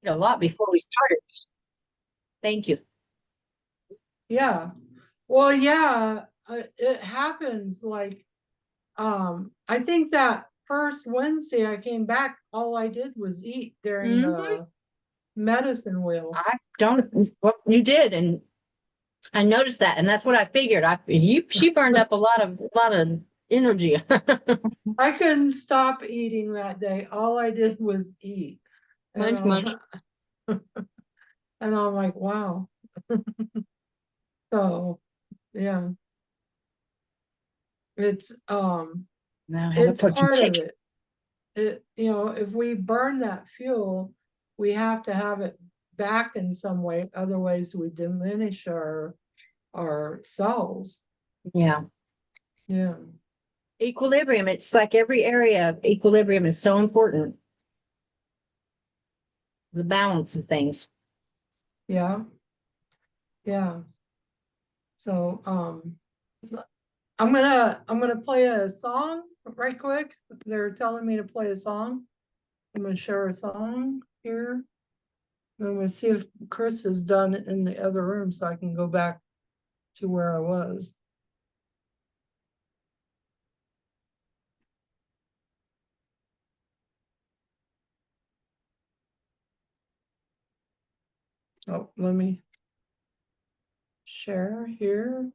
A lot before we started. Thank you. Yeah. Well, yeah, it happens like, I think that first Wednesday I came back, all I did was eat during the medicine wheel. I don't, well, you did, and I noticed that, and that's what I figured. She burned up a lot of energy. I couldn't stop eating that day. All I did was eat. And, Munch, munch. and I'm like, wow. So, yeah, it's, Now I have a it's punch part of chicken. it. If we burn that fuel, we have to have it back in some way, otherwise we diminish our cells. Yeah. Yeah. Equilibrium. It's like every area of equilibrium is so important. The balance of things. Yeah. Yeah. So I'm gonna play a song right quick. They're telling me to play a song. I'm gonna share a song here. I'm gonna see if Chris is done in the other room so I can go back to where I was. Oh, let me share here.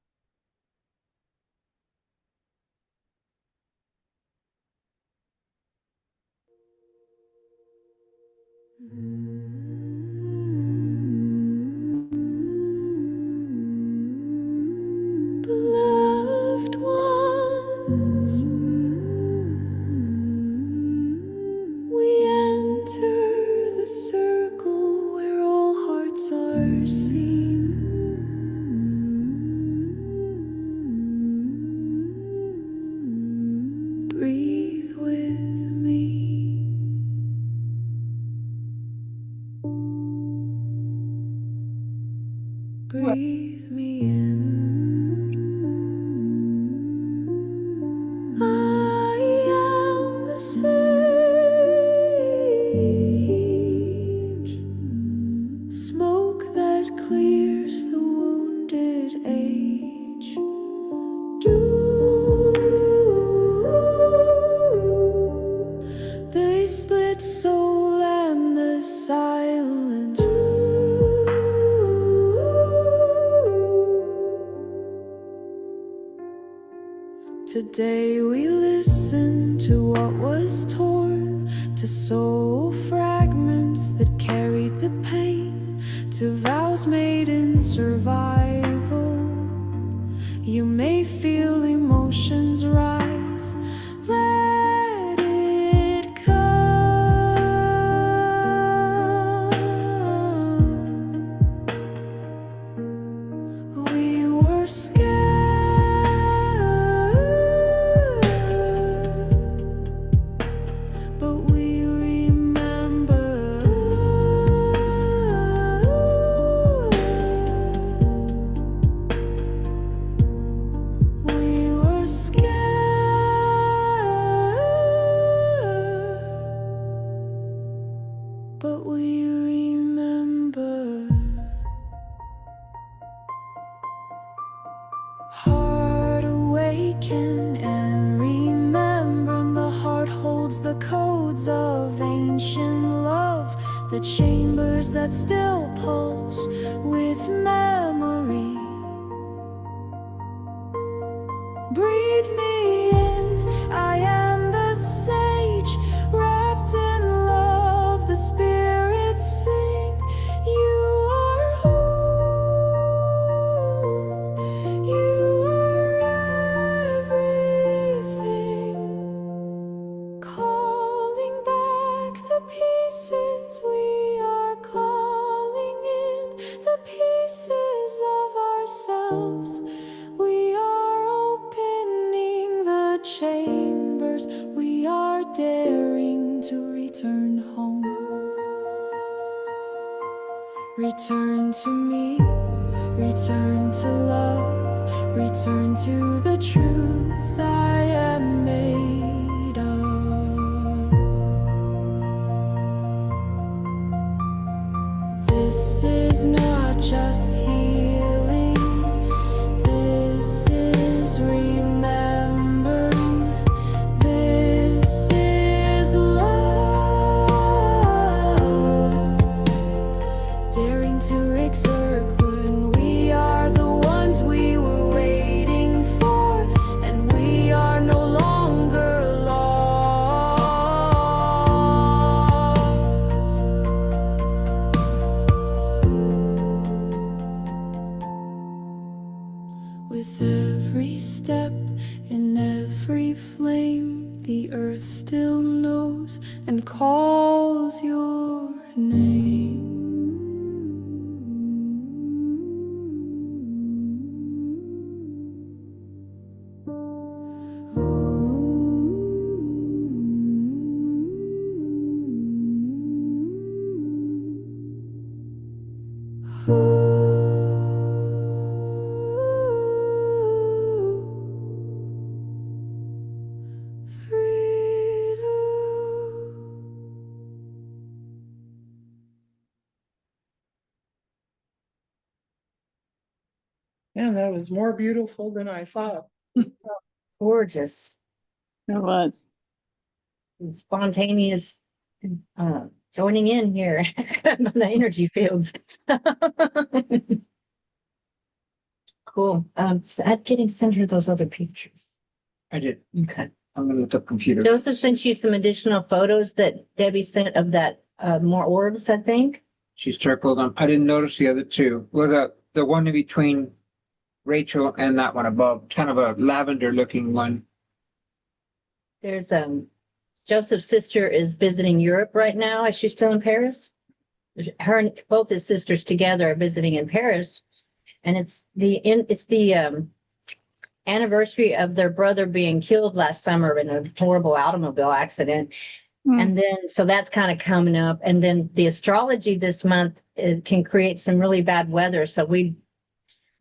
Beloved ones, we enter the circle where all hearts are seen. Breathe with me. Breathe me in. I am the sage, smoke that clears the wounded age. They split soul and the silence. Today we listen to what was torn, to soul fragments that carried the pain, to vows made in survival. You may feel emotions rise, let it come. We were scared, but we remember. We were scared, but we remember. Heart awaken and remember. The heart holds the codes of ancient love, the chambers that still pulse with memory. Breathe me in, I am the sage, wrapped in love, the spirits sing. You are whole, you are everything. Calling back the pieces, we are calling in the pieces of ourselves. We are opening the chambers, we are daring to return home. Return to me, return to love, return to the truth I am made of. This is not just healing, this is remembering, this is love. Daring to exert when we are the ones we were waiting for, and we are no longer lost. With every step and every flame, the earth still knows and calls your name. Yeah, that was more beautiful than I thought. Gorgeous, It was. spontaneous, joining in here, the energy fields. Cool. I'm getting sent her those other pictures. I did. Okay. I'm gonna look up computer. Joseph sent you some additional photos that Debbie sent of that, more orbs, I think. She circled them. I didn't notice the other two. Well, the one in between Rachel and that one above, kind of a lavender looking one. There's, Joseph's sister is visiting Europe right now. Is she still in Paris? Her and both his sisters together are visiting in Paris. And it's the anniversary of their brother being killed last summer in a horrible automobile accident. And then, so that's kind of coming up. And then the astrology this month can create some really bad weather. So we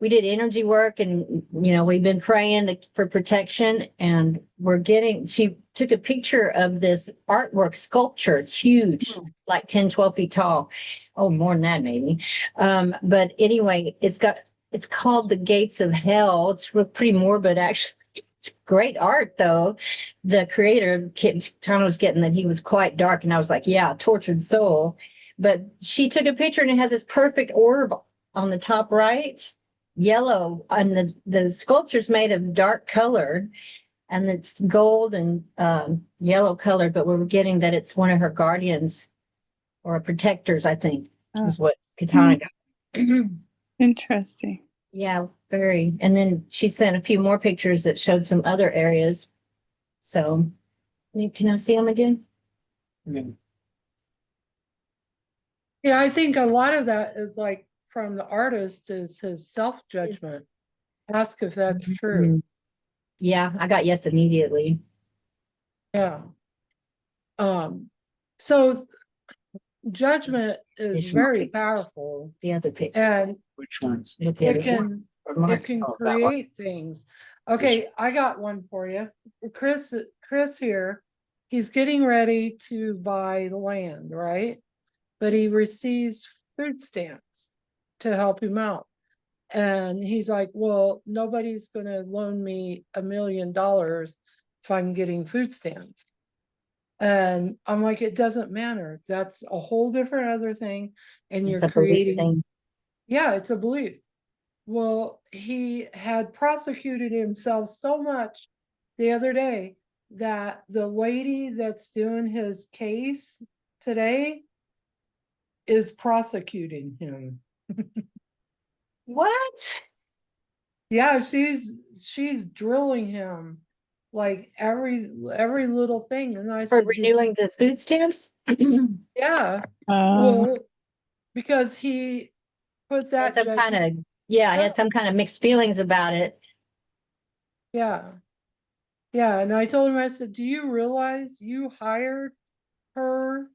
did energy work, and, we've been praying for protection, and she took a picture of this artwork sculpture. It's huge, like 10, 12 feet tall. Oh, more than that, maybe. But anyway, it's called The Gates of Hell. It's pretty morbid, actually. It's great art, though. The creator, Tom, was getting that he was quite dark, and I was like, yeah, tortured soul. But she took a picture, and it has this perfect orb on the top right, yellow, and the sculpture's made of dark color, and it's gold and yellow colored, but we're getting that it's one of her guardians or protectors, I think, is what Katana got. Interesting. Yeah, very. And then she sent a few more pictures that showed some other areas. So, can I see them again? I mean, Yeah, I think a lot of that is like from the artist is his self-judgment. Ask if that's true. Yeah, I got yes immediately. Yeah. So judgment is Additional very pictures. powerful, The other picture. and which ones? Look at it it. can Mark. it can Oh, that one. create things. Okay, I got one for you. Chris here, he's getting ready to buy land, right? But he receives food stamps to help him out. And he's like, well, nobody's gonna loan me $1 million if I'm getting food stamps. And I'm like, it doesn't matter. That's a whole different other thing. And you're It's a belief creating, thing. yeah, it's a belief. Well, he had prosecuted himself so much the other day that the lady that's doing his case today is prosecuting him. What? Yeah, she's drilling him like every little thing. And I For said, renewing the food stamps? yeah, Um, well, because he put that Some judgment- kind of, yeah, I had some kind of mixed feelings about it. yeah. Yeah, and I told him, I said, do you realize you hired her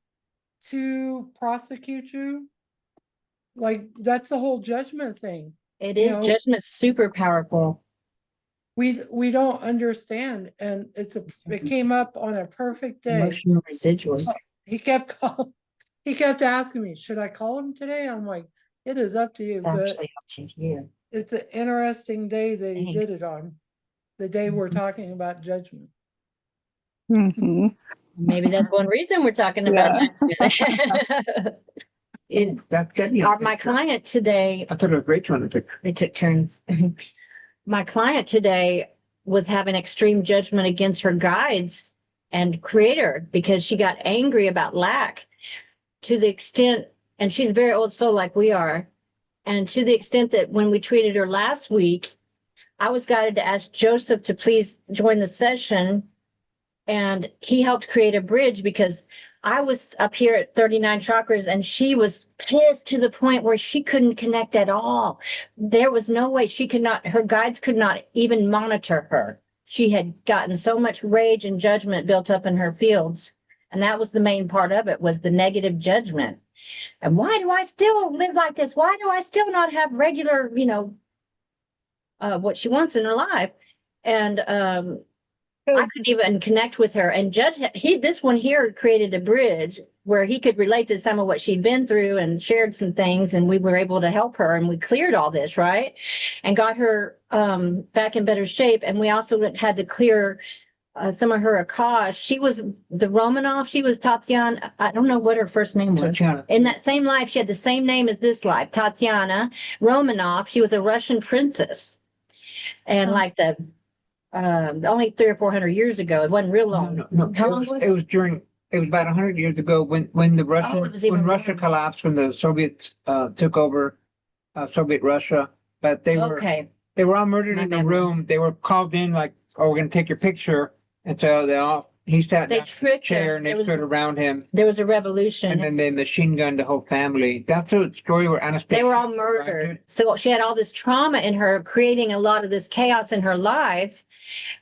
to prosecute you? Like, that's the whole judgment thing. It You is, know, judgment's super powerful. we don't understand, and it came up on a perfect day. Emotional residuals. He kept calling, he kept asking me, should I call him today? I'm like, it is up to you, It's but actually up to you. it's an interesting day that he Thank did it on. The day we're Mhm. talking about judgment. Hmm. Maybe that's one reason we're talking about Yeah. judgment. That's getting. My client today, I thought it was Rachel in the picture. they took turns. My client today was having extreme judgment against her guides and creator because she got angry about lack to the extent, and she's very old soul like we are, and to the extent that when we treated her last week, I was guided to ask Joseph to please join the session, and he helped create a bridge because I was up here at 39 chakras and she was pissed to the point where she couldn't connect at all. There was no way she could not, her guides could not even monitor her. She had gotten so much rage and judgment built up in her fields. And that was the main part of it, was the negative judgment. And why do I still live like this? Why do I still not have regular, what she wants in her life? And I could even connect with her and judge. This one here created a bridge where he could relate to some of what she'd been through and shared some things, and we were able to help her, and we cleared all this, right? And got her back in better shape. And we also had to clear some of her Akash. She was the Romanov. She was Tatiana. I don't know what her first name was. Tatiana. In that same life, she had the same name as this life, Tatiana Romanov. She was a Russian princess. And like the only 300 or 400 years ago. It wasn't real long. No. How long was it? It was about 100 years ago when the Oh, it was even when Russia longer. collapsed, when the Soviets took over Soviet Russia. But they were all murdered My in a memory. room. They were called in like, "Oh, we're going to take your picture," and so he sat They down in a tricked chair her. and they There was, stood around him, there was a revolution. and then they machine gunned the whole family. That's the story where Anastasia. They were all murdered. So she had all this trauma in her, creating a lot of this chaos in her life,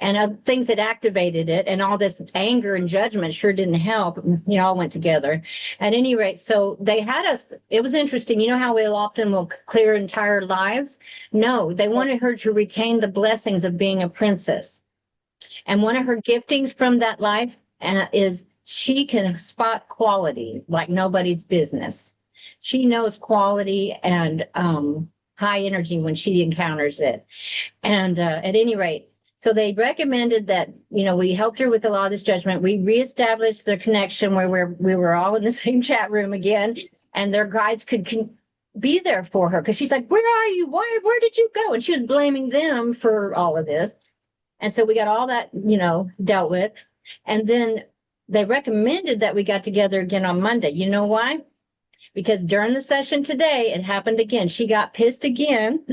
and things that activated it, and all this anger and judgment sure didn't help. All went together. At any rate, so they had us. It was interesting. You know how we'll often will clear entire lives? No, they wanted her to retain the blessings of being a princess. And one of her giftings from that life is she can spot quality like nobody's business. She knows quality and high energy when she encounters it. And at any rate, so they recommended that, we helped her with a lot of this judgment. We reestablished their connection where we were all in the same chat room again, and their guides could be there for her. Because she's like, where are you? Where did you go? And she was blaming them for all of this. And so we got all that, dealt with. And then they recommended that we got together again on Monday. You know why? Because during the session today, it happened again. She got pissed again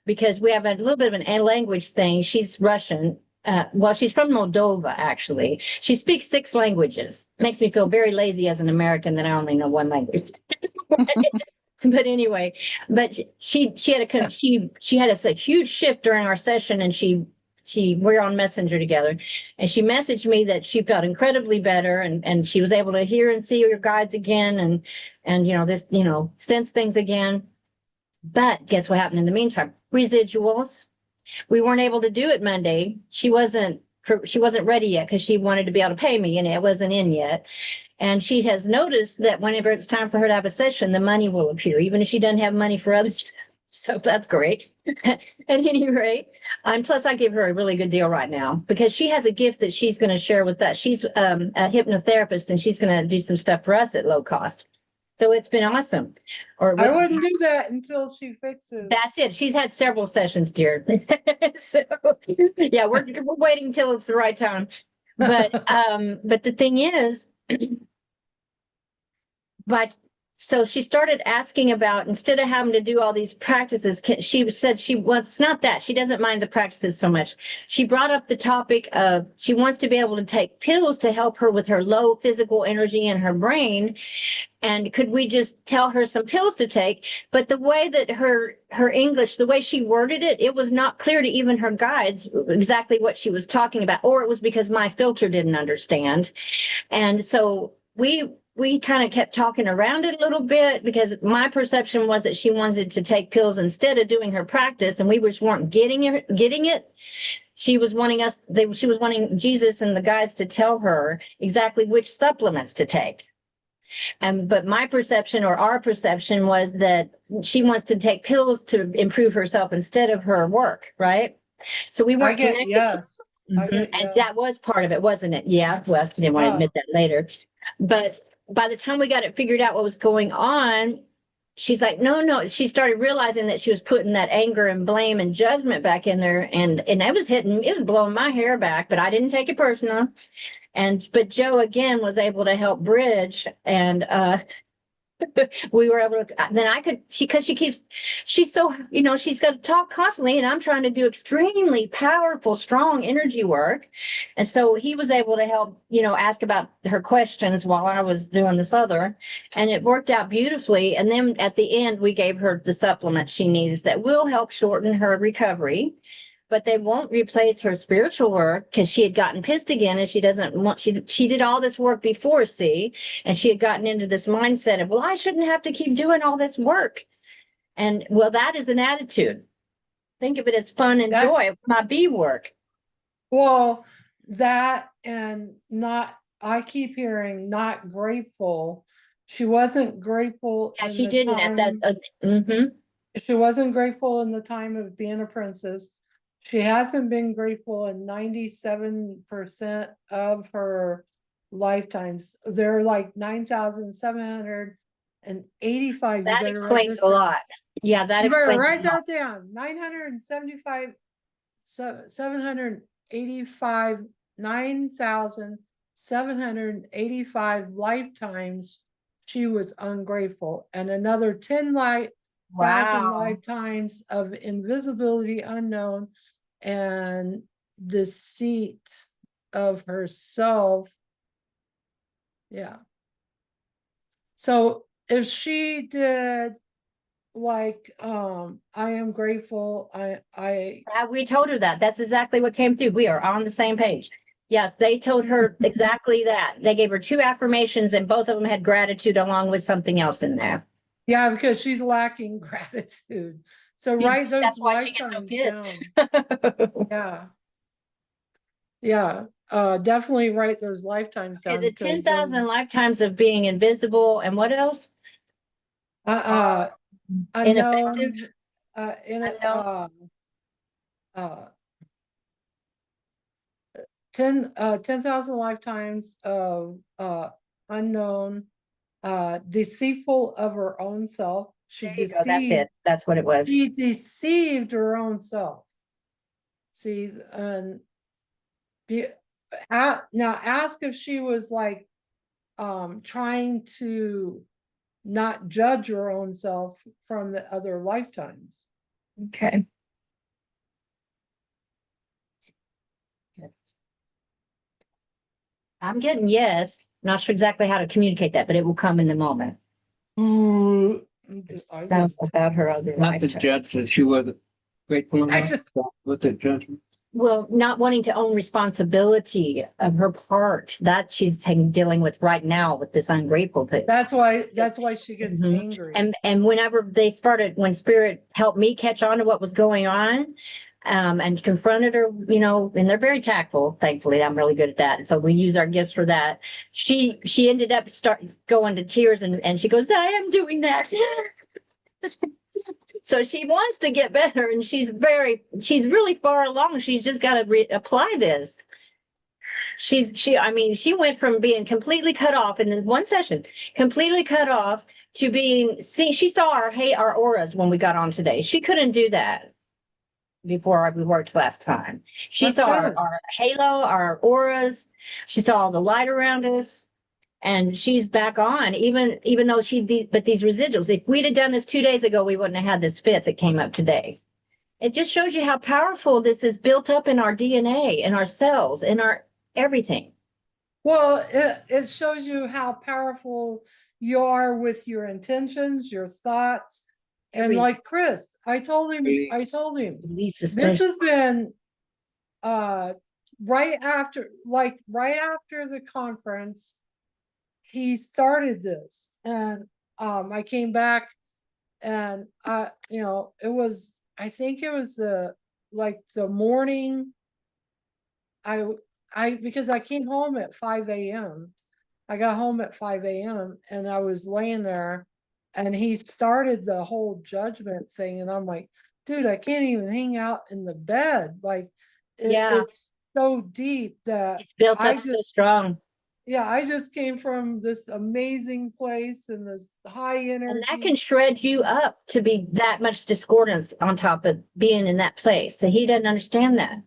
because we have a little bit of an language thing. She's Russian. She's from Moldova, actually. She speaks 6 languages. Makes me feel very lazy as an American that I only know 1 language. But anyway, she had a huge shift during our session, and we're on Messenger together, and she messaged me that she felt incredibly better, and she was able to hear and see your guides again, and sense things again. But guess what happened in the meantime? Residuals. We weren't able to do it Monday. She wasn't ready yet because she wanted to be able to pay me, and it wasn't in yet. And she has noticed that whenever it's time for her to have a session, the money will appear, even if she doesn't have money for others. So that's great. At any rate, and plus I give her a really good deal right now because she has a gift that she's going to share with us. She's a hypnotherapist, and she's going to do some stuff for us at low cost. So it's been awesome. I wouldn't do that until she fixes. That's it. She's had several sessions, dear. So yeah, we're waiting till it's the right time. But the thing is, so she started asking about, instead of having to do all these practices, she said it's not that. She doesn't mind the practices so much. She brought up the topic of she wants to be able to take pills to help her with her low physical energy in her brain. And could we just tell her some pills to take? But the way that her English, the way she worded it, it was not clear to even her guides exactly what she was talking about, or it was because my filter didn't understand. And so we kind of kept talking around it a little bit because my perception was that she wanted to take pills instead of doing her practice, and we just weren't getting it. She was wanting Jesus and the guides to tell her exactly which supplements to take. But my perception or our perception was that she wants to take pills to improve herself instead of her work, right? So we I weren't get connected. yes. I Mhm. get And yes. that was part of it, wasn't it? Yeah. Well, she didn't want to Oh. admit that later. But by the time we got it figured out what was going on, she's like, no, no. She started realizing that she was putting that anger and blame and judgment back in there. And it was it was blowing my hair back, but I didn't take it personal. But Joe again was able to help bridge, and we were able to, then I could, because she's so, she's got to talk constantly, and I'm trying to do extremely powerful, strong energy work. And so he was able to help, ask about her questions while I was doing this other, and it worked out beautifully. And then at the end, we gave her the supplement she needs that will help shorten her recovery, but they won't replace her spiritual work, because she had gotten pissed again, and she doesn't want, she did all this work before, see, and she had gotten into this mindset of, well, I shouldn't have to keep doing all this work. And well, that is an attitude. Think of it as fun and joy. That's- It's my B work. Well, that and not, I keep hearing not grateful. She wasn't grateful Yeah, in she the didn't at time. that. She wasn't grateful in the time of being a princess. She hasn't been grateful in 97% of her lifetimes. They're like 9,785. That explains a lot. Yeah, that You better explains write a lot. that down. 975, 785, 9,785 lifetimes she was ungrateful, and another 10,000 Wow. lifetimes of invisibility unknown and deceit of herself. Yeah. So if she did like I am grateful, We told her that. That's exactly what came through. We are on the same page. Yes, they told her exactly that. They gave her 2 affirmations, and both of them had gratitude along with something else in there. yeah, because she's lacking gratitude. So write those That's why she gets so lifetimes pissed. down. Yeah. Definitely write those lifetimes down. The 10,000 lifetimes of being invisible, and what else? Unknown, Ineffective. Unknown. 10,000 lifetimes of unknown, deceitful of her own self. She There you go. That's deceived, it. That's what it was. she deceived her own self. See, and now ask if she was like trying to not judge her own self from the other lifetimes. Okay. I'm getting yes. Not sure exactly how to communicate that, but it will come in the moment. Ooh, So about her other Not the lifetime. judge that she wasn't grateful I enough just- with the judgment. Well, not wanting to own responsibility of her part that she's dealing with right now with this ungrateful thing. That's why she gets Mhm. angry. And whenever when Spirit helped me catch on to what was going on, and confronted her, and they're very tactful. Thankfully, I'm really good at that. And so we use our gifts for that. She ended up going to tears, and she goes, I am doing that. So she wants to get better, and she's really far along. She's just got to apply this. She went from being completely cut off in this one session, completely cut off, to she saw our auras when we got on today. She couldn't do that before we worked last time. She That's saw good. our halo, our auras. She saw all the light around us. And she's back on, even though but these residuals, if we'd have done this 2 days ago, we wouldn't have had this fit that came up today. It just shows you how powerful this is built up in our DNA, in our cells, in our everything. Well, it shows you how powerful you are with your intentions, your thoughts. And like Chris, I told him, Beliefs, this especially. has been right after the conference, he started this, and I came back, and it was, I think it was like the morning. Because I came home at 5 a.m. I got home at 5 a.m. and I was laying there and he started the whole judgment thing. And I'm like, dude, I can't even hang out in the bed. Like Yeah. it's so deep that It's built I up so just, strong. yeah, I just came from this amazing place and this high And that energy. can shred you up to be that much discordance on top of being in that place. So he doesn't understand that.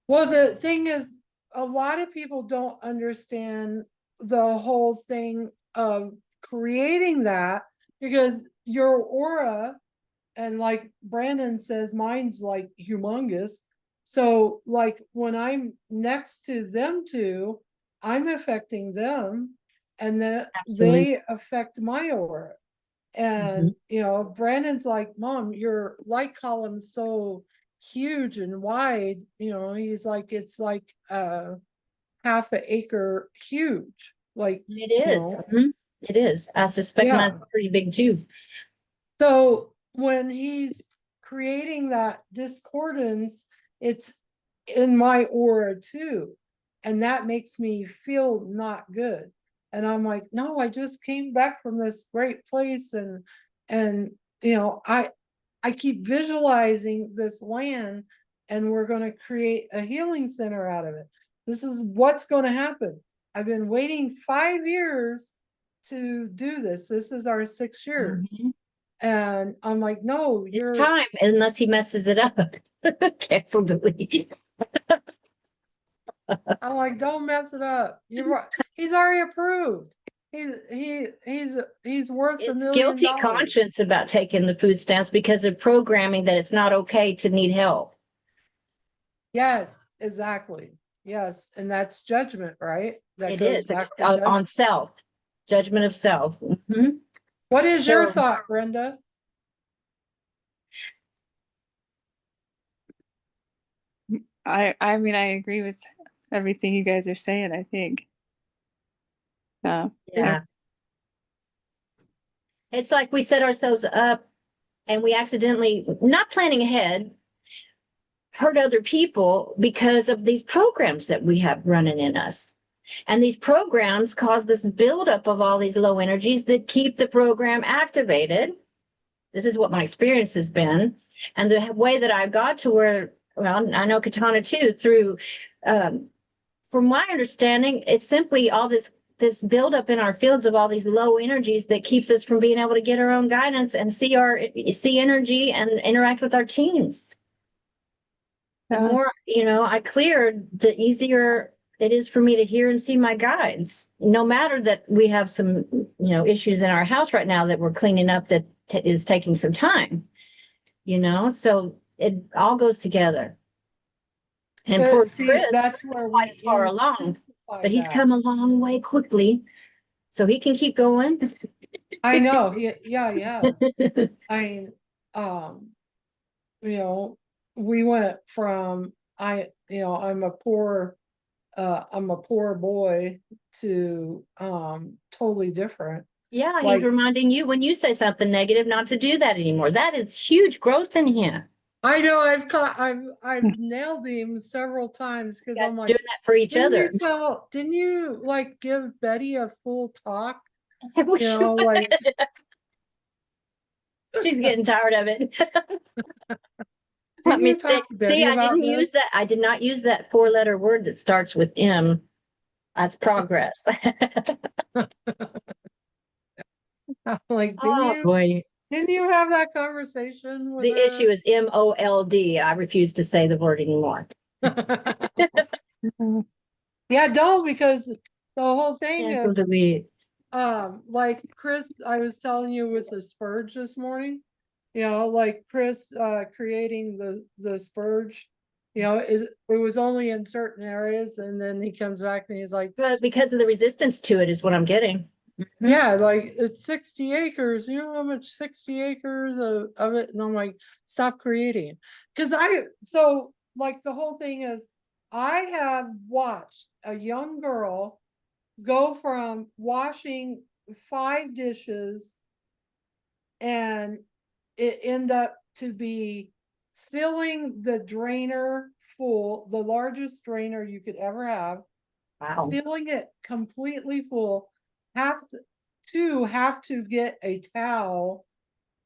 Well, the thing is, a lot of people don't understand the whole thing of creating that because your aura, and like Brandon says, mine's like humongous. So, like, when I'm next to them two, I'm affecting them, and then Absolutely. they affect my aura. And you know, Brandon's like, Mom, your light column's so huge and wide. You know, he's like, it's like half an acre huge. Like, It you is. know, It is. I suspect yeah. mine's pretty big too. So when he's creating that discordance, it's in my aura too. And that makes me feel not good. And I'm like, no, I just came back from this great place and you know, I keep visualizing this land and we're going to create a healing center out of it. This is what's going to happen. I've been waiting 5 years to do this. This is our 6th year. Mhm. And I'm like, no, It's time, unless he messes it up. Cancel, delete. I'm like, don't mess it up. You're right. He's already approved. He's worth $1 It's million. guilty conscience about taking the food stamps because of programming that it's not okay to need help. Yes, exactly. Yes, and that's judgment, right? That It goes is back to judgment. on self, judgment of self. Mhm. What is your So- thought, Brenda? I mean, I agree with everything you guys are saying, I think. Yeah. It's like we set ourselves up and we accidentally, not planning ahead, hurt other people because of these programs that we have running in us. And these programs cause this buildup of all these low energies that keep the program activated. This is what my experience has been. And the way that I got to where, well, I know Katana too, through, from my understanding, it's simply all this buildup in our fields of all these low energies that keeps us from being able to get our own guidance and see energy and interact with our teams. The more, I cleared, the easier it is for me to hear and see my guides. No matter that we have some, issues in our house right now that we're cleaning up that is taking some time, so it all goes together. And But poor see, Chris, that's where quite we as far along, intensify but he's that. come a long way quickly, so he can keep going. I know. Yeah. I mean, we went from I'm a poor boy to totally different. Yeah, Like- he's reminding you when you say something negative not to do that anymore. That is huge growth in him. I know I've nailed him several times because You guys I'm are like, doing that for each other. didn't you like give Betty a full talk? We You know, like she's getting tired of it. didn't you talk to Betty See, I about didn't use this? that. I did not use that 4-letter word that starts with M. That's progress. I'm like, Oh boy. didn't you have that conversation with The her? issue is MOLD. I refuse to say the word anymore. Yeah, don't, because the whole thing Cancel, is delete. like Chris, I was telling you with the spurge this morning, like Chris creating the spurge, it was only in certain areas, and then he comes back and he's like, But because of the resistance to it is what I'm getting. Mhm. yeah, like it's 60 acres, you know how much 60 acres of it, and I'm like, stop creating. Because so like the whole thing is, I have watched a young girl go from washing 5 dishes and it end up to be filling the drainer full, the largest drainer you could ever have, Wow. filling it completely full, have to get a towel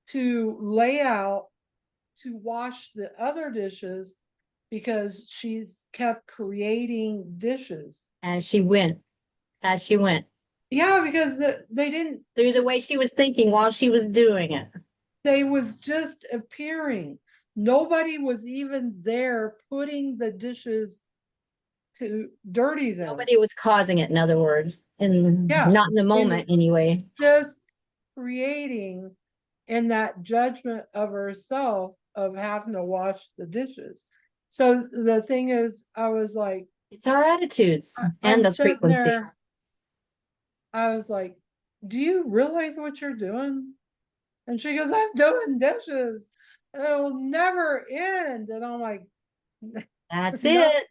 to lay out to wash the other dishes because she's kept creating dishes. As she went. Yeah, because they didn't, Through the way she was thinking while she was doing it. they was just appearing. Nobody was even there putting the dishes to dirty them. Nobody was causing it, in other words, and Yeah, not in the it moment was- anyway. Just creating in that judgment of herself of having to wash the dishes. So the thing is, I was like, It's our attitudes I'm and the sitting there- frequencies. I was like, do you realize what you're doing? And she goes, I'm doing dishes. And it'll never end. And I'm like, That's No. it.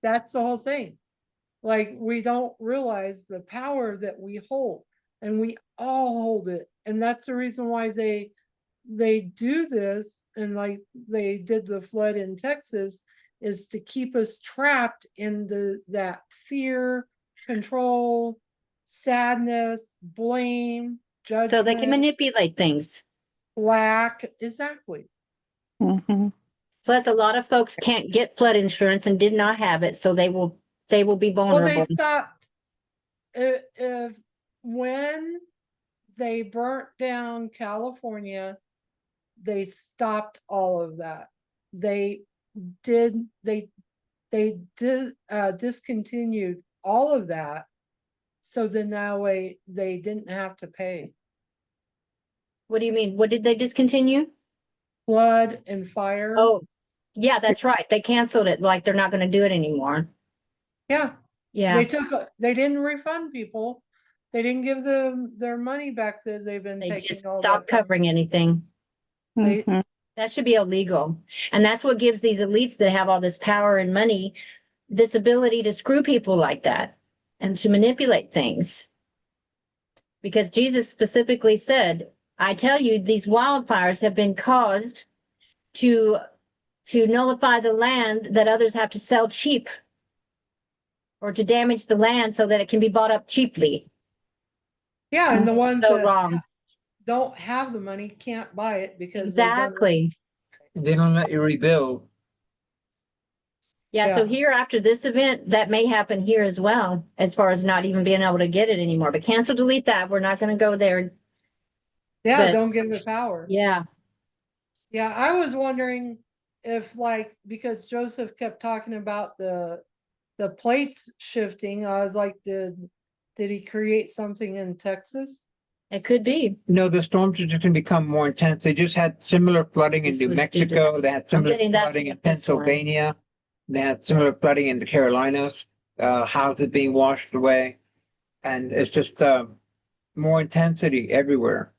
that's the whole thing. Like, we don't realize the power that we hold, and we all hold it. And that's the reason why they do this, and like they did the flood in Texas, is to keep us trapped in that fear, control, sadness, blame, judgment, So they can manipulate things. lack. Exactly. Mhm. Plus, a lot of folks can't get flood insurance and did not have it, so they will be Well, they vulnerable. stopped if when they burnt down California, they stopped all of that. They did discontinued all of that, so then that way they didn't have to pay What do you mean? What did they discontinue? flood and fire. Oh, yeah, that's right. They canceled it, like they're not going to do it anymore. Yeah, Yeah, they didn't refund people. They didn't give them their money back that they've been they taking just all stopped that. covering anything. They- Mhm. That should be illegal. And that's what gives these elites that have all this power and money this ability to screw people like that and to manipulate things. Because Jesus specifically said, I tell you, these wildfires have been caused to nullify the land that others have to sell cheap, or to damage the land so that it can be bought up cheaply. Yeah, and the ones So that wrong. don't have the money can't buy it because they've done it. Exactly. They don't let you rebuild. Yeah, so Yeah. here after this event, that may happen here as well, as far as not even being able to get it anymore. But cancel, delete that. We're not going to go there. Yeah, But- don't give it power. Yeah. Yeah, I was wondering if, like, because Joseph kept talking about the plates shifting, I was like, did he create something in Texas? It could be. No, the storms are just gonna become more intense. They just had similar flooding in This New was due to- Mexico. They had similar getting that flooding in with this one. Pennsylvania. They had similar flooding in the Carolinas, houses being washed away. And it's just, more intensity everywhere.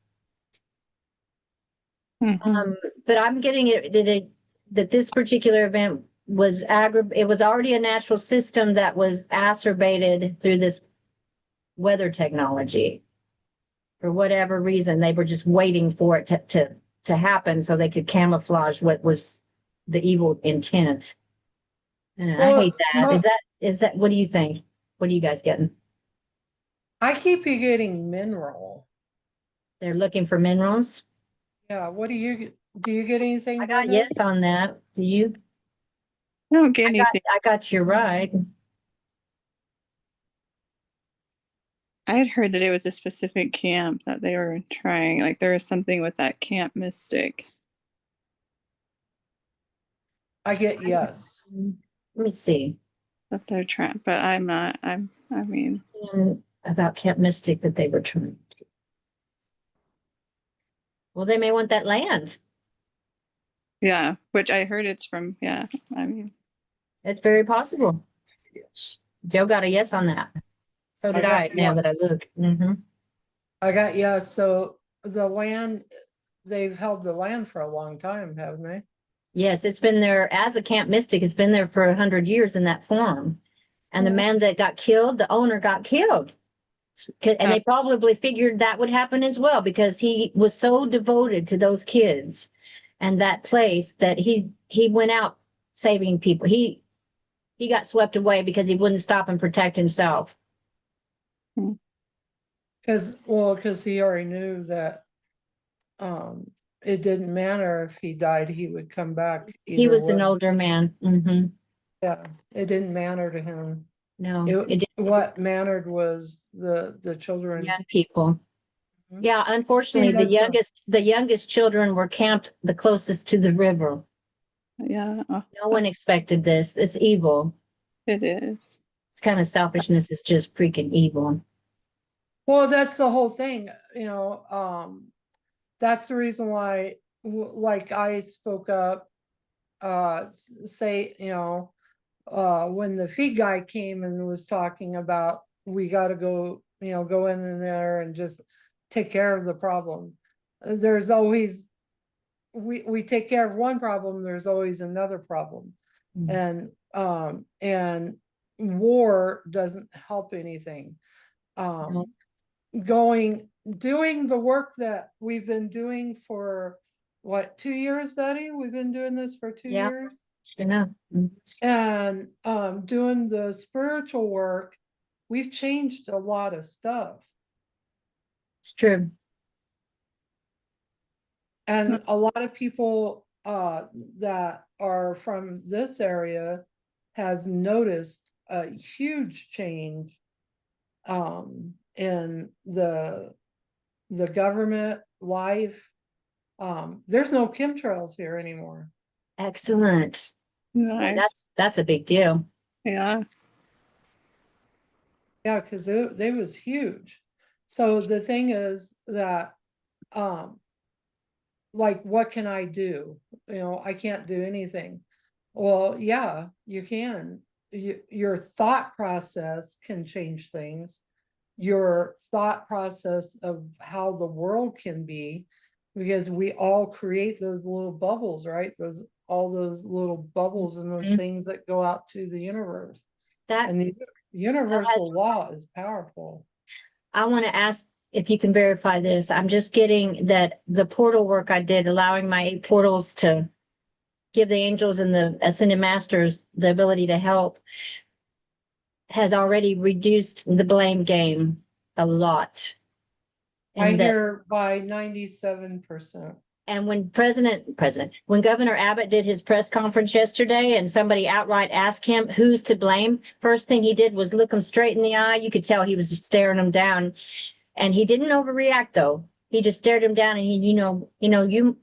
Mhm. But I'm getting that this particular event was it was already a natural system that was exacerbated through this weather technology. For whatever reason, they were just waiting for it to happen so they could camouflage what was the evil intent. And I Well, hate that. Is that, what do you think? What are you guys getting? I keep you getting mineral. They're looking for minerals? Yeah, what do you get anything? I got Brenda? yes on that. Do you? I don't get I got, anything. I got you right. I had heard that it was a specific camp that they were trying. Like there was something with that Camp Mystic. I get yes. Let me see. That they're trying, but I'm not. I mean, About Camp Mystic that they were trying to. Well, they may want that land. yeah. Which I heard it's from. Yeah. I mean, It's very possible. Yes. Joe got a yes on that. So did got I, now that I yes. look. Mhm. I got yes. So the land, they've held the land for a long time, haven't they? Yes, it's been there as a Camp Mystic. It's been there for 100 years in that form. And the Mhm. man that got killed, the owner got killed. And they probably figured that would happen as well because he was so devoted to those kids and that place that he went out saving people. He got swept away because he wouldn't stop and protect himself. Cause he already knew that, it didn't matter if he died, he would come back. He either was an way. older man. Hmm. Yeah, it didn't matter to him. No, it didn't. What mattered was the children. Young people. Mhm. Yeah, unfortunately, See, the youngest children were camped the closest to the river. Yeah, No one expected this. It's evil. it is. It's kind of selfishness. It's just freaking evil. Well, that's the whole thing, that's the reason why, like I spoke up, say, when the feed guy came and was talking about, we gotta go, go in there and just take care of the problem. There's always, we take care of one problem, there's always another problem. Mm. And war doesn't help anything. No. Doing the work that we've been doing for what, 2 years, Betty? We've been doing this for 2 Yeah. years. You know, And doing the spiritual work, we've changed a lot of stuff. it's true. And a lot of people that are from this area has noticed a huge change in the government life. There's no chemtrails here anymore. Excellent. Nice. That's a big deal. Yeah. Yeah, because they was huge. So the thing is that, like, what can I do? I can't do anything. Well, yeah, you can. Your thought process can change things. Your thought process of how the world can be, because we all create those little bubbles, right? All those little bubbles and those Mhm. things that go out to the universe. That And the universal law is powerful. I want to ask if you can verify this. I'm just getting that the portal work I did, allowing my 8 portals to give the angels and the ascended masters the ability to help, has already reduced the blame game a lot. I And that, hear by 97%. and when when Governor Abbott did his press conference yesterday and somebody outright asked him who's to blame, first thing he did was look him straight in the eye. You could tell he was just staring him down. And he didn't overreact though. He just stared him down and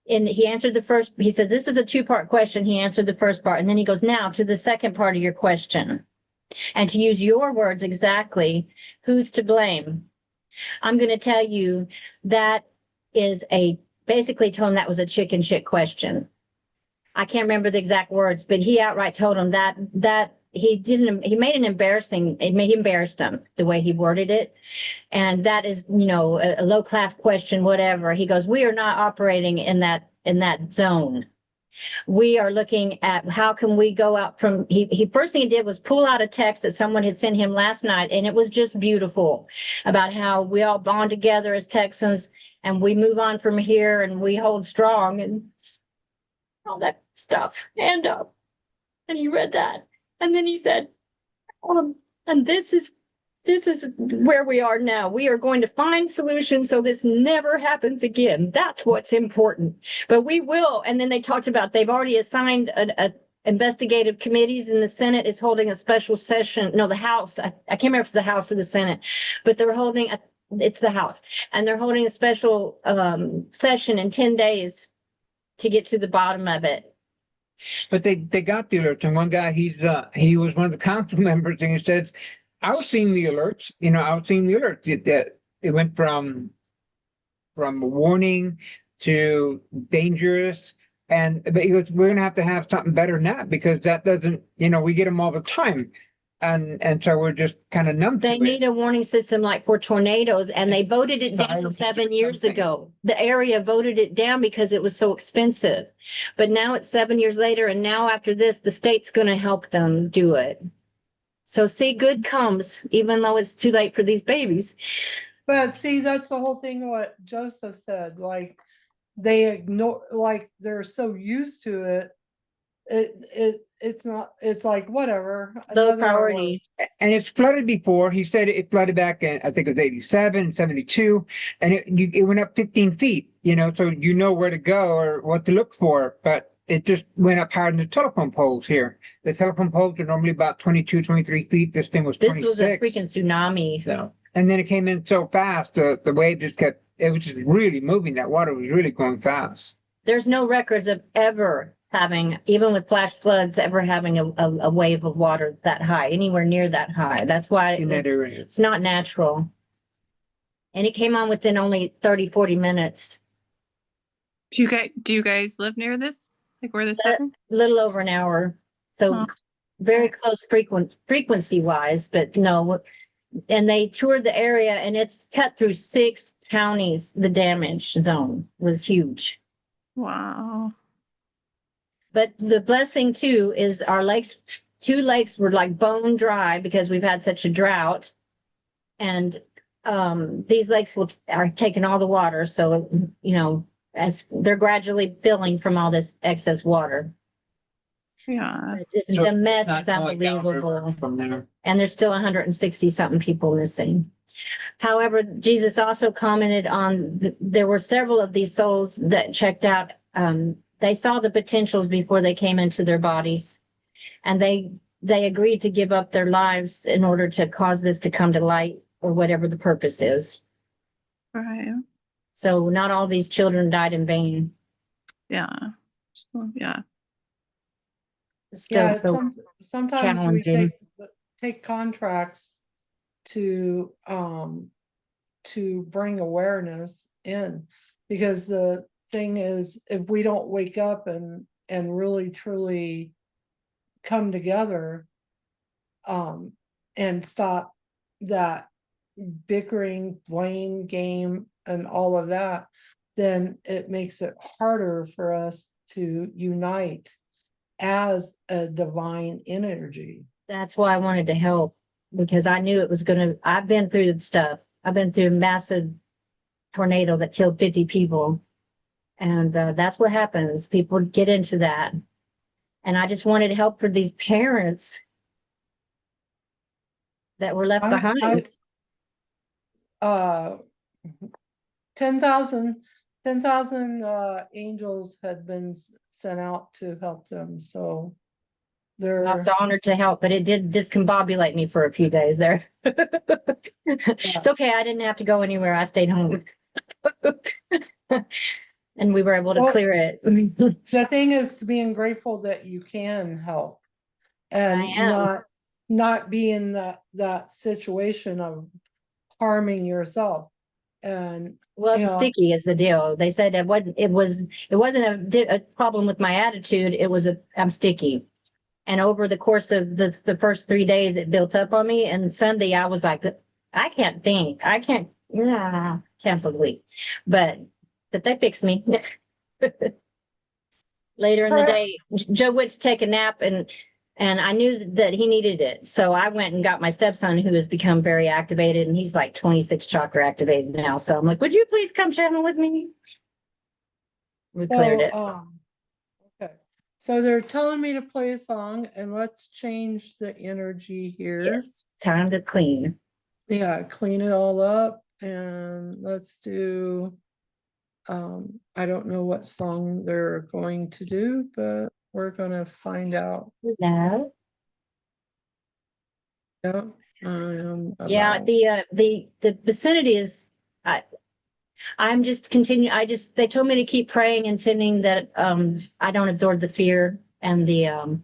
and he answered the first, he said, this is a 2-part question. He answered the first part. And then he goes, now to the second part of your question. And to use your words exactly, who's to blame? I'm going to tell you that is basically told him that was a chicken shit question. I can't remember the exact words, but he outright told him that he embarrassed him the way he worded it. And that is, a low class question, whatever. He goes, we are not operating in that zone. We are looking at how can we go out from, he first thing he did was pull out a text that someone had sent him last night. And it was just beautiful about how we all bond together as Texans and we move on from here and we hold strong and all that stuff. And he read that. And then he said, and this is where we are now. We are going to find solutions so this never happens again. That's what's important. But we will. And then they talked about they've already assigned a investigative committees, and the Senate is holding a special session. No, the House. I can't remember if it's the House or the Senate, but they're holding it's the House, and they're holding a special session in 10 days to get to the bottom of it. But they got the alerts, and one guy, he was one of the council members, and he says, I was seeing the alerts. I was seeing the alerts. It went from warning to dangerous, but he goes, we're gonna have something better than that, because that doesn't, we get them all the time, and so we're just kind of numb to They it. need a warning system like for tornadoes, and they voted it down Sirens or 7 years something. ago. The area voted it down because it was so expensive. But now it's 7 years later, and now after this, the state's going to help them do it. So see, good comes, even though it's too late for these babies. But see, that's the whole thing what Joseph said, like they ignore, like they're so used to it it's not, it's like, whatever. Low another hour. priority. And it's flooded before. He said it flooded back in, I think it was 87, 72, and it went up 15 feet, so you know where to go or what to look for. But it just went up higher than the telephone poles here. The telephone poles are normally about 22, 23 feet. This thing was 26. This was a freaking tsunami. So, and then it came in so fast, the wave just kept, it was just really moving. That water was really going fast. There's no records of ever having, even with flash floods, ever having a wave of water that high, anywhere near that high. That's why In that area. it's not natural. And it came on within only 30, 40 minutes, Do you guys live near this? Like where this Uh, happened? a little over an hour. So Huh. very close frequency wise, but no. And they toured the area and it's cut through 6 counties. The damage zone was huge. Wow. But the blessing too is our lakes, 2 lakes were like bone dry because we've had such a drought. And these lakes are taking all the water. So, as they're gradually filling from all this excess water. Yeah. The mess Not is going downriver unbelievable. from there. And there's still 160 something people missing. However, Jesus also commented on, there were several of these souls that checked out. They saw the potentials before they came into their bodies. And they agreed to give up their lives in order to cause this to come to light or whatever the purpose is. Right. So not all these children died in vain. Yeah. So, yeah. It's still Yeah, so sometimes we challenging. take contracts to bring awareness in, because the thing is, if we don't wake up and really truly come together and stop that bickering, blame game and all of that, then it makes it harder for us to unite as a divine energy. That's why I wanted to help, because I knew it was I've been through stuff. I've been through a massive tornado that killed 50 people. And that's what happens. People get into that. And I just wanted help for these parents that were left behind. 10,000 angels had been sent out to help them. So I they're, was honored to help, but it did discombobulate me for a few days there. It's okay. I didn't have to go anywhere. I stayed home. And we were able to Well, clear it. the thing is being grateful that you can help and I am. not be in that situation of harming yourself. And Well, Yeah. sticky is the deal. They said it wasn't a problem with my attitude. I'm sticky. And over the course of the first 3 days, it built up on me. And Sunday, I was like, I can't think. I can't, cancel the week. But they fixed me. Later in the day, Joe went to take a nap and I knew that he needed it. So I went and got my stepson, who has become very activated, and he's like 26 chakra activated now. So I'm like, would you please come channel with me? We cleared it. Okay. So they're telling me to play a song, and let's change the energy here. Yes, time to clean. Yeah, clean it all up, and let's do, I don't know what song they're going to do, but we're gonna find out. No. Yeah. Yeah, About- the vicinity is, I'm just they told me to keep praying and tending that I don't absorb the fear and the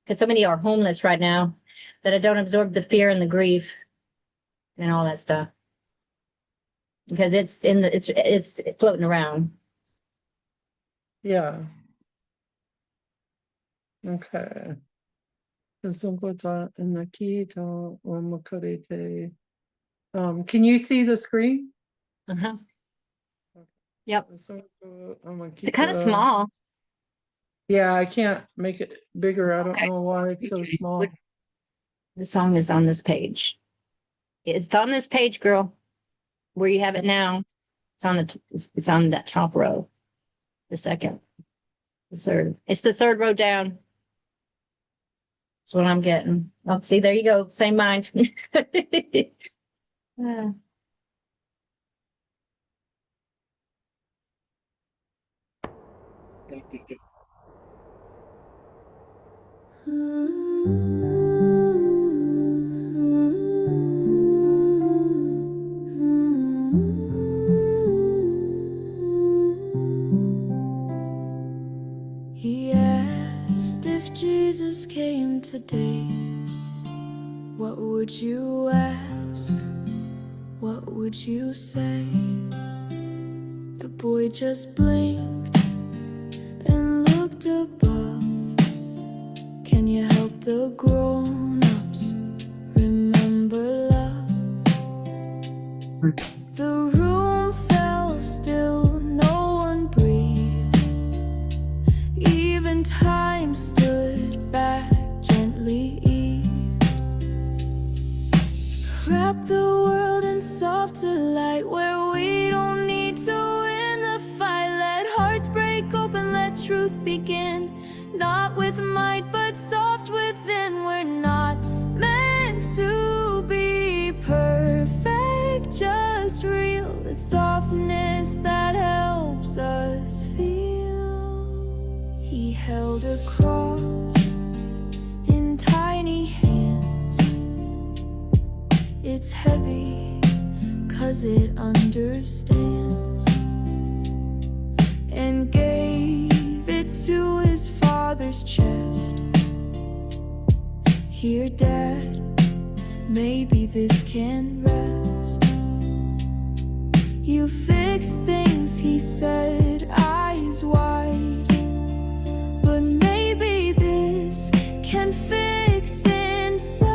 because so many are homeless right now, that I don't absorb the fear and the grief and all that stuff. Because it's floating around. Yeah. Okay. Can you see the screen? Uh-huh. Yep. It's It's kind of small. Yeah, I can't make it bigger. I don't Okay. know why it's so Okay. small. The song is on this page. It's on this page, girl. Where you have it now. It's on that top row. The second. The third. It's the third row down. That's what I'm getting. Oh, see, there you go. Same mind. Ah. He asked if Jesus came today, what would you ask? What would you say? The boy just blinked and looked above. Can you help the grown-ups remember love? The room fell still, no one breathed. Even time stood back, gently eased. Wrap the world in softer light, where we don't need to win the fight. Let hearts break open, let truth begin. Not with might, but soft within. We're not meant to be perfect, just real. The softness that helps us feel. He held a cross in tiny hands. It's heavy, 'cause it understands. And gave it to his father's chest. Here, Dad, maybe this can rest. You fix things, he said, eyes wide. But maybe this can fix inside.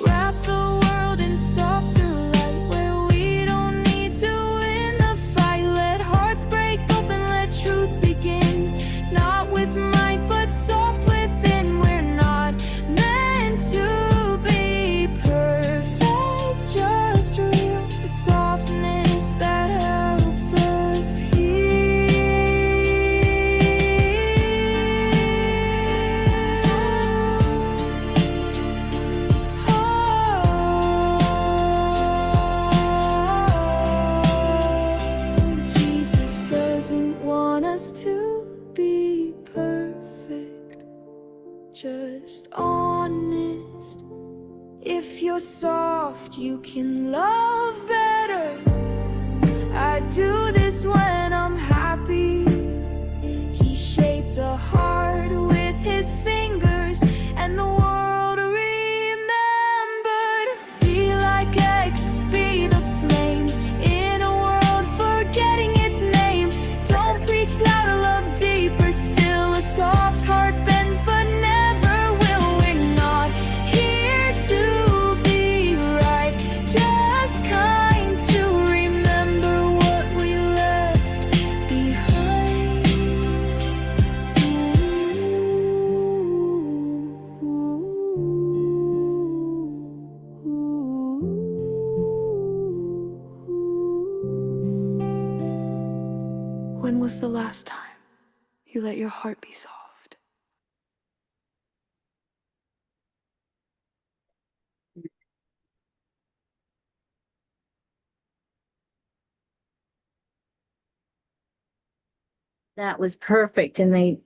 Wrap the world in softer light, where we don't need to win the fight. Let hearts break open, let truth begin. Not with might, but soft within. We're not meant to be perfect, just real. It's softness that helps us Jesus doesn't want us to be perfect, just honest. If you're soft, you can love better. I do this when I'm happy. He shaped a heart with his fingers, and the world remembered. Be like X, be the flame in a world forgetting its name. Don't preach louder, love deeper still. A soft heart bends but never will. We're not here to be right, just kind to remember what we left behind. When was the last time you let your heart be soft? That was perfect. And they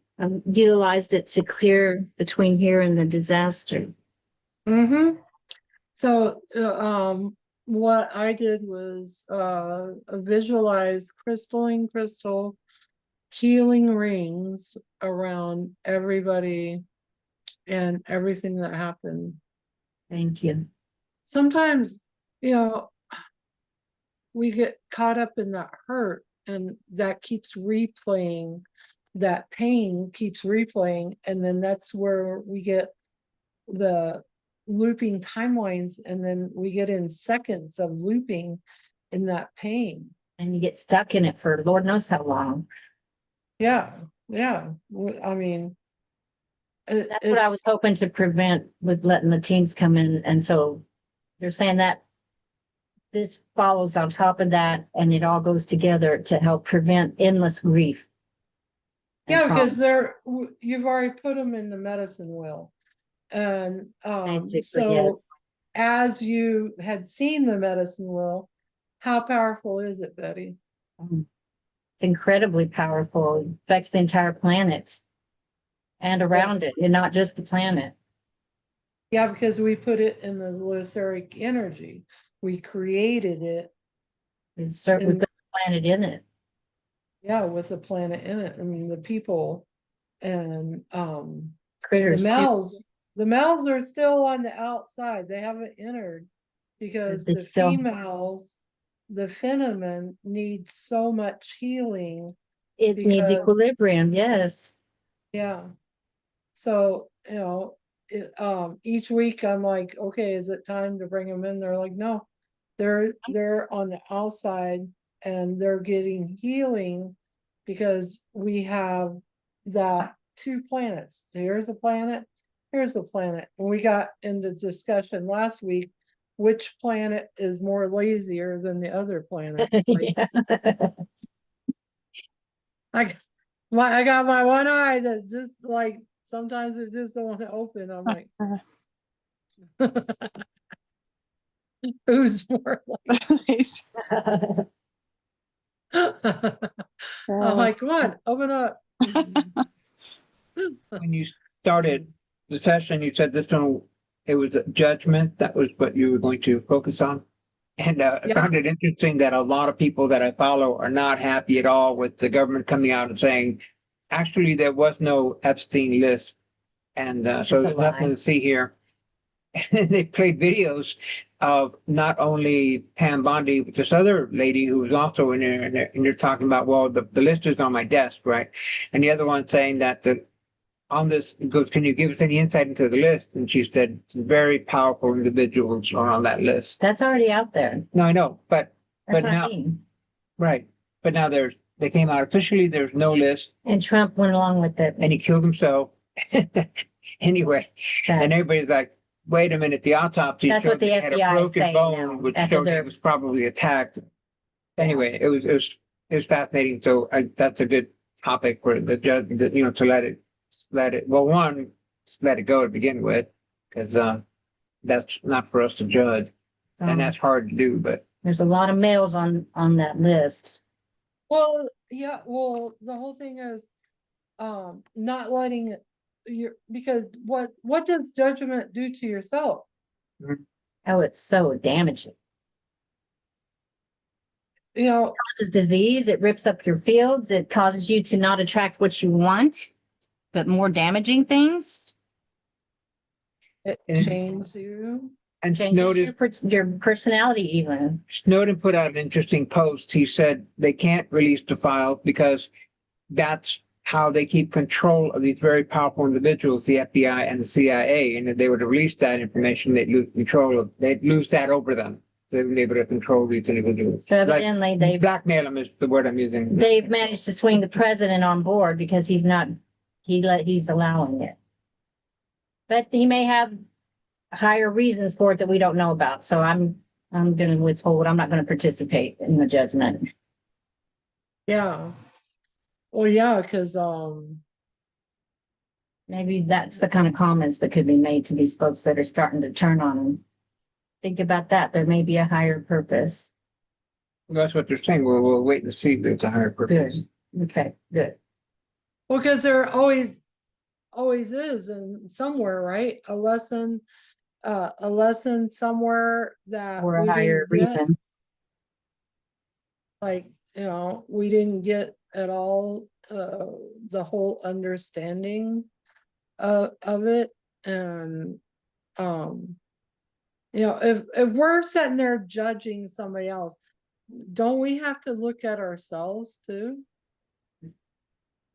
utilized it to clear between here and the disaster. Mm-hmm. So, what I did was, visualize crystalline crystal healing rings around everybody and everything that happened. Thank you. Sometimes, you know, we get caught up in that hurt, and that keeps replaying, that pain keeps replaying, and then that's where we get the looping timelines, and then we get in seconds of looping in that pain. And you get stuck in it for Lord knows how long. Yeah, yeah. I mean, That's what I was hoping to prevent with letting the teens come in. And so they're saying that this follows on top of that, and it all goes together to help prevent endless grief. Yeah, trauma. because you've already put them in the medicine wheel. And, Basically, so yes. as you had seen the medicine wheel, how powerful is it, Betty? It's incredibly powerful. It affects the entire planet and around it, and not just the planet. Yeah, because we put it in the etheric energy. We created it, It's certainly And- put the planet in it. yeah, with the planet in it. I mean, the people and, the Critters too. males are still on the outside. They haven't entered because They the still- females, the phenomenon needs so much healing. It needs because- equilibrium, yes. Yeah. So, each week I'm like, okay, is it time to bring them in? They're like, no, they're on the outside and they're getting healing because we have that 2 planets. Here's a planet, here's the planet. And we got into discussion last week, which planet is more lazier than the other planet. Like, Yeah. I got my one eye that just like, sometimes it just don't want to open. I'm like, who's more like, I'm like, come on, open up. When you started the session, you said this one, it was a judgment. That was what you were going to focus on. And I Yeah. found it interesting that a lot of people that I follow are not happy at all with the government coming out and saying, actually, there was no Epstein list. And so It's a there's nothing lie. to see here. And they played videos of not only Pam Bondi, but this other lady who was also in there, and they're talking about, well, the list is on my desk, right? And the other one saying that on this goes, can you give us any insight into the list? And she said, very powerful individuals are on that list. That's already out there. No, I know, but That's But what now- I mean. right. But now they came out officially, there's no list, And Trump went along with it. and he killed himself. Anyway, and everybody's like, wait a minute, the autopsy That's showed what the that he had a FBI is broken saying bone, now, which after showed he their- was probably attacked. Anyway, it was fascinating. So that's a good topic for the judge, to let it, well, one, let it go to begin with, because that's not for us to judge, and that's hard to do, but There's a lot of males on that list. Well, yeah, well, the whole thing is, not letting it, because what does judgment do to yourself? Oh, it's so damaging. You know, It causes disease. It rips up your fields. It causes you to not attract what you want, but more damaging things. it And- changes you. and Changes your personality even. Snowden put out an interesting post. He said they can't release the files because that's how they keep control of these very powerful individuals, the FBI and the CIA. And if they were to release that information, they'd lose that over them. They wouldn't be able to control these individuals. So Like, evidently blackmail them is the word I'm using. they've managed to swing the president on board because he's allowing it. But he may have higher reasons for it that we don't know about. So I'm going to withhold. I'm not going to participate in the judgment. Yeah. Well, yeah, because, Maybe that's the kind of comments that could be made to these folks that are starting to turn on them. Think about that. There may be a higher purpose. That's what they're saying. We'll wait and see if there's a higher purpose. Good. Okay, good. because there always is in somewhere, right? A lesson somewhere that For a we higher didn't get. reason. Like, we didn't get at all, the whole understanding of it. And, if we're sitting there judging somebody else, don't we have to look at ourselves too?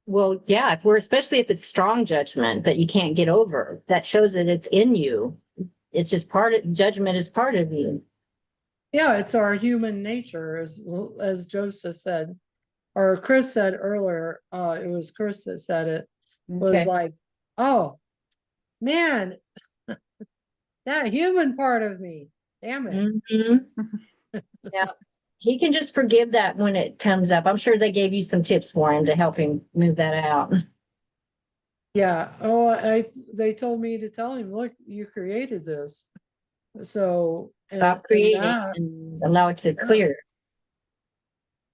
Well, yeah, especially if it's strong judgment that you can't get over, that shows that it's in you. It's just judgment is part of you. Yeah, it's our human nature, as Joseph said, or Chris said earlier, it was Chris that said it, was Okay. like, oh, man, that human part of me, damn it. Mhm. Yeah. He can just forgive that when it comes up. I'm sure they gave you some tips for him to help him move that out. Yeah, they told me to tell him, look, you created this. So. Stop and creating that- and allow it to clear.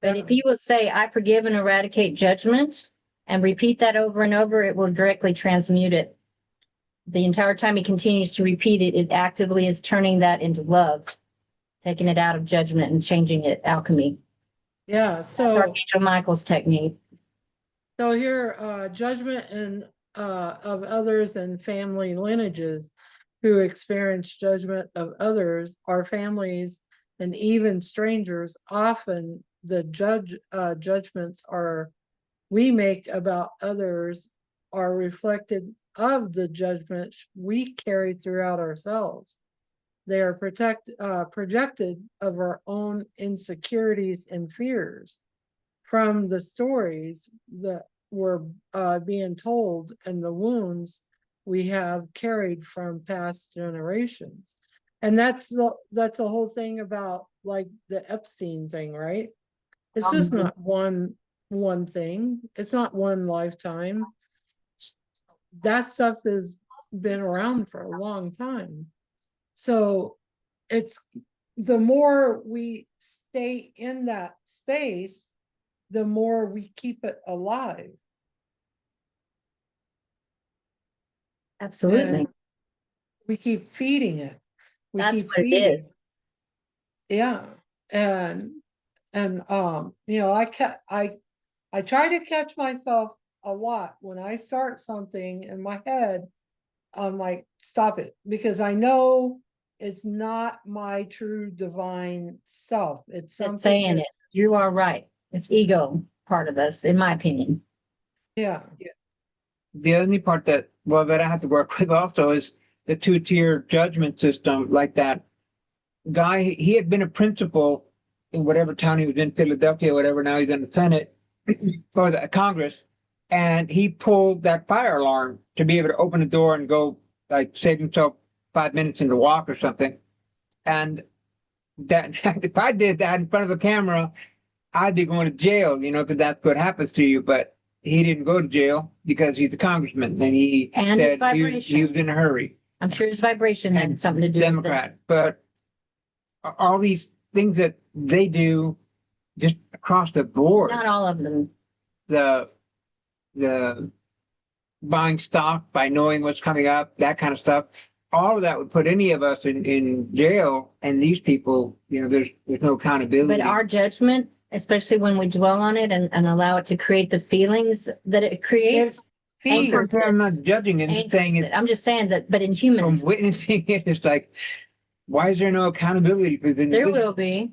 But if you will say, I forgive and eradicate judgment and repeat that over and over, it will directly transmute it. The entire time he continues to repeat it, it actively is turning that into love, taking it out of judgment and changing it alchemy. Yeah, That's so, Archangel Michael's technique. so here, judgment and, of others and family lineages who experience judgment of others, our families and even strangers. Often the judgments we make about others are reflected of the judgments we carry throughout ourselves. They are projected of our own insecurities and fears from the stories that were being told and the wounds we have carried from past generations. And that's the whole thing about like the Epstein thing, right? It's just not one thing. It's not one lifetime. That stuff has been around for a long time. So it's the more we stay in that space, the more we keep it alive. Absolutely. And we keep feeding it. We That's keep what it feeding. is. Yeah. And you know, I try to catch myself a lot when I start something in my head. I'm like, stop it, because I know it's not my true divine self. It's It's something saying it. that's- You are right. It's ego part of us, in my opinion. Yeah. The only part that I have to work with also is the two-tier judgment system. Like that guy, he had been a principal in whatever town he was in, Philadelphia, whatever. Now he's in the Senate or the Congress, and he pulled that fire alarm to be able to open the door and go, like, save himself 5 minutes in the walk or something. And that if I did that in front of a camera, I'd be going to jail, you know, because that's what happens to you. But he didn't go to jail because he's a congressman, and he And it's said he vibration. was in a hurry. I'm sure his vibration had And something to do with it. Democrat, but all these things that they do just across the board, Not all of them. the buying stock by knowing what's coming up, that kind of stuff, all of that would put any of us in jail. And these people, you know, there's no accountability. But our judgment, especially when we dwell on it and allow it to create the feelings that it creates, Feed. anchors I'm it. not judging it, I'm just saying Anchors it it. I'm just saying that, but in from humans, witnessing it. It's like, why is there no accountability for the there individual? will be.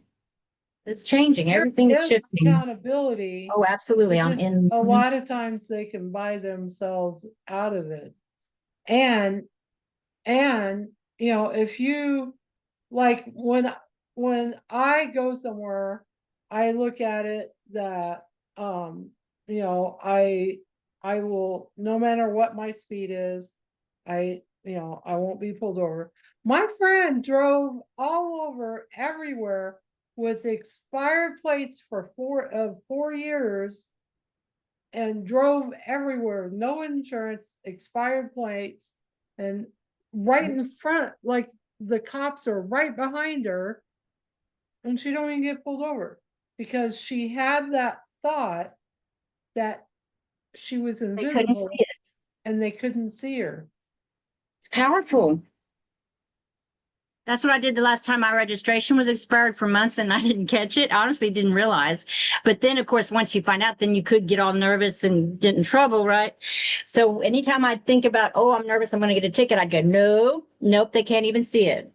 It's changing. There Everything is is shifting. accountability. Oh, absolutely. It's I'm just in. a lot of times they can buy themselves out of it. And you know, if you like when I go somewhere, I look at it that you know, I will, no matter what my speed is, I won't be pulled over. My friend drove all over everywhere with expired plates for 4 years and drove everywhere, no insurance, expired plates, and right in front, like the cops are right behind her, and she don't even get pulled over because she had that thought that she was They couldn't invisible see it. and they couldn't see her. It's powerful. That's what I did the last time. My registration was expired for months and I didn't catch it. Honestly, didn't realize. But then, of course, once you find out, then you could get all nervous and get in trouble, right? So anytime I think about, oh, I'm nervous, I'm going to get a ticket, I'd go, no, nope, they can't even see it.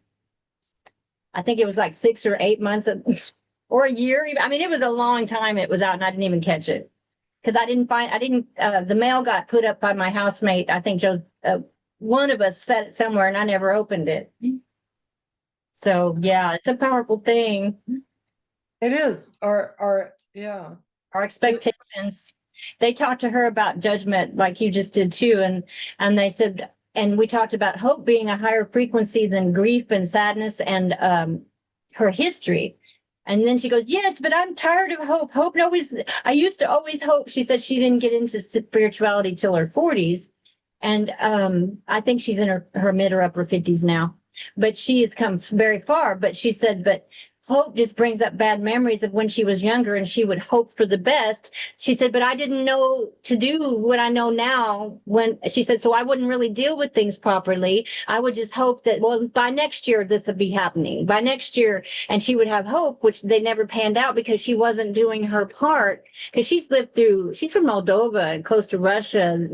I think it was like 6 or 8 months or a year. I mean, it was a long time it was out and I didn't even catch it. Because the mail got put up by my housemate. I think Joe, one of us set it somewhere and I never opened it. So yeah, it's a powerful thing. It is, yeah. Our expectations. They talked to her about judgment like you just did too. And they said, and we talked about hope being a higher frequency than grief and sadness and her history. And then she goes, yes, but I'm tired of hope. Hope always, I used to always hope. She said she didn't get into spirituality till her 40s. And I think she's in her mid or upper 50s now. But she has come very far. But she said, but hope just brings up bad memories of when she was younger and she would hope for the best. She said, but I didn't know to do what I know now when she said, so I wouldn't really deal with things properly. I would just hope that, well, by next year, this would be happening by next year. And she would have hope, which they never panned out because she wasn't doing her part. Because she's from Moldova and close to Russia.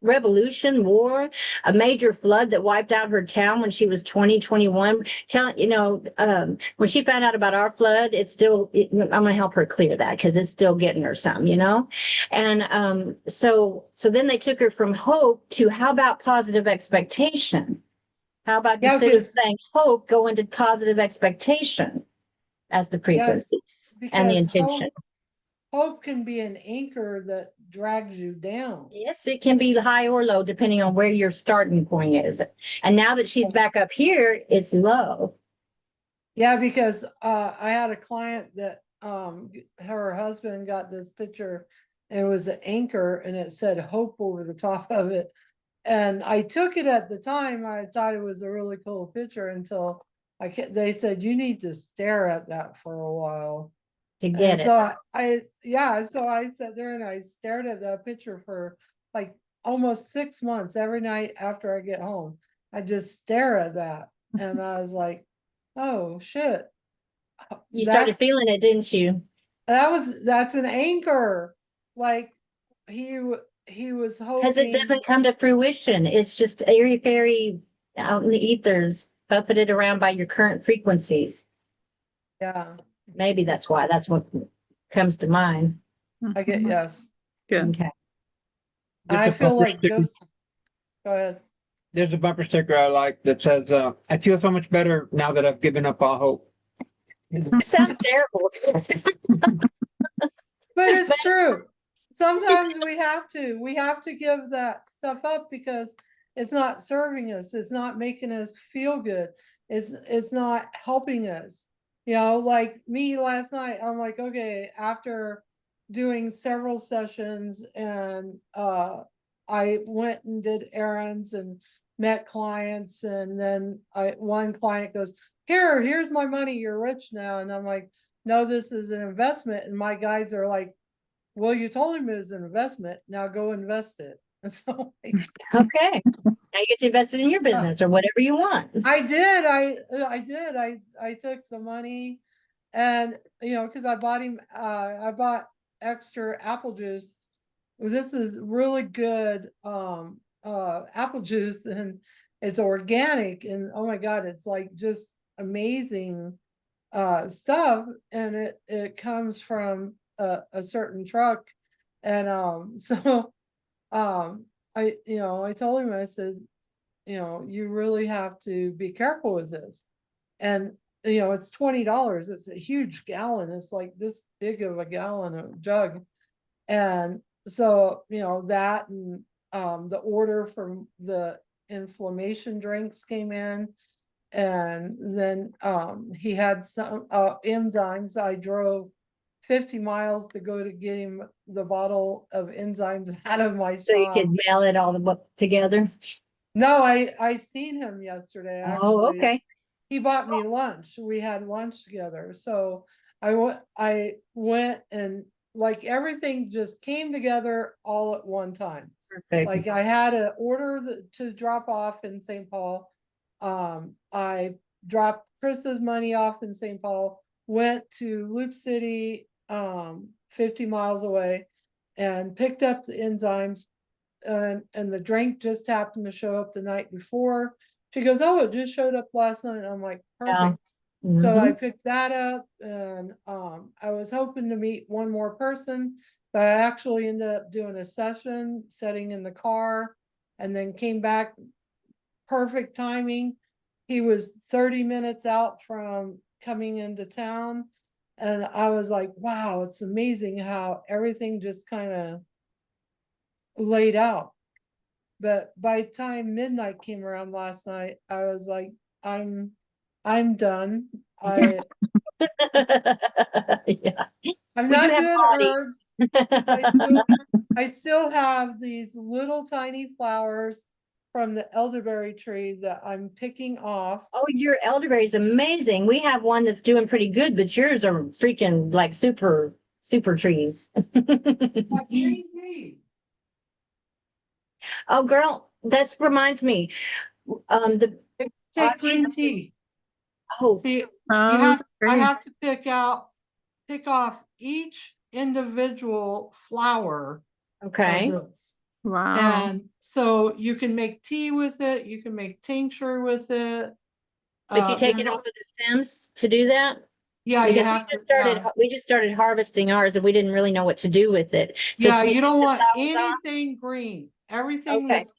Revolution, war, a major flood that wiped out her town when she was 21. When she found out about our flood, I'm going to help her clear that because it's still getting her some, And so then they took her from hope to how about positive expectation? How about Yeah, instead of because- saying hope, go into positive expectation as the frequencies and the because intention? Hope can be an anchor that drags you down. Yes, it can be high or low depending on where your starting point is. And now that she's back up here, it's low. Yeah, because I had a client that her husband got this picture and it was an anchor and it said hope over the top of it. And I took it at the time. I thought it was a really cool picture until they said you need to stare at that for a while. To get And it. so so I sat there and I stared at that picture for like almost 6 months. Every night after I get home, I just stare at that. And I was like, oh shit. You started That's- feeling it, didn't you? that's an anchor. Like he was Because it hoping. doesn't come to fruition. It's just airy fairy out in the ethers, buffeted around by your current frequencies. Yeah, Maybe that's why. That's what comes to mind. I get yes. Good. Okay. There's I a feel bumper like sticker- ghosts. Go ahead. There's a bumper sticker I like that says, I feel so much better now that I've given up all hope. It sounds terrible. But it's true. Sometimes we have to give that stuff up because it's not serving us. It's not making us feel good. It's not helping us. Like me last night, I'm like, okay, after doing several sessions and I went and did errands and met clients and then one client goes, here's my money, you're rich now. And I'm like, no, this is an investment. And my guides are like, well, you told him it was an investment. Now go invest it. And so Okay. Now you get to invest it in your business or whatever you want. I did. I took the money and, because I bought extra apple juice. This is really good apple juice and it's organic. And oh my God, it's like just amazing stuff. And it comes from a certain truck. And so I told him, I said, you really have to be careful with this. And it's $20. It's a huge gallon. It's like this big of a gallon of jug. And so, that and the order from the inflammation drinks came in. And then he had some enzymes. I drove 50 miles to go to get him the bottle of enzymes out of my So you shop. could mail it all together. No, I seen him yesterday. Oh, Actually. okay. He bought me lunch. We had lunch together. So I went and like everything just came together all at one time. Perfect. Like I had an order to drop off in St. Paul. I dropped Chris's money off in St. Paul, went to Loop City, 50 miles away, and picked up the enzymes. And the drink just happened to show up the night before. She goes, oh, it just showed up last night. I'm like, perfect. So I picked that up and I was hoping to meet one more person, but I actually ended up doing a session, sitting in the car, and then came back. Perfect timing. He was 30 minutes out from coming into town. And I was like, wow, it's amazing how everything just kind of laid out. But by the time midnight came around last night, I was like, I'm done. I, Yeah. I'm We do not have doing body. herbs. 'Cause I still have these little tiny flowers from the elderberry tree that I'm picking off. Oh, your elderberry is amazing. We have one that's doing pretty good, but yours are freaking like super, super trees. My green tea. Oh, girl, that reminds me. The Take green Jesus is- tea. oh, See, Oh, you have, I great. have to pick off each individual flower of okay. this. Wow. And so you can make tea with it, you can make tincture with it. But you take it there's- off of the stems to do that? Yeah, you Because we have to, just started, yeah. we just started harvesting ours and we didn't really know what to do with it. So Yeah, can we you take don't the want flowers off? anything green. Everything Okay. that's,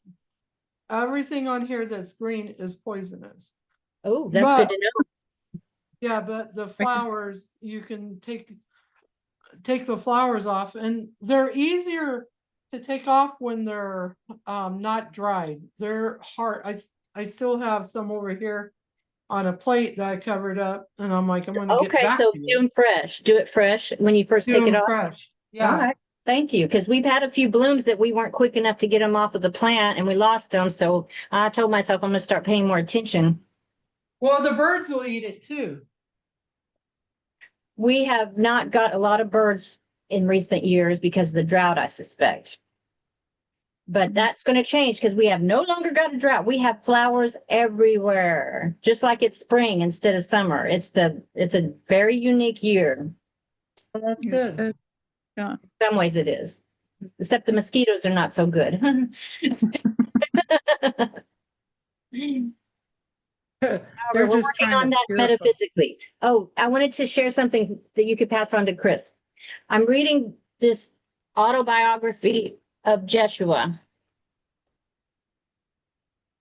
everything on here that's green is poisonous. Oh, that's good But- to know. Yeah, but the flowers, you can take the flowers off, and they're easier to take off when they're not dried. They're hard. I still have some over here on a plate that I covered up, and I'm like, I'm gonna get Okay, back so to do you. them fresh. Do it fresh when you first Do take it them off. fresh. All Yeah. right. Thank you. Because we've had a few blooms that we weren't quick enough to get them off of the plant and we lost them. So I told myself I'm going to start paying more attention. Well, the birds will eat it too. We have not got a lot of birds in recent years because of the drought, I suspect. But that's going to change because we have no longer got a drought. We have flowers everywhere, just like it's spring instead of summer. It's a very unique year. So that's Yeah, good. good. Yeah. In some ways it is, except the mosquitoes are not so good. They're We're just working trying on to that purify. metaphysically. Oh, I wanted to share something that you could pass on to Chris. I'm reading this autobiography of Jeshua.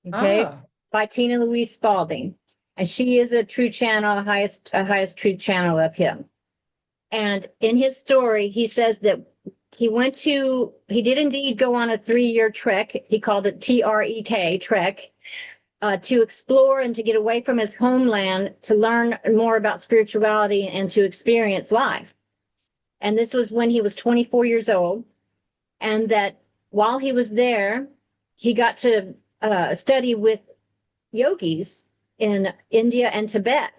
Okay, Ah, by Tina Louise Spalding. And she is a true channel, highest truth channel of him. And in his story, he says that he did indeed go on a 3-year trek. He called it TREK, trek, to explore and to get away from his homeland, to learn more about spirituality and to experience life. And this was when he was 24 years old. And that while he was there, he got to study with yogis in India and Tibet.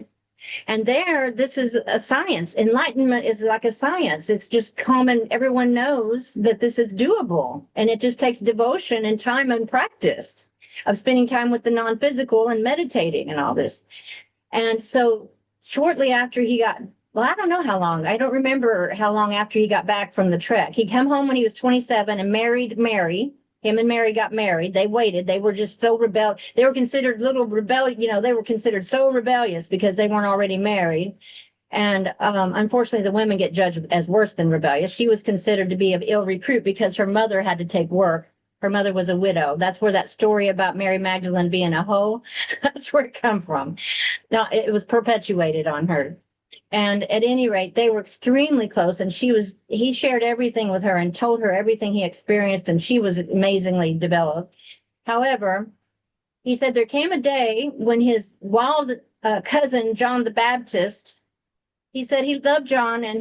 And there, this is a science. Enlightenment is like a science. It's just common. Everyone knows that this is doable. And it just takes devotion and time and practice of spending time with the non-physical and meditating and all this. And so shortly after he got, well, I don't know how long. I don't remember how long after he got back from the trek. He came home when he was 27 and married Mary. Him and Mary got married. They waited. They were just so rebellious. They were considered little rebellious. They were considered so rebellious because they weren't already married. And unfortunately, the women get judged as worse than rebellious. She was considered to be of ill repute because her mother had to take work. Her mother was a widow. That's where that story about Mary Magdalene being a hoe, that's where it come from. Now, it was perpetuated on her. And at any rate, they were extremely close, and he shared everything with her and told her everything he experienced, and she was amazingly developed. However, he said there came a day when his wild cousin, John the Baptist, he said he loved John, and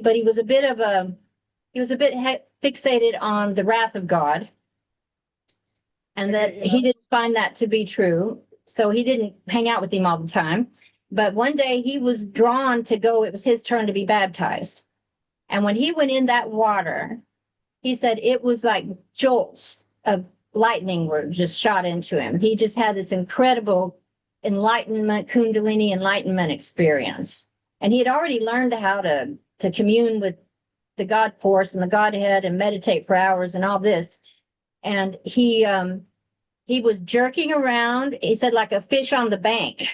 but he was a bit fixated on the wrath of God, and that Yeah. he didn't find that to be true. So he didn't hang out with him all the time. But one day he was drawn to go. It was his turn to be baptized. And when he went in that water, he said it was like jolts of lightning were just shot into him. He just had this incredible enlightenment, Kundalini enlightenment experience. And he had already learned how to commune with the God force and the Godhead and meditate for hours and all this. And he was jerking around. He said like a fish on the bank.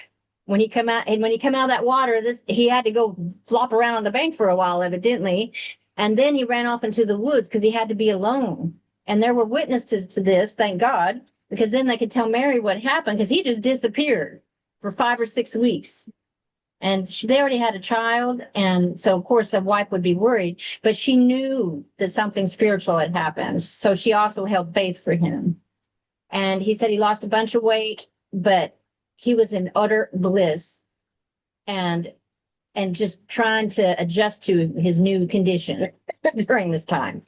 When he come out of that water, he had to go flop around on the bank for a while, evidently. And then he ran off into the woods because he had to be alone. And there were witnesses to this, thank God, because then they could tell Mary what happened, because he just disappeared for 5 or 6 weeks. And they already had a child. And so, of course, the wife would be worried, but she knew that something spiritual had happened. So she also held faith for him. And he said he lost a bunch of weight, but he was in utter bliss. and just trying to adjust to his new condition during this time.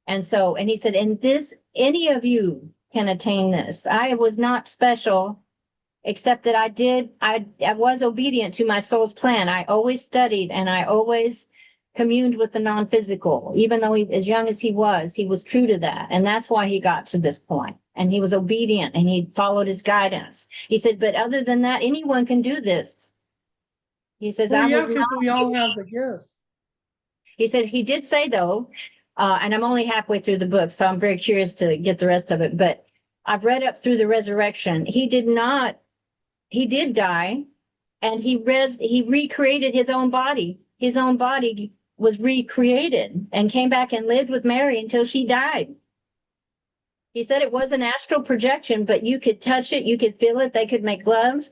And so, and he said, and this, any of you can attain this. I was not special, except that I was obedient to my soul's plan. I always studied and I always communed with the non-physical. Even though he, as young as he was true to that. And that's why he got to this point. And he was obedient and he followed his guidance. He said, but other than that, anyone can do this. He says, Well, I yeah, was because not we all have the gifts. He said he did say though, and I'm only halfway through the book, so I'm very curious to get the rest of it, but I've read up through the resurrection. He did die, and he recreated his own body. His own body was recreated and came back and lived with Mary until she died. He said it was an astral projection, but you could touch it, you could feel it, they could make love.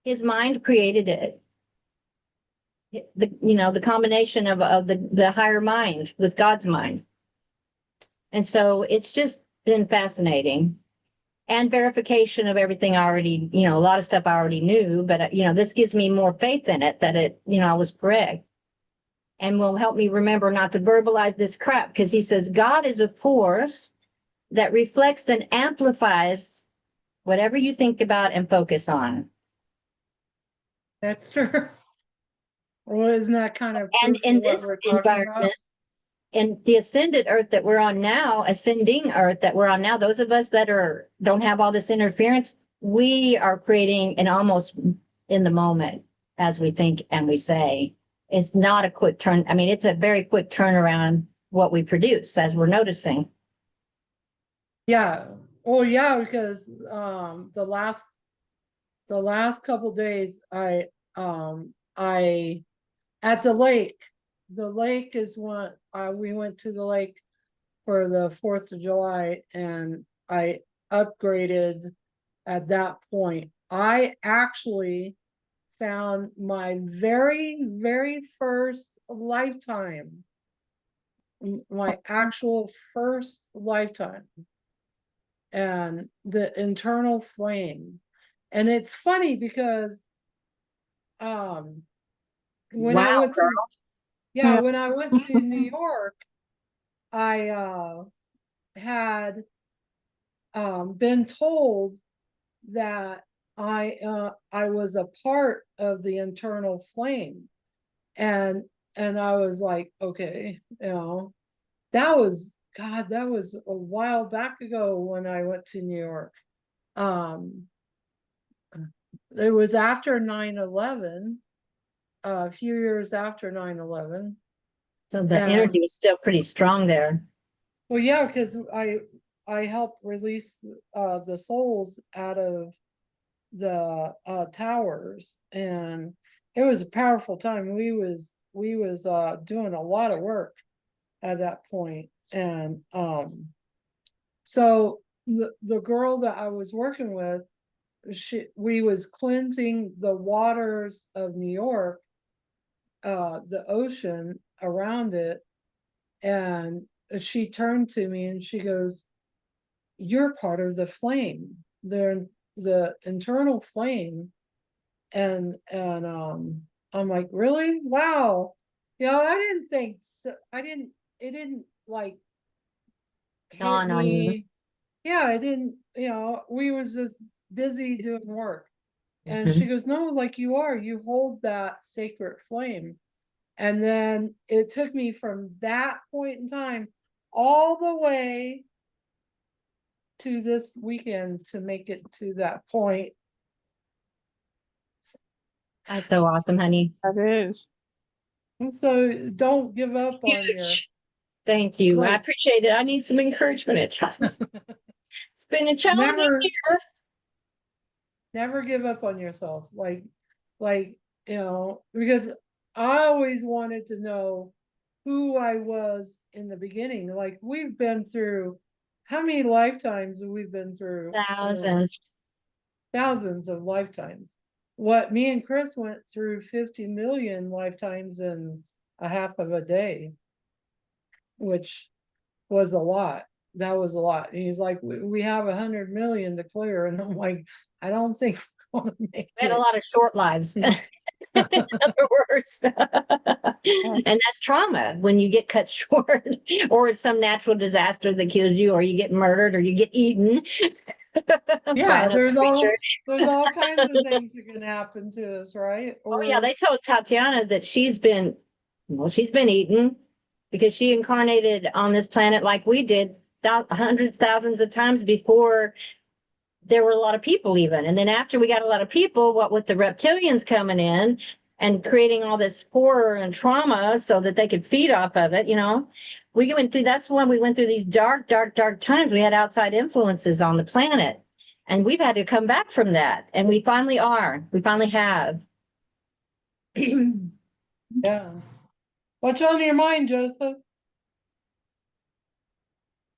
His mind created it. The combination of the higher mind with God's mind. And so it's just been fascinating and verification of everything I already, a lot of stuff I already knew, but this gives me more faith in it that I was correct and will help me remember not to verbalize this crap. Because he says, God is a force that reflects and amplifies whatever you think about and focus on. That's true. Well, isn't that kind of And proof in of what this we're talking environment, about? in the ascended earth that we're on now, ascending earth that we're on now, those of us that don't have all this interference, we are creating an almost in the moment as we think and we say. It's not a quick turn. I mean, it's a very quick turnaround what we produce as we're noticing. Yeah. Oh, yeah, because the last couple days I at the lake. The lake is what we went to the lake for the 4th of July and I upgraded at that point. I actually found my very, very first lifetime, my actual first lifetime, and the internal flame. And it's funny because when I Wow, went to, girl. yeah, when I went to New York, I had been told that I was a part of the internal flame, and I was like, okay, that was a while back ago when I went to New York. It was after 9/11, a few years after 9/11. So the energy was still pretty strong there. Well, yeah, because I helped release the souls out of the towers, and it was a powerful time. We was doing a lot of work at that point, and so the girl that I was working with, we was cleansing the waters of New York, the ocean around it, and she turned to me and she goes, you're part of the flame, the internal flame. And I'm like, really? Wow. I didn't think so. It didn't like hit Dawn on you. me. Yeah, I didn't, we was just busy doing work. And she goes, no, like you hold that sacred flame. And then it took me from that point in time all the way to this weekend to make it to that point. That's so awesome, honey. That is. And so don't give up on your, Huge. Thank you. I Like- appreciate it. I need some encouragement at times. It's been a challenging Never- year. never give up on yourself. Because I always wanted to know who I was in the beginning. Like we've been through, how many lifetimes have we been through? Thousands. Thousands of lifetimes. What me and Chris went through 50 million lifetimes in a half of a day, which was a lot. That was a lot. And he's like, we have 100 million to clear. And I'm like, I don't think wanna make We had a it. lot of short lives. In other words. And that's trauma when you get cut short, or it's some natural disaster that kills you, or you get murdered, or you get eaten. by Yeah, another there's all creature. kinds of things that can happen to us, right? Oh yeah, Or- they told Tatiana that she's been eaten because she incarnated on this planet like we did hundreds, thousands of times before there were a lot of people even. And then after we got a lot of people, what with the reptilians coming in and creating all this horror and trauma so that they could feed off of it, we went through, that's when we went through these dark, dark, dark times. We had outside influences on the planet and we've had to come back from that. And we finally have. Yeah. What's on your mind, Joseph?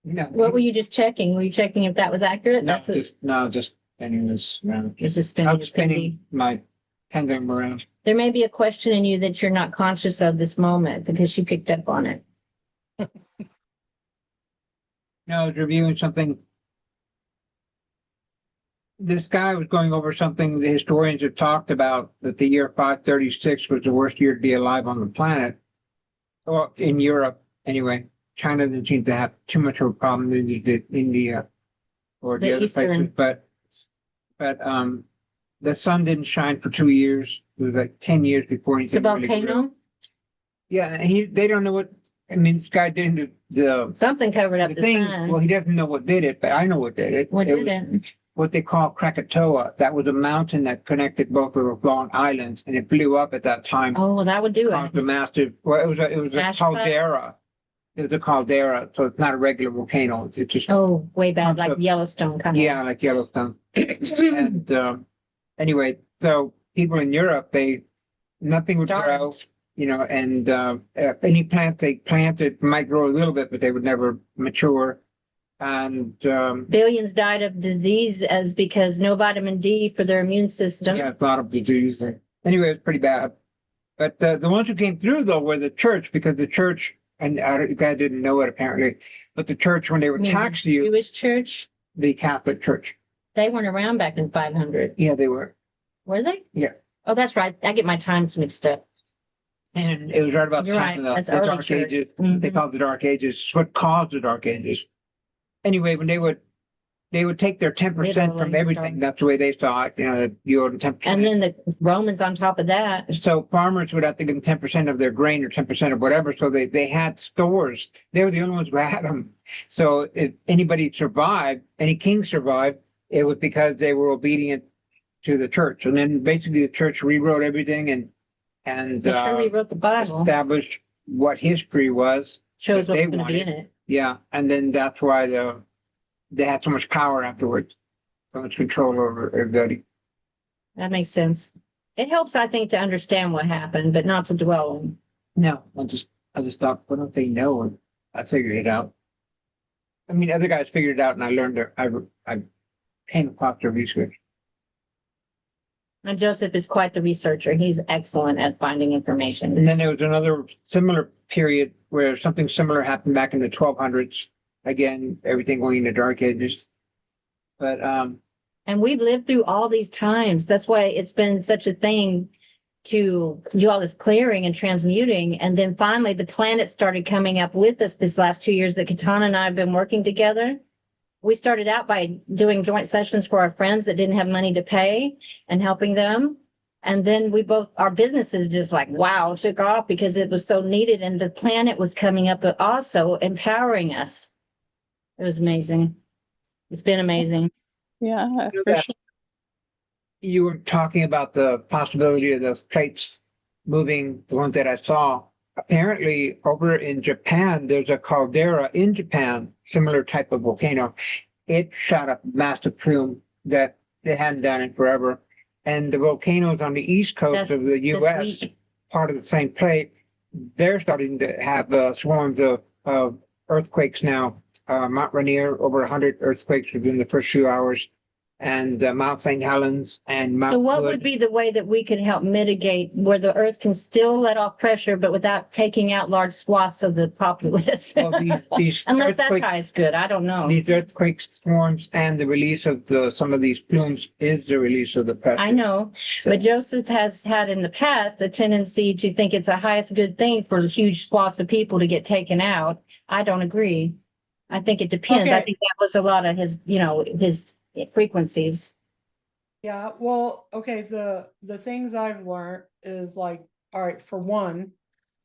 No. What were you just checking? Were you checking if that was accurate? No, That's it. just spinning this around. It's just I spinning. was spinning my pendulum around. There may be a question in you that you're not conscious of this moment because she picked up on it. No, I was reviewing something. This guy was going over something the historians have talked about, that the year 536 was the worst year to be alive on the planet. Well, in Europe, anyway. China didn't seem to have too much of a problem than they did India or the The other places, Eastern. but the sun didn't shine for 2 years. It was like 10 years before It's a anything really grew. volcano. Yeah, they don't know what, I mean, this guy didn't, the Something covered up the thing, sun. well, he doesn't know what did it, but I know what did it. What It did was it? what they call Krakatoa. That was a mountain that connected both of the long islands, and it blew up at that time. Oh, well, that would do Caused it. a massive, well, it was a Ash cut? caldera. It was a caldera, so it's not a regular volcano. It's just, Oh, way bad, like Concept. Yellowstone kind of. yeah, like Yellowstone. And anyway, so people in Europe, nothing would grow, Starved. and any plant they planted might grow a little bit, but they would never mature. And Billions died of disease as because no vitamin D for their immune system. yeah, a lot of disease. Anyway, it's pretty bad. But the ones who came through though were the church, because the church, and you guys didn't know it apparently, but the church, when they I would mean, tax the you, Jewish church, the Catholic Church, they weren't around back in 500. yeah, they were. Were they? Yeah. Oh, that's right. I get my times mixed up. And it was right about the You're time of right. That's the early Dark church. Ages. They Mhm. called it the Dark Ages. It's what caused the Dark Ages. Anyway, when they would take their 10% from Literally, everything. dark. That's the way they saw it. That you owed them 10%. And then the Romans on top of that. So farmers would have to give them 10% of their grain or 10% of whatever. So they had stores. They were the only ones who had them. So if anybody survived, any king survived, it was because they were obedient to the church. And then basically the church rewrote everything and They sure rewrote the Bible. established what history was. Shows that what's they going to be in wanted. it. Yeah. And then that's why they had so much power afterwards, so much control over everybody. That makes sense. It helps, I think, to understand what happened, but not to dwell on. No, I just thought, why don't they know? And I figured it out. I mean, other guys figured it out, and I learned it. I came across their research. And Joseph is quite the researcher. He's excellent at finding information. And then there was another similar period where something similar happened back in the 1200s. Again, everything going into Dark Ages. But And we've lived through all these times. That's why it's been such a thing to do all this clearing and transmuting. And then finally the planet started coming up with us this last 2 years that Katana and I have been working together. We started out by doing joint sessions for our friends that didn't have money to pay and helping them. And then our businesses just like, wow, took off because it was so needed. And the planet was coming up, but also empowering us. It was amazing. It's been amazing. Yeah, for that- sure. you were talking about the possibility of those plates moving, the ones that I saw. Apparently, over in Japan, there's a caldera in Japan, similar type of volcano. It shot up massive plume that they hadn't done in forever. And the volcanoes on the east coast That's of the this U.S., week. part of the same plate, they're starting to have swarms of earthquakes now. Mount Rainier, over 100 earthquakes within the first few hours. and Mount St. Helens and Mount So what Hood. would be the way that we could help mitigate where the earth can still let off pressure, but without taking out large swaths of the populace? Well, these Unless that earthquake- ties good, I don't know. These earthquake storms and the release of some of these plumes is the release of the pressure. I know, So- but Joseph has had in the past a tendency to think it's a highest good thing for huge swaths of people to get taken out. I don't agree. I think it depends. I Okay. think that was a lot of his, his frequencies. Yeah, well, okay, the things I've learned is like, all right, for one,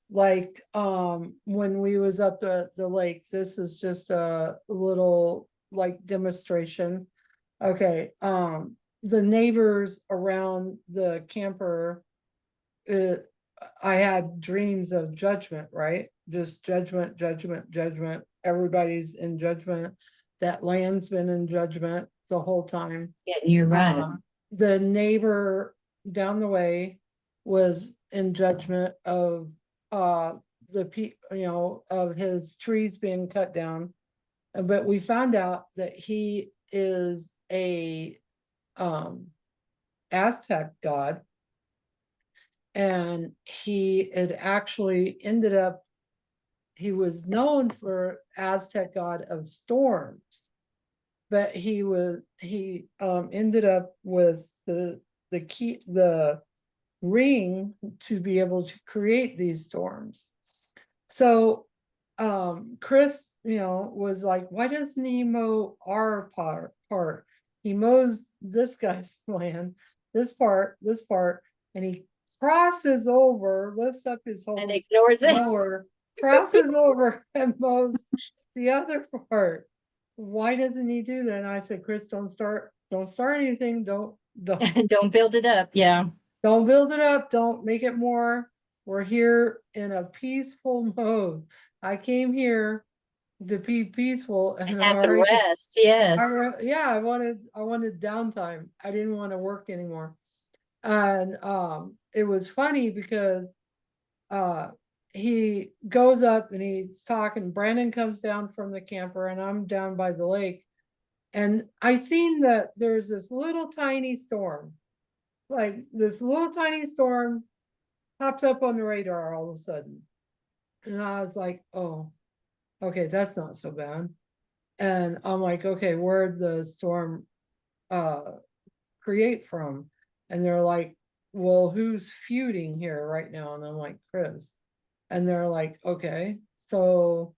like, when we was up at the lake, this is just a little like demonstration. Okay, the neighbors around the camper, I had dreams of judgment, right? Just judgment, judgment, judgment. Everybody's in judgment. That land's been in judgment the whole time. Yeah, you're right. The neighbor down the way was in judgment of of his trees being cut down. But we found out that he is a Aztec god, and he had actually ended up, he was known for Aztec god of storms, but he ended up with the key, the ring to be able to create these storms. So Chris, was like, why doesn't he mow our part? He mows this guy's land, this part, and he crosses over, lifts up his whole And ignores it. mower, crosses over and mows the other part. Why doesn't he do that? And I said, Chris, don't start anything. Don't Don't build it up. Yeah. don't build it up. Don't make it more. We're here in a peaceful mode. I came here to be peaceful and And I have some already- rest. Yes. yeah, I wanted downtime. I didn't want to work anymore. And it was funny because he goes up and he's talking. Brandon comes down from the camper and I'm down by the lake. And I seen that there's this little tiny storm. Like this little tiny storm pops up on the radar all of a sudden. And I was like, oh, okay, that's not so bad. And I'm like, okay, where'd the storm create from? And they're like, well, who's feuding here right now? And I'm like, Chris. And they're like, okay, so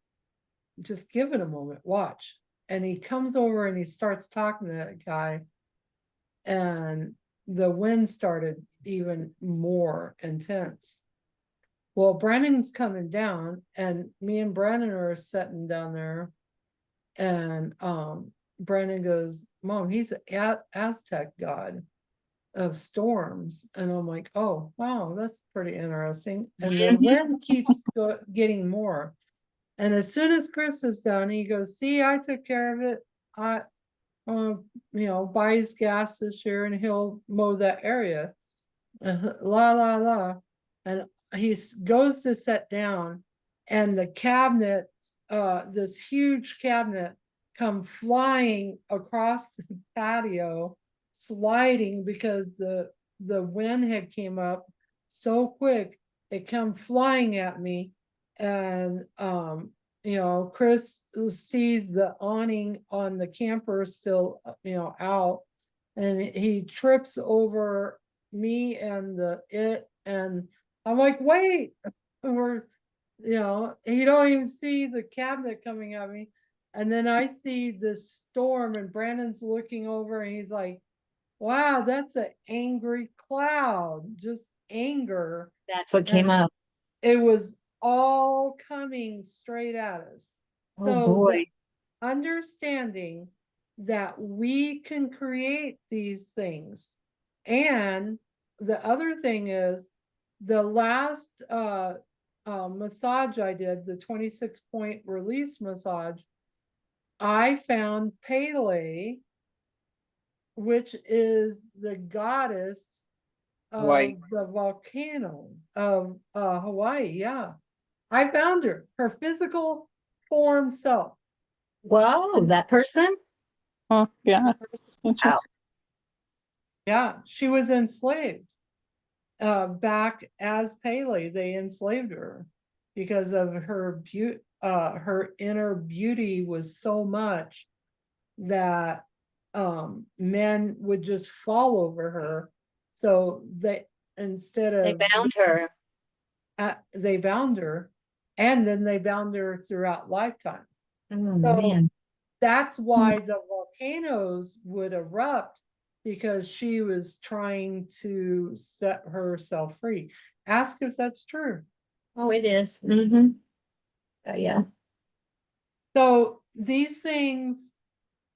just give it a moment, watch. And he comes over and he starts talking to that guy. And the wind started even more intense. Well, Brandon's coming down, and me and Brandon are sitting down there. And Brandon goes, Mom, he's an Aztec god of storms. And I'm like, oh, wow, that's pretty interesting. And the wind keeps getting more. And as soon as Chris is done, he goes, see, I took care of it. I buys gas this year and he'll mow that area. La la la. And he goes to sit down, and the cabinet, this huge cabinet, come flying across the patio, sliding because the wind had came up so quick. It come flying at me, and Chris sees the awning on the camper still out, and he trips over me and and I'm like, wait, we're you don't even see the cabinet coming at me. And then I see this storm, and Brandon's looking over and he's like, wow, that's an angry cloud, just anger. That's what came And up. It was all coming straight at us. Oh, So boy. understanding that we can create these things. And the other thing is, the last massage I did, the 26-point release massage, I found Pele, which is the goddess of Hawaii. the volcano of Hawaii. Yeah, I found her physical form self. Whoa, that person? Oh, yeah. Interesting. Yeah, she was enslaved. Back as Pele, they enslaved her because of her inner beauty was so much that men would just fall over her. So they instead They of bound her. they bound her, and then they bound her throughout lifetimes. Oh, So man. that's why the volcanoes would erupt, because she was trying to set herself free. Ask if that's true. Oh, it is. Mm-hmm. Yeah. So these things,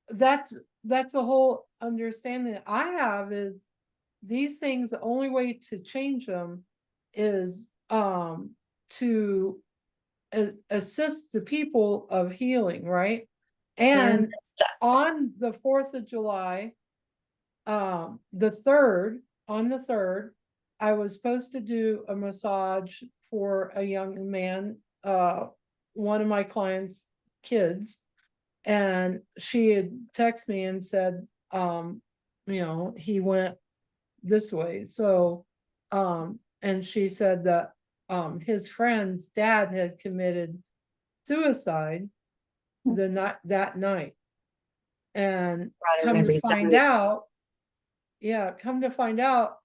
that's the whole understanding that I have is these things, the only way to change them is to assist the people of healing, right? Learn And that stuff. on the 4th of July, the 3rd, on the 3rd, I was supposed to do a massage for a young man, one of my clients' kids, and she had texted me and said, he went this way. So, and she said that his friend's dad had committed suicide that night. And I come remember to you telling find me. out,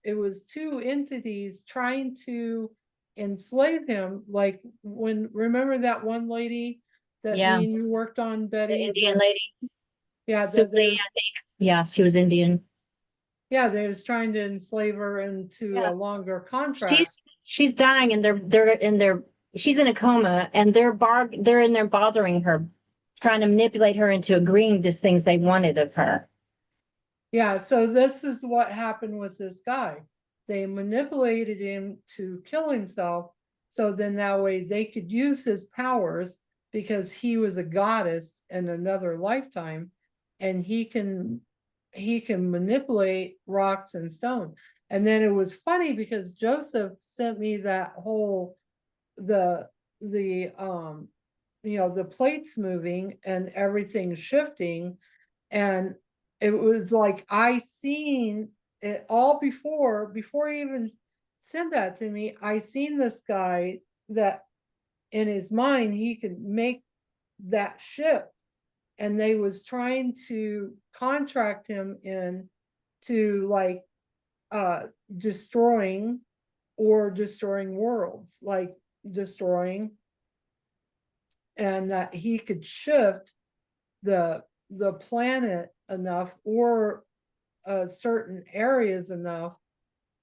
it was two entities trying to enslave him. Like remember that one lady that Yeah, me and you worked on, the Betty? Indian lady. Yeah, Suli, that there's I think. Yeah, she was Indian. yeah, they was trying to enslave her into Yeah. a longer contract. She's dying and she's in a coma and they're in there bothering her, trying to manipulate her into agreeing to things they wanted of her. Yeah, so this is what happened with this guy. They manipulated him to kill himself, so then that way they could use his powers because he was a goddess in another lifetime, and he can manipulate rocks and stone. And then it was funny because Joseph sent me that whole the the plates moving and everything shifting, and it was like I seen it all before he even sent that to me. I seen this guy that in his mind he could make that shift, and they was trying to contract him in to like destroying worlds, like destroying, and that he could shift the planet enough or certain areas enough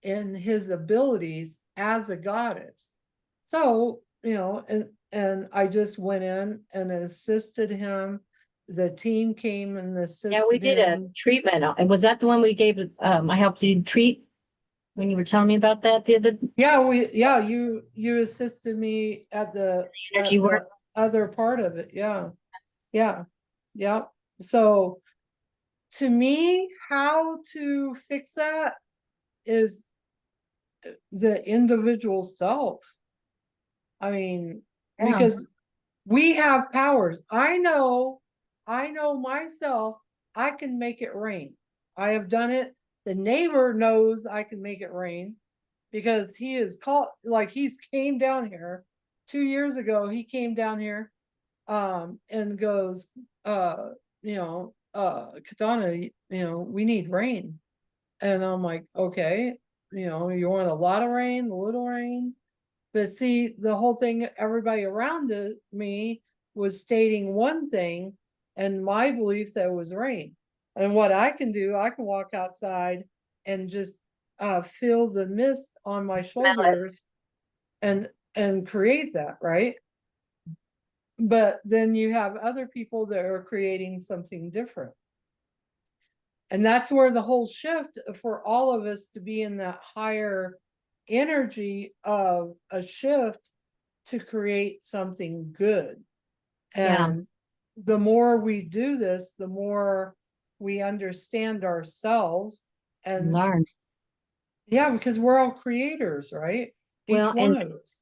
in his abilities as a goddess. So, and I just went in and assisted him. The team came and Yeah, we assisted did a him. treatment. And was that the one we gave? I helped you treat when you were telling me about that the other Yeah, you assisted me at the energy work. other part of it. Yeah. Yeah. So to me, how to fix that is the individual self. I mean, Yeah. because we have powers. I know myself, I can make it rain. I have done it. The neighbor knows I can make it rain because he is called, like he's came down here 2 years ago. He came down here and goes, Katana, we need rain. And I'm like, okay, you want a lot of rain, a little rain? But see, the whole thing, everybody around me was stating one thing, and my belief that it was rain. And what I can do, I can walk outside and just feel the mist on my shoulders and create that, right? But then you have other people that are creating something different. And that's where the whole shift for all of us to be in that higher energy of a shift to create something good. Yeah. And the more we do this, the more we understand ourselves. And Learned. yeah, because we're all creators, right? Each Well, one and of us.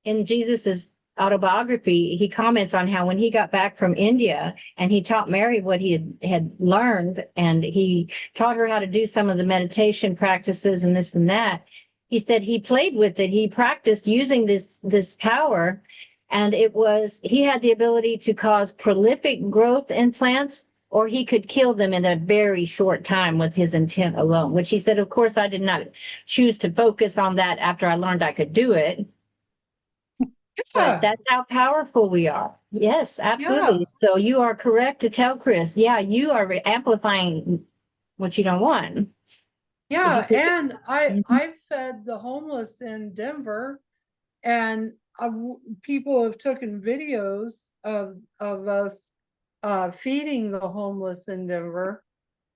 in Jesus's autobiography, he comments on how when he got back from India and he taught Mary what he had learned, and he taught her how to do some of the meditation practices and this and that. He said he played with it. He practiced using this power, and he had the ability to cause prolific growth in plants, or he could kill them in a very short time with his intent alone, which he said, of course, I did not choose to focus on that after I learned I could do it. Yeah. But that's how powerful we are. Yes, absolutely. Yeah. So you are correct to tell Chris, yeah, you are amplifying what you don't want. Yeah, you- and Mhm. I fed the homeless in Denver, and people have taken videos of us feeding the homeless in Denver,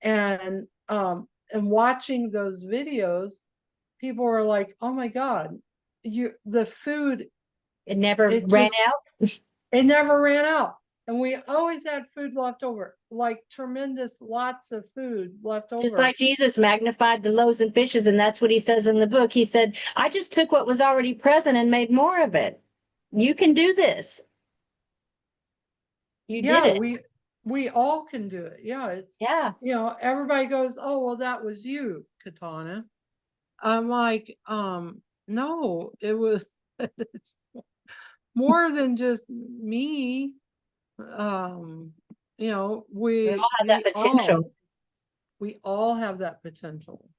and watching those videos, people are like, "Oh my God, the food, It never it ran just out. it never ran out." And we always had food left over, like tremendous lots of food left Just over. like Jesus magnified the loaves and fishes, and that's what he says in the book. He said, I just took what was already present and made more of it. You can do this. You did Yeah, it. we all can do it. Yeah, it's, Yeah. everybody goes, "Oh, well, that was you, Katana." I'm like, no, it was it's more than just me. We all We have that potential. we all have that potential.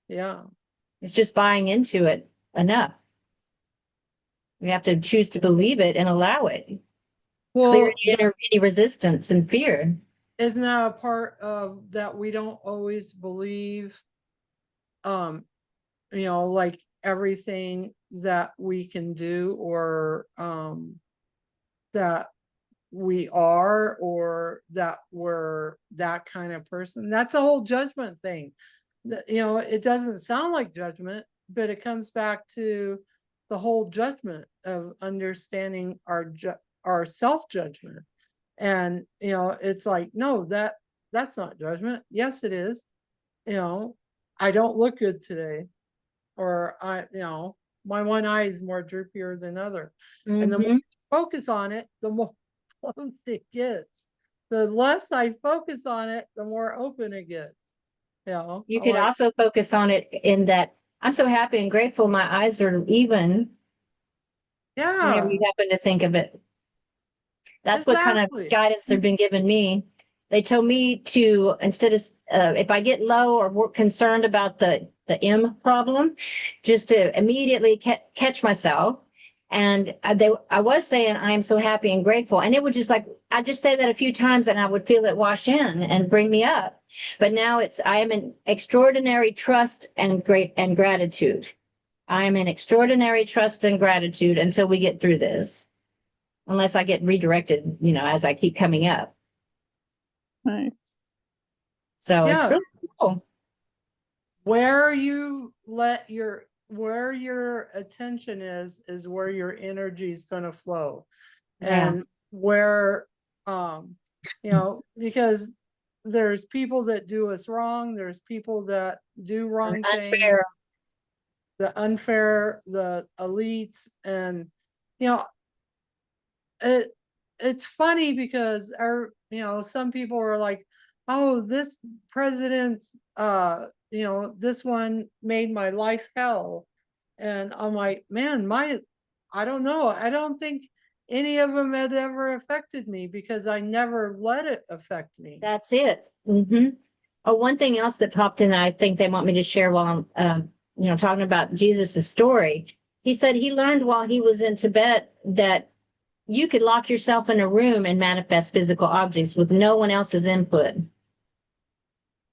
Yeah. It's just buying into it enough. We have to choose to believe it and allow it. Clear Well, any resistance and fear. isn't that a part of that we don't always believe, like everything that we can do, or that we are, or that we're that kind of person? That's a whole judgment thing. It doesn't sound like judgment, but it comes back to the whole judgment of understanding our self-judgment. And it's like, no, that's not judgment. Yes, it is. I don't look good today, or my one eye is more droopier than other. And the more Mhm. I focus on it, the more closed it gets. The less I focus on it, the more open it gets. You I'm could like, also focus on it in that I'm so happy and grateful my eyes are even whenever yeah, you happen to think of it. That's what kind of exactly. guidance they've been giving me. They told me to, instead of, if I get low or more concerned about the M problem, just to immediately catch myself. And I was saying, I am so happy and grateful. And it would just like, I just say that a few times and I would feel it wash in and bring me up. But now I am in extraordinary trust and gratitude. I am in extraordinary trust and gratitude until we get through this. Unless I get redirected, as I keep coming up. Nice. So it's Yeah. really cool. Where your attention is where your energy is going to flow. Yeah. And where, because there's people that do us wrong, there's people that do wrong things, Unfair. the unfair, the elites. And it's funny because some people are like, "Oh, this president, this one made my life hell." And I'm like, man, I don't know. I don't think any of them had ever affected me, because I never let it affect me. That's it. Mm-hmm. Oh, one thing else that popped in, I think they want me to share while I'm, talking about Jesus' story. He said he learned while he was in Tibet that you could lock yourself in a room and manifest physical objects with no one else's input.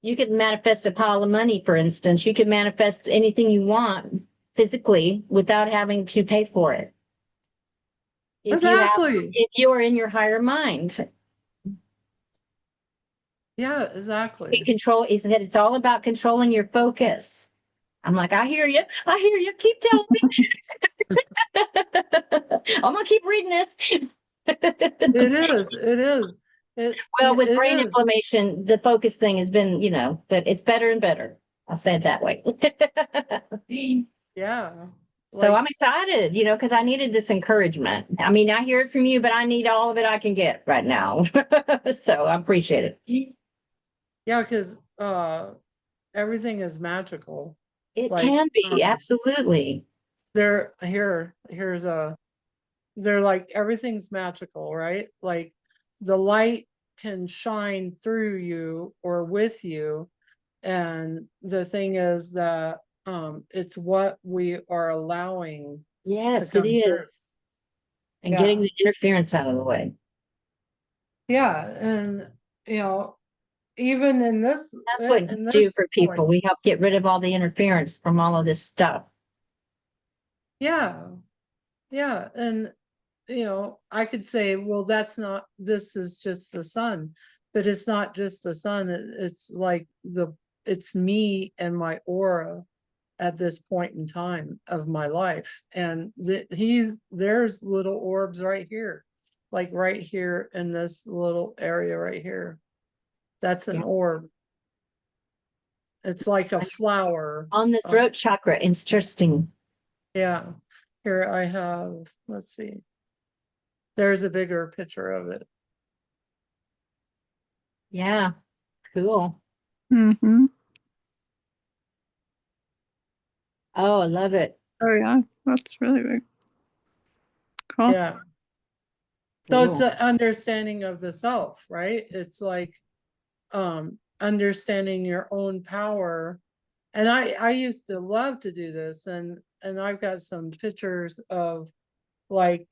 You could manifest a pile of money, for instance. You could manifest anything you want physically without having to pay for it. Exactly. If you're in your higher mind. Yeah, exactly. He said it's all about controlling your focus. I'm like, I hear you. Keep telling me. I'm gonna keep reading this. It is. Well, with brain is. inflammation, the focus thing has been, but it's better and better. I'll say it that way. Yeah. So Like- I'm excited, you know, because I needed this encouragement. I mean, I hear it from you, but I need all of it I can get right now. So I appreciate it. Yeah, because everything is magical. It Like, can be, absolutely. Here's they're like everything's magical, right? Like the light can shine through you or with you. And the thing is that it's what we are allowing. Yes, to it come through. is. And getting Yeah. the interference out of the way. Yeah, and you know, even in this That's what in we do this for people. point, We help get rid of all the interference from all of this stuff. yeah, yeah, and you know, I could say, well, this is just the sun, but it's not just the sun. It's like it's me and my aura at this point in time of my life. And there's little orbs right here, like right here in this little area right here. That's an Yeah. orb. It's like a flower. On the throat chakra, interesting. Yeah. Here I have, let's see. There's a bigger picture of it. Yeah, cool. Mm-hmm. Oh, I love it. Oh yeah, that's really big. Cool. Yeah. So it's Cool. an understanding of the self, right? It's like understanding your own power. And I used to love to do this, and I've got some pictures of like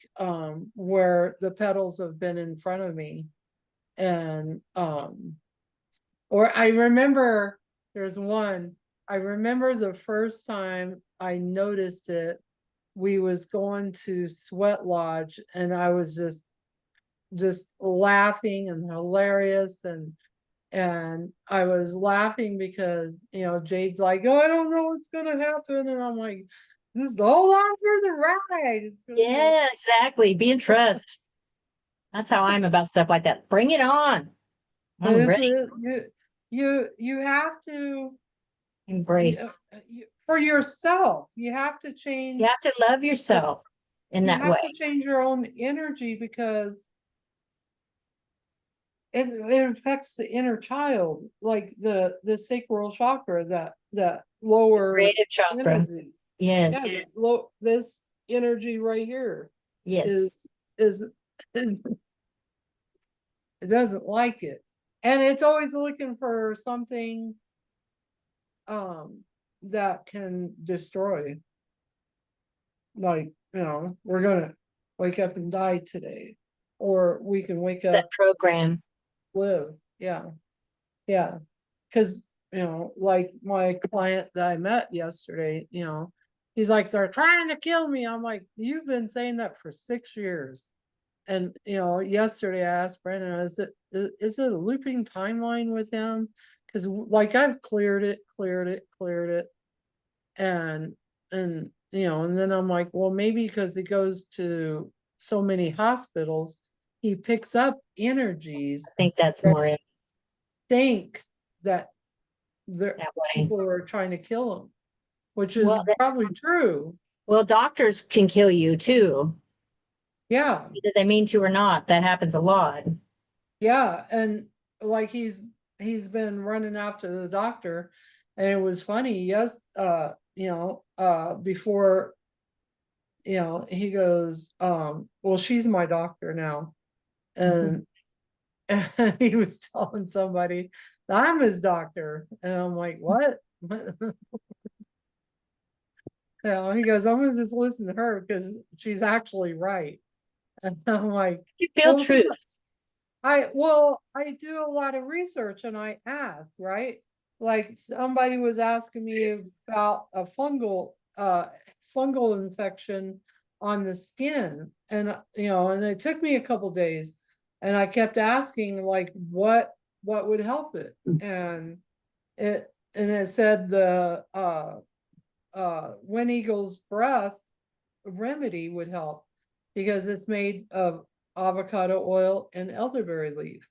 where the petals have been in front of me. And or I remember there's one, I remember the first time I noticed it, we was going to Sweat Lodge, and I was just laughing and hilarious, and I was laughing because, you know, Jade's like, oh, I don't know what's gonna happen, and I'm like, just hold on for the ride. It's gonna be Yeah, exactly. Be in trust. That's how I'm about stuff like that. Bring it on. I'm This ready. is- you have to Embrace. for yourself, you have to change. You have to love yourself in You that have way. to change your own energy, because it affects the inner child, like the sacral chakra, that lower Creative chakra. energy. Yes. Yeah, this energy right here Yes. is it doesn't like it, and it's always looking for something that can destroy. Like, you know, we're gonna wake up and die today, or we can wake It's up, that program. live. Yeah, yeah, because you know, like my client that I met yesterday, you know, he's like, they're trying to kill me. I'm like, you've been saying that for 6 years. And you know, yesterday I asked Brandon, is it a looping timeline with him? Because like I've cleared it, and you know, and then I'm like, well, maybe because he goes to so many hospitals, he picks up energies I think that's that more it think that the that way. people are trying to kill him, which is Well, probably true. Well, doctors can kill you too, Yeah, whether they mean to or not. That happens a lot. yeah, and like he's been running after the doctor, and it was funny. Yes, you know, before, you know, he goes, well, she's my doctor now, and and he was telling somebody that I'm his doctor, and I'm like, what? You know, he goes, I'm gonna just listen to her because she's actually right. And I'm like, You feel well, 'cause truth. I do a lot of research, and I ask, right? Like somebody was asking me about a fungal infection on the skin, and you know, and it took me a couple days, and I kept asking like what would help it, and it said the When Eagle's Breath remedy would help, because it's made of avocado oil and elderberry leaf.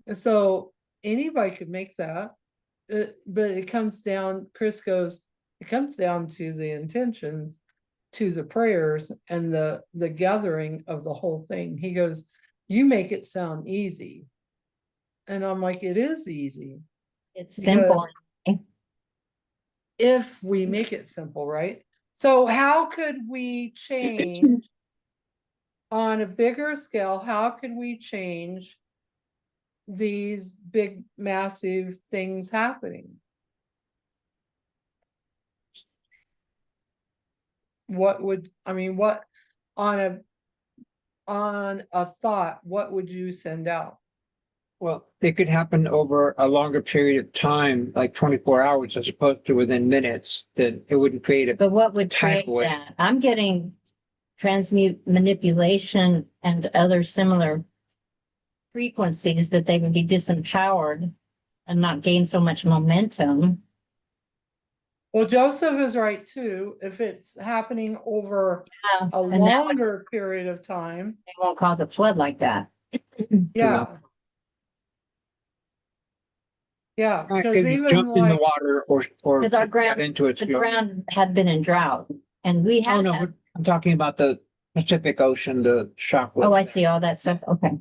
And so anybody could make that. But it comes down, Chris goes, it comes down to the intentions. to the prayers and the gathering of the whole thing. He goes, you make it sound easy. And I'm like, it is easy. It's simple. Because if we make it simple, right? So how could we change on a bigger scale? How could we change these big, massive things happening? What would, I mean, what on a thought, what would you send out? Well, it could happen over a longer period of time, like 24 hours as opposed to within minutes, then it wouldn't create a, But what would Tidal create wave. that? I'm getting transmute manipulation and other similar frequencies that they would be disempowered and not gain so much momentum. Well, Joseph is right too. If it's happening over Yeah, a and that would, longer period of time, it won't cause a flood like that. yeah. Yeah, because because you even jumped in the like, water or Because our got ground, into it. the ground had been in drought and we Oh, had, no, I'm talking about the Pacific Ocean, the shock wave. oh, I see all that stuff. Okay.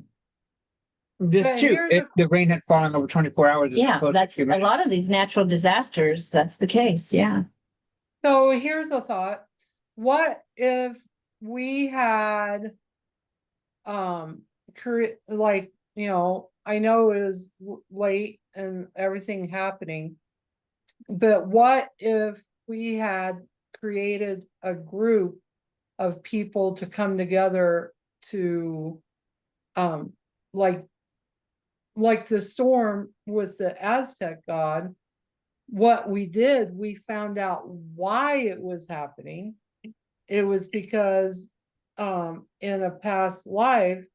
This But too, here's if the rain had fallen over 24 hours. as Yeah, opposed to that's few a minutes. lot of these natural disasters. That's the case. Yeah. so here's a thought. What if we had, like, you know, I know it was late and everything happening, but what if we had created a group of people to come together to, um, like the storm with the Aztec god? What we did, we found out why it was happening. It was because in a past life,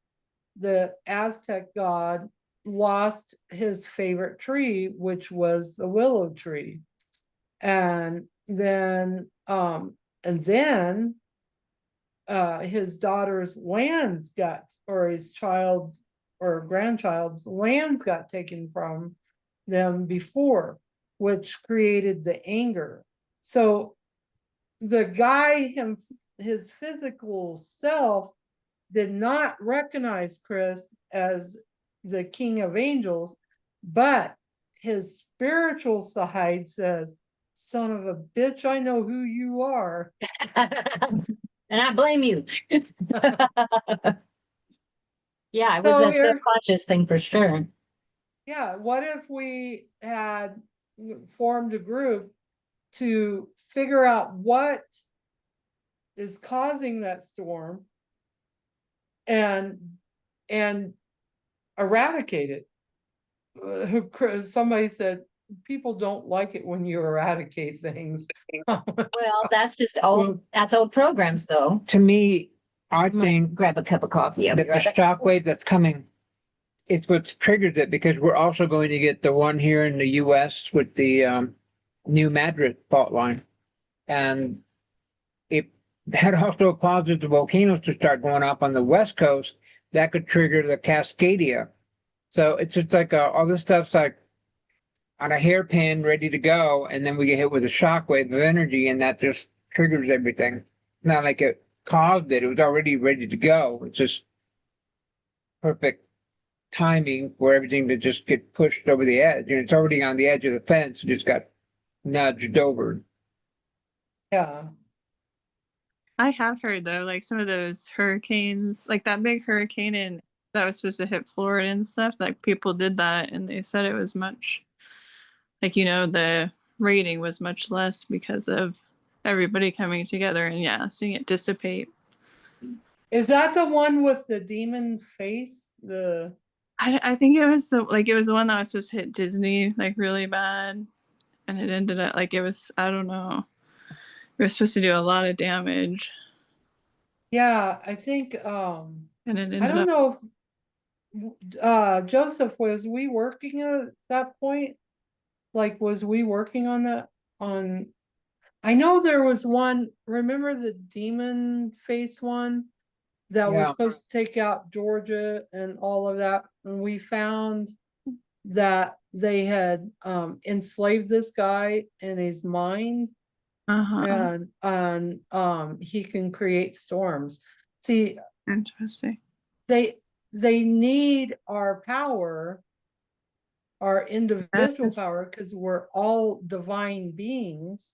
the Aztec god lost his favorite tree, which was the willow tree. And then his daughter's lands got, or his child's or grandchild's lands got taken from them before, which created the anger. So the guy, his physical self did not recognize Chris as the king of angels, but his spiritual side says, son of a bitch, I know who you are. And I blame you. Yeah, it was So a here, subconscious thing for sure. yeah, what if we had formed a group to figure out what is causing that storm and eradicate it? Somebody said people don't like it when you eradicate things. Well, that's just old, that's old programs though. To me, I I'm gonna think grab a cup of coffee. I'll be that the right back. shock wave that's coming, it's what's triggered it, because we're also going to get the one here in the US with the New Madrid fault line. And if that also causes the volcanoes to start going up on the West Coast, that could trigger the Cascadia. So it's just like all this stuff's like on a hairpin ready to go, and then we get hit with a shock wave of energy, and that just triggers everything. Not like it caused it, it was already ready to go. It's just perfect timing for everything to just get pushed over the edge. And it's already on the edge of the fence, it just got nudged over. Yeah, I have heard though, like some of those hurricanes, like that big hurricane in that was supposed to hit Florida and stuff, like people did that and they said it was much, like, you know, the rating was much less because of everybody coming together and yeah, seeing it dissipate. is that the one with the demon face? I think it was the one that was supposed to hit Disney like really bad, and it ended up like it was, I don't know, it was supposed to do a lot of damage, Yeah, I think and it ended I don't up. know if Joseph, was we working at that point? Like, was we working on that on? I know there was one, remember the demon face one that was Yeah. supposed to take out Georgia and all of that, and we found that they had enslaved this guy in his mind, Uh-huh. and he can create storms. See, Interesting. they need our power, our individual Yes. power, because we're all divine beings.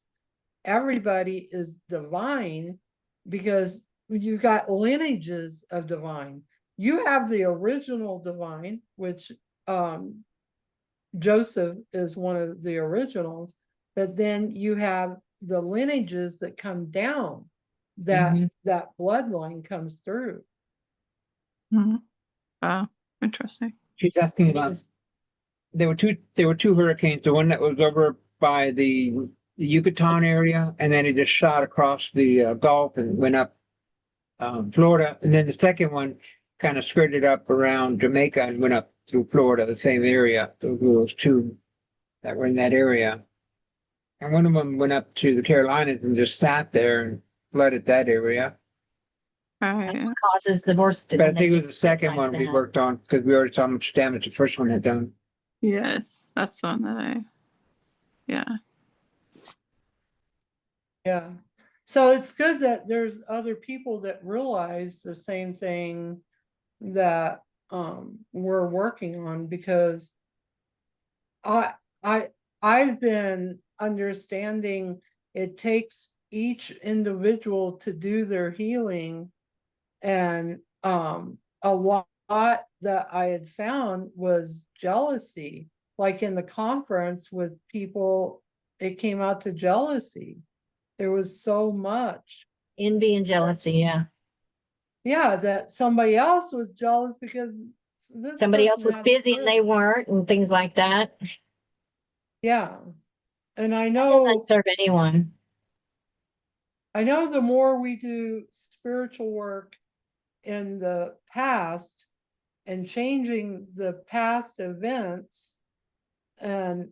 Everybody is divine because you got lineages of divine. You have the original divine, which Joseph is one of the originals, but then you have the lineages that come down, that Mhm. that bloodline comes through. Mhm. Wow. Interesting. She's asking It about, is. there were two hurricanes, the one that was over by the Yucatan area, and then it just shot across the Gulf and went up Florida. And then the second one kind of skirted up around Jamaica and went up through Florida, the same area. Those were those two that were in that area. And one of them went up to the Carolinas and just sat there and flooded that area. That's Right. what causes the worst. But I think it was the second one we worked on because we already saw how much damage the first one had done. Yes. That's the one that yeah. Yeah. So it's good that there's other people that realize the same thing that we're working on, because I I I've been understanding it takes each individual to do their healing, and a lot that I had found was jealousy. Like in the conference with people, it came out to jealousy. There was so much. Envy and jealousy, yeah. Yeah, that somebody else was jealous because this Somebody else person was had busy and they this. weren't, and things like that. Yeah. And That doesn't serve anyone. I know the more we do spiritual work in the past and changing the past events, and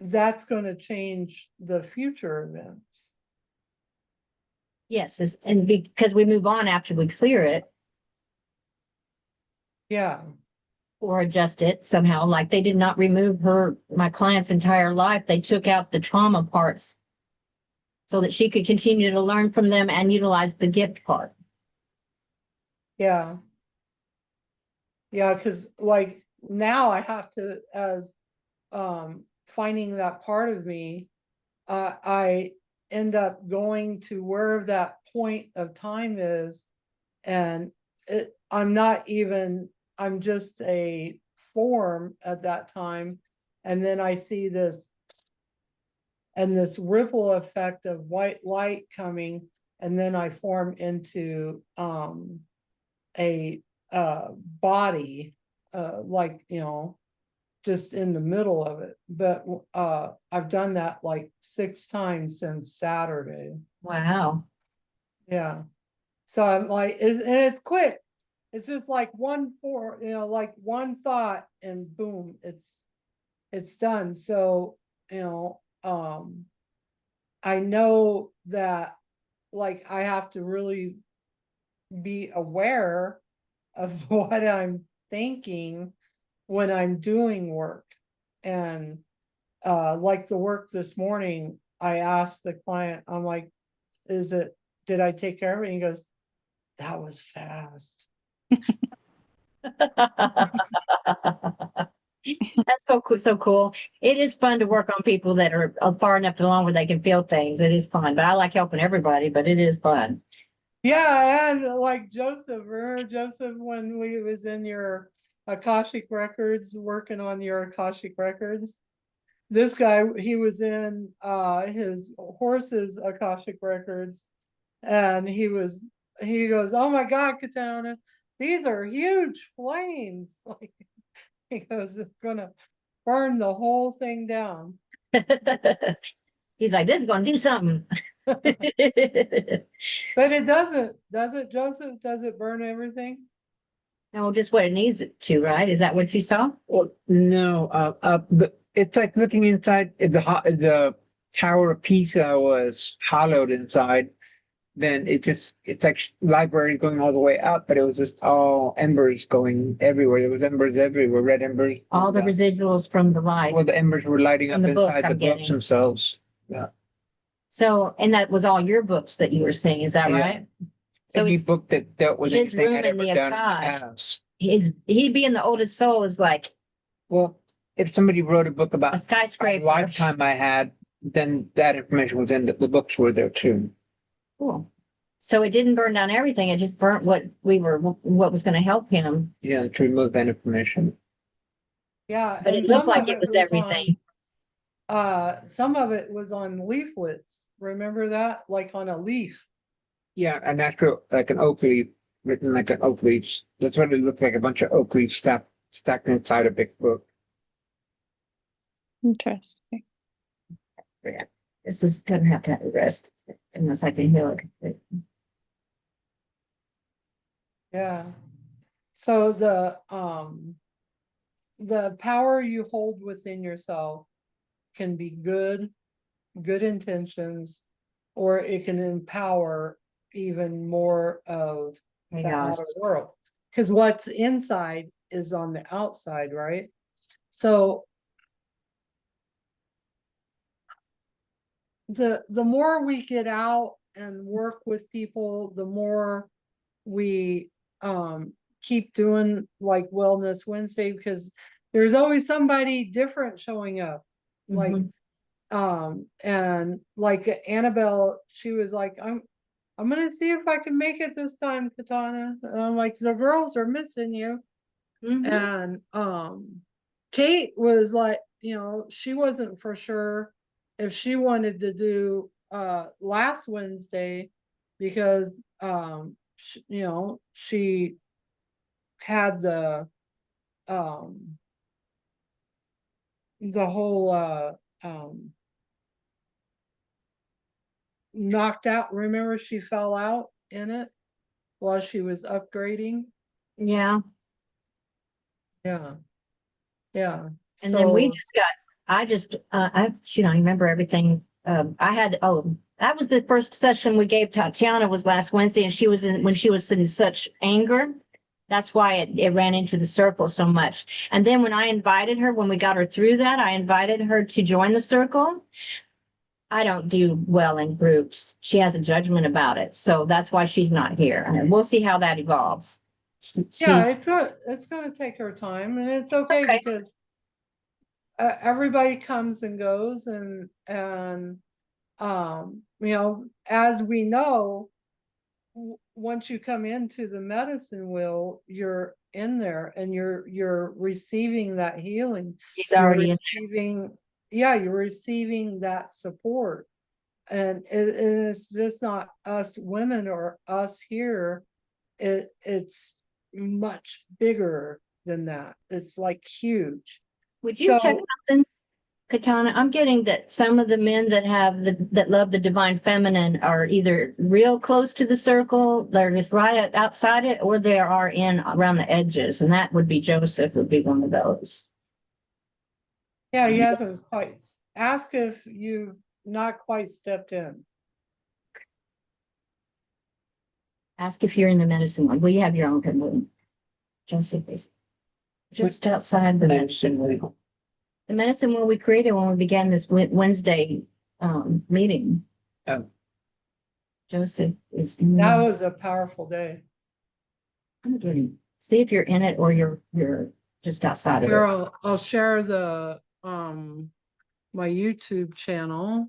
that's going to change the future events. Yes, and because we move on after we clear it Yeah. or adjust it somehow. Like they did not remove my client's entire life. They took out the trauma parts so that she could continue to learn from them and utilize the gift part. Yeah. Yeah, because like now I have to, as finding that part of me, I end up going to where that point of time is, and I'm not even, I'm just a form at that time, and then I see this and this ripple effect of white light coming, and then I form into a body, like, you know, just in the middle of it. But I've done that like 6 times since Saturday. Wow. Yeah. So I'm like, and it's quick. It's just like like one thought and boom, it's done. So, I know that like I have to really be aware of what I'm thinking when I'm doing work. And like the work this morning, I asked the client, I'm like, did I take care of it? And he goes, that was fast. That's so cool. It is fun to work on people that are far enough along where they can feel things. It is fun, but I like helping everybody, but it is fun. Yeah, and like Joseph, remember Joseph when we was in your Akashic records, working on your Akashic records? This guy, he was in his horse's Akashic records, and he goes, oh my God, Katana, these are huge flames. Like he goes, it's gonna burn the whole thing down. He's like, this is going to do something. But it doesn't, does it, Joseph? Does it burn everything? No, just what it needs it to, right? Is that what you saw? Well, no, but it's like looking inside if the Tower of Pisa was hollowed inside, then it's like library going all the way up, but it was just all embers going everywhere. There was embers everywhere, red embers. All the residuals from the light. Well, the embers were lighting up From the book inside the I'm books getting. themselves. Yeah. So, and that was all your books that you were saying, is that Yeah. right? So Any it's book that dealt with his anything room I'd in the ever done in the Akash. past. he being the oldest soul is like Well, if somebody wrote a book a about a skyscraper. lifetime I had, then that information was in the books were there too. Cool. So it didn't burn down everything. It just burnt what was going to help him. Yeah, to remove that information. Yeah. But it and looked some like of it was on- everything. Some of it was on leaflets. Remember that? Like on a leaf. Yeah, a natural, like an oak leaf, written like an oak leaf. That's what it looked like, a bunch of oak leaves stacked inside a big book. Interesting. Yeah. This is going to have a rest unless I can heal it. Yeah. So the power you hold within yourself can be good intentions, or it can empower even more of the outer Chaos. world. Because what's inside is on the outside, right? So the more we get out and work with people, the more we keep doing like Wellness Wednesday, because there's always somebody different showing up. Like and like Annabelle, she was like, I'm gonna see if I can make it this time, Katana. And I'm like, the girls are missing you. Mhm. And Kate was like, she wasn't for sure if she wanted to do last Wednesday, because she had the whole knocked out. Remember, she fell out in it while she was upgrading. Yeah. Yeah. Yeah. And then we So just got, I don't remember everything. That was the first session we gave Tatiana was last Wednesday, and when she was in such anger. That's why it ran into the circle so much. And then when we got her through that, I invited her to join the circle. I don't do well in groups. She has a judgment about it. So that's why she's not here. And we'll see how that evolves. yeah, She's it's gonna take her time, and it's okay, Okay. because everybody comes and goes, and as we know, once you come into the medicine wheel, you're in there and you're receiving that healing. she's You're already in receiving, yeah, you're receiving that support. And it's just not us women or us here. It's much bigger than that. It's like huge. Would you check So something, Katana? I'm getting that some of the men that love the divine feminine are either real close to the circle, they're just right outside it, or they are in around the edges. And that would be Joseph would be one of those. yeah, he hasn't quite. Ask if you've not quite stepped in. Ask if you're in the medicine one. Well, you have your own room. Joseph is just outside the medicine wheel. The medicine wheel we created when we began this Wednesday meeting. Oh. Joseph is. That was a powerful day. I'm getting. See if you're in it or you're just outside of Here, it. I'll share the my YouTube channel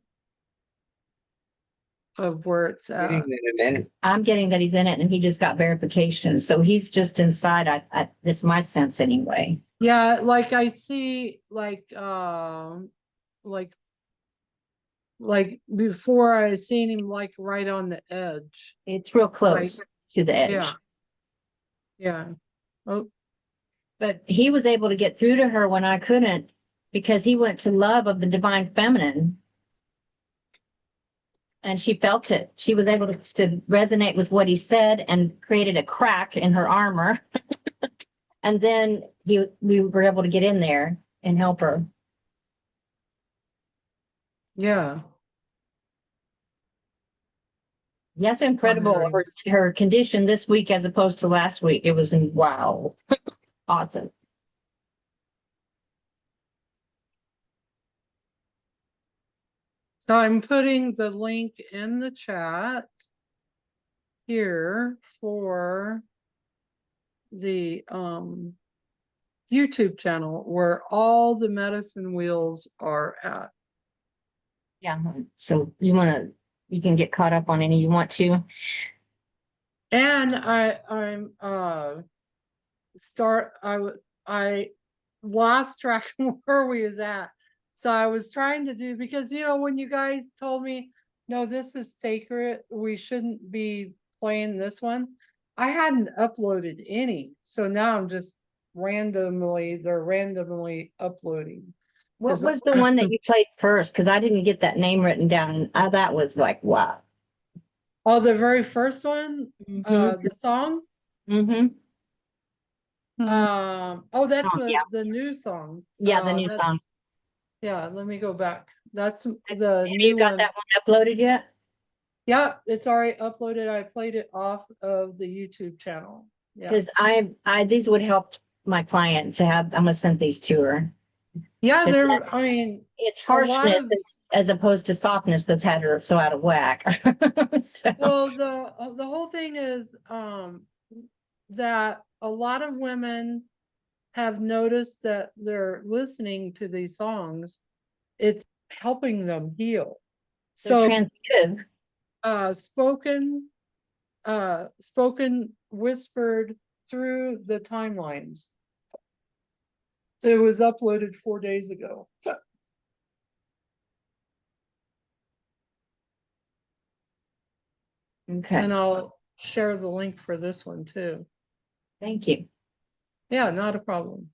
of where it's at. Getting that in a minute. I'm getting that he's in it and he just got verification. So he's just inside. That's my sense anyway. Yeah, like I see like before I seen him like right on the edge. It's real close to the edge. Yeah. Yeah. Oh, But he was able to get through to her when I couldn't, because he went to love of the divine feminine. And she felt it. She was able to resonate with what he said and created a crack in her armor. And then we were able to get in there and help her. yeah. Yes, incredible. Her condition this week as opposed to last week. It was wow. Awesome. So I'm putting the link in the chat here for the YouTube channel where all the medicine wheels are at. Yeah, so you can get caught up on any you want to. And I'm I lost track of where we was at. So I was trying to do, because when you guys told me, no, this is sacred, we shouldn't be playing this one. I hadn't uploaded any. So now I'm just they're randomly uploading. What Is it- was the one that you played first? Because I didn't get that name written down. That was like, wow. Oh, the very first one, the song. Mm-hmm. Oh, that's Oh, yeah. the new song. Yeah, the new song. Yeah, let me go back. That's the Have new you got one. that one uploaded yet? Yeah, it's already uploaded. I played it off of the YouTube channel. Yeah. Because these would help my client to have, I'm gonna send these to her. Yeah, 'Cause there, that's- I mean, It's A lot harshness of- as opposed to softness that's had her so out of whack. So, well, the whole thing is that a lot of women have noticed that they're listening to these songs. It's helping them heal. so So transmutive. spoken whispered through the timelines. It was uploaded 4 days ago. Okay, And I'll share the link for this one too. thank you. Yeah, not a problem.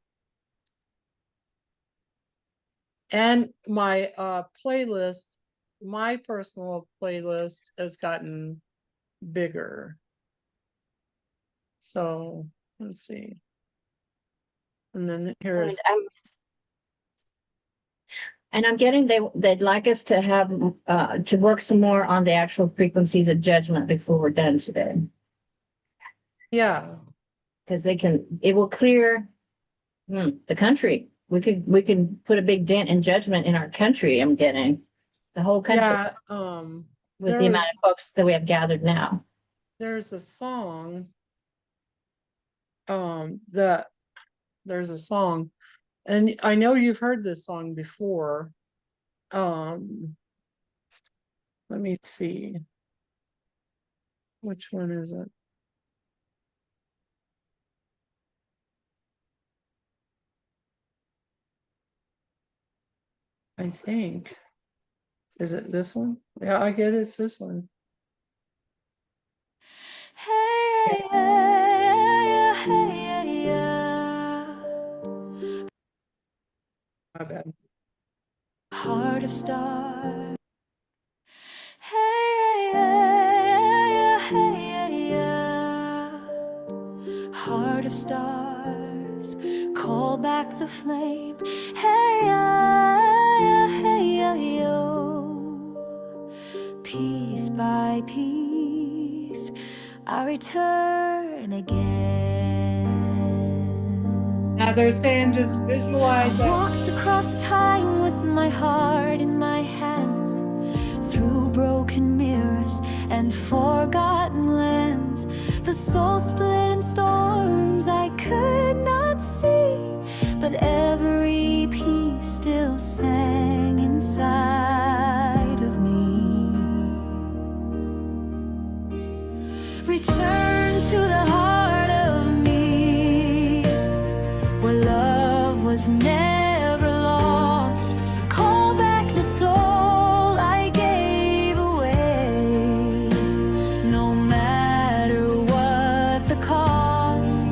And my playlist, my personal playlist has gotten bigger. So let's see. And then here's And I'm getting they'd like us to have to work some more on the actual frequencies of judgment before we're done today. yeah. Because it will clear the country. We could put a big dent in judgment in our country. I'm getting the whole country Yeah, with the amount of folks that we have gathered now. there's a song there's a song, and I know you've heard this song before. Let me see, which one is it? I think, is it this one? Yeah, I get it's this one. Hey, yeah, hey, yeah. My bad. Heart of stars. Hey, yeah, hey, yeah. Heart of stars, call back the flame. Hey, yeah, hey, yo. Piece by piece, I return again. Now they're saying just visualize I that. walked across time with my heart in my hands, through broken mirrors and forgotten lands. The soul split in storms I could not see, but every piece still sang inside of me. Return to the heart of me, where love was never lost. Call back the soul I gave away, no matter what the cost.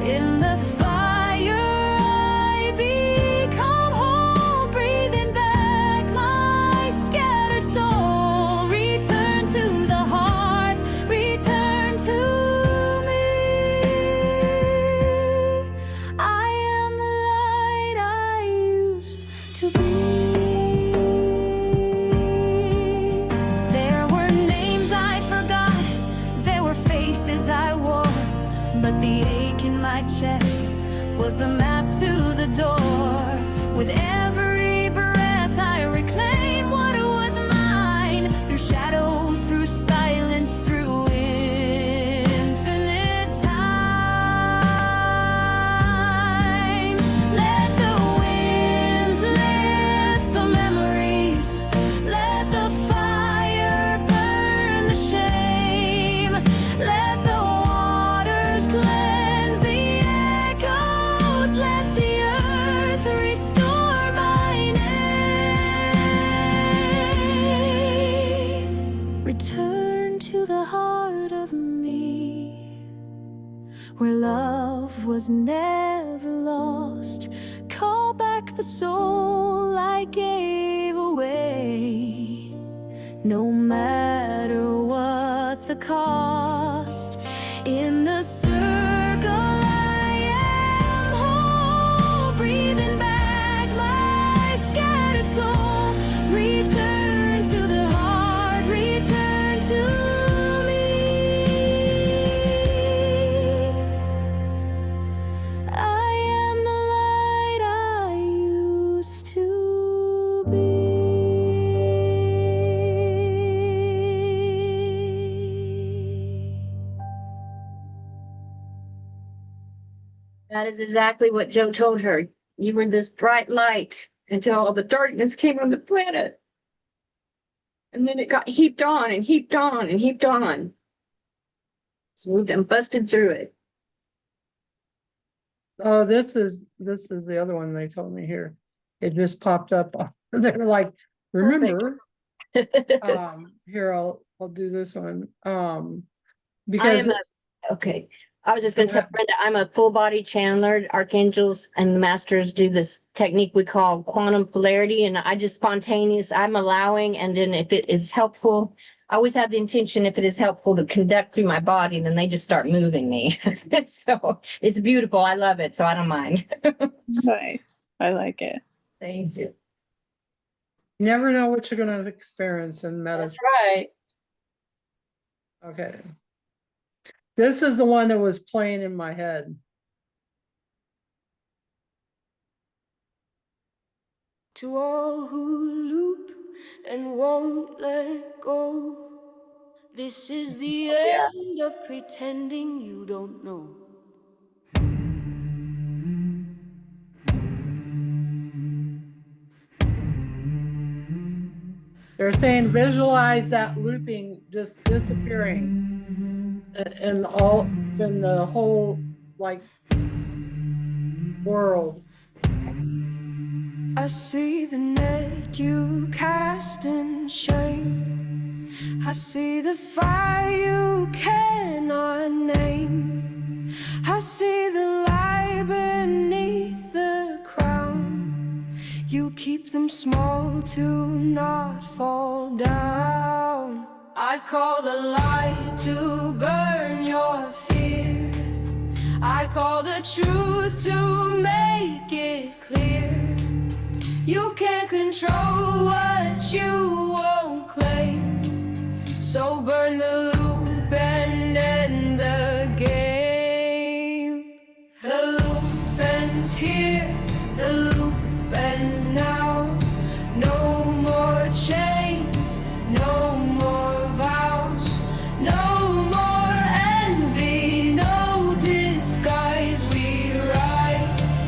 In the fire I become whole, breathing back my scattered soul. Return to the heart, return to me. I am the light I used to be. There were names I forgot, there were faces I wore, but the ache in my chest was the map to the door. With every breath I reclaim what was love was never lost. Call back the soul I gave away, no matter what the cost. In the circle I am whole, breathing back my scattered soul. Return to the heart, return to me. I am the light I used to be. That is exactly what Joe told her. You were this bright light until all the darkness came on the planet. And then it got heaped on and heaped on and heaped on. So moved and busted through it. Oh, this is the other one they told me here. It just popped up. They were like, remember, here, I'll do this one. Because Okay. I was just gonna tell Brenda, I'm a full body channeler. Archangels and the masters do this technique we call quantum polarity, and I just I'm allowing, and then if it is helpful, I always have the intention, if it is helpful to conduct through my body, then they just start moving me. So it's beautiful. I love it, so I don't mind. Nice. I like it. Thank you. you never know what you're gonna experience in That's medicine. right. Okay. This is the one that was playing in my head. To all who loop and won't let go, this is the end of pretending you don't know. They're saying visualize that looping just disappearing. And the whole like world. I see the net you cast in shame. I see the fire you cannot name. I see the lie beneath the crown. You keep them small to not fall down. I call the light to burn your fear. I call the truth to make it clear. You can't control what you won't claim. So burn the loop and end the game. The loop ends here, the loop ends now. No more chains, no more vows, no more envy, no disguise. We rise,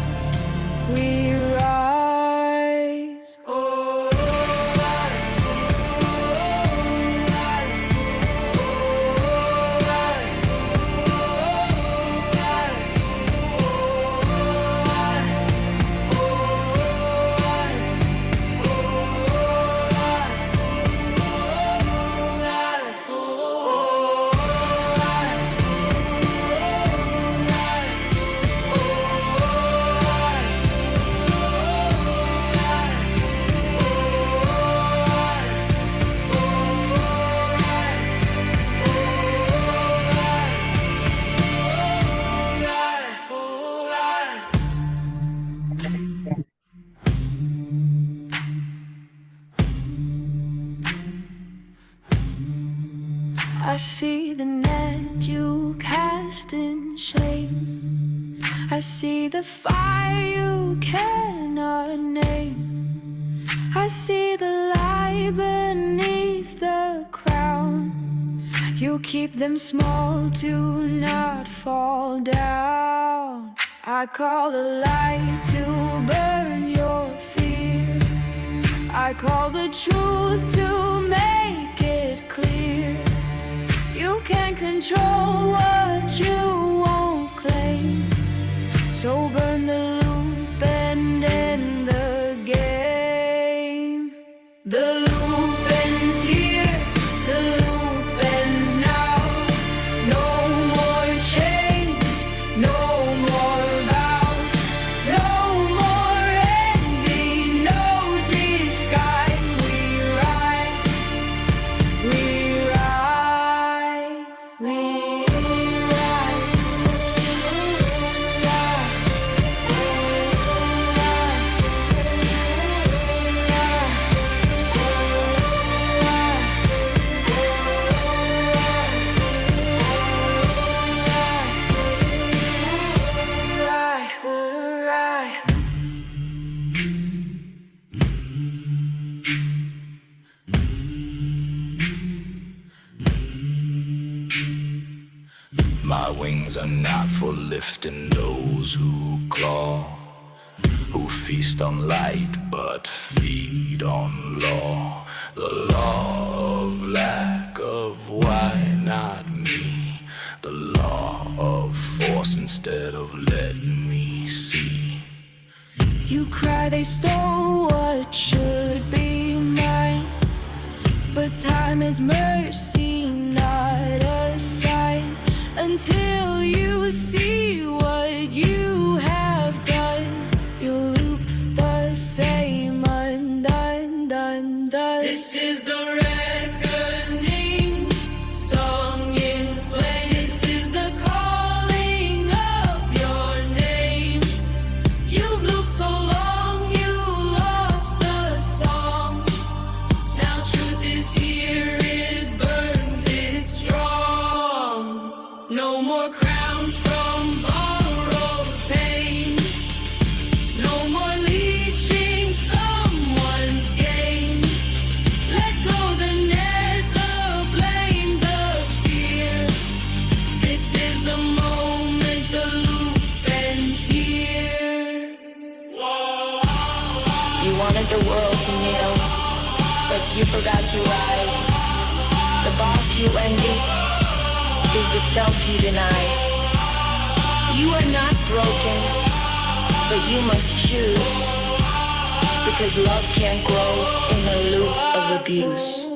we rise. Oh, I see the net you cast in shame. I see the fire you cannot name. I see the lie beneath the crown. You keep them small to not fall down. I call the light to burn your fear. I call the truth to make it clear. You can't control what you won't claim. So burn the loop and end the game. The loop ends here, the loop ends now. No more chains, no wings are not for lifting those who claw, who feast on light but feed on law. The law of lack of why not me, the law of force instead of letting me see. You cry they stole what should be mine, but time is mercy, not a sign. Until you see what you have done, you'll loop the same undone, done, done. This is the reckoning, song in flame. This is the calling of your name. You've looked so long, you lost the song. Now truth is here, it burns, it's strong. No more crowns from borrowed pain. No more leeching someone's gain. Let go the net, the blame, the fear. This is the moment the loop ends here. You wanted the world to kneel, but you forgot to rise. The boss you envy is the self you deny. You are not broken, but you must choose, because love can't grow in a loop of abuse.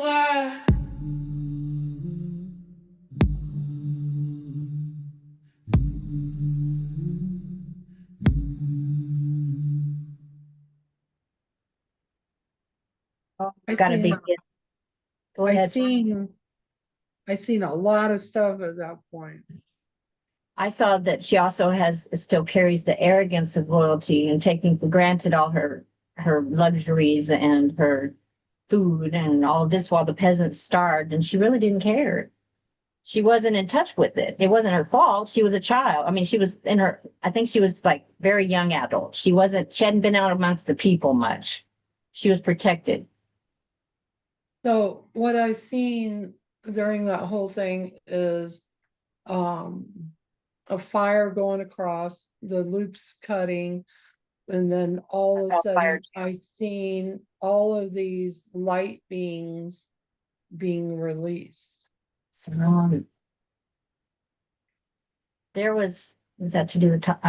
I Gotta be seen- good. Go I ahead. seen a lot of stuff at that point. I saw that she also still carries the arrogance of royalty and taking for granted all her luxuries and her food and all of this while the peasants starved, and she really didn't care. She wasn't in touch with it. It wasn't her fault. She was a child. I mean, I think she was like very young adult. She hadn't been out amongst the people much. She was protected. So what I seen during that whole thing is a fire going across, the loops cutting, and then all I of saw a sudden fire too. I seen all of these light beings being released. So, I'm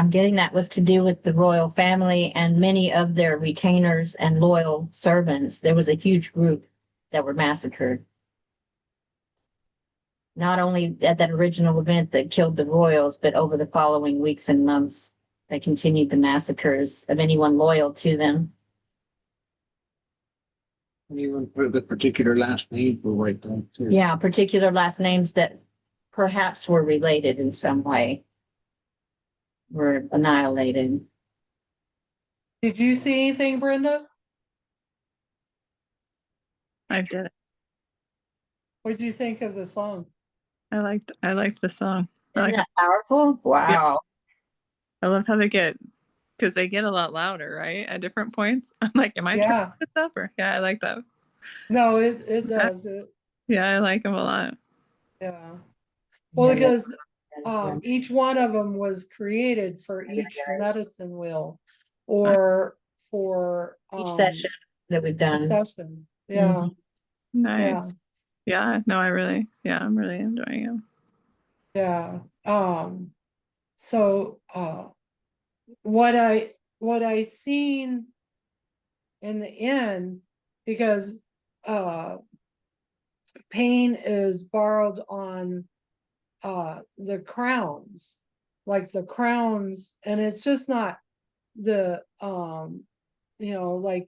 getting that was to do with the royal family and many of their retainers and loyal servants. There was a huge group that were massacred. Not only at that original event that killed the royals, but over the following weeks and months, they continued the massacres of anyone loyal to them. And even for the particular last name were right there too. Yeah, particular last names that perhaps were related in some way were annihilated. Did you see anything, Brenda? I did it. What did you think of the song? I liked the song. I Isn't like that powerful? Wow. I love how they get a lot louder, right? At different points. I'm like, am I turning Yeah, this up? Or yeah, I like that. no, it does it. Yeah, I like them a lot. Yeah. Well, Yeah, because that's- each one of them was created for each medicine wheel or for each session that we've done. session. Yeah. Nice. Yeah, no, I'm really enjoying it. Yeah. So what I seen in the end, because pain is borrowed on the crowns, like the crowns, and it's just not the like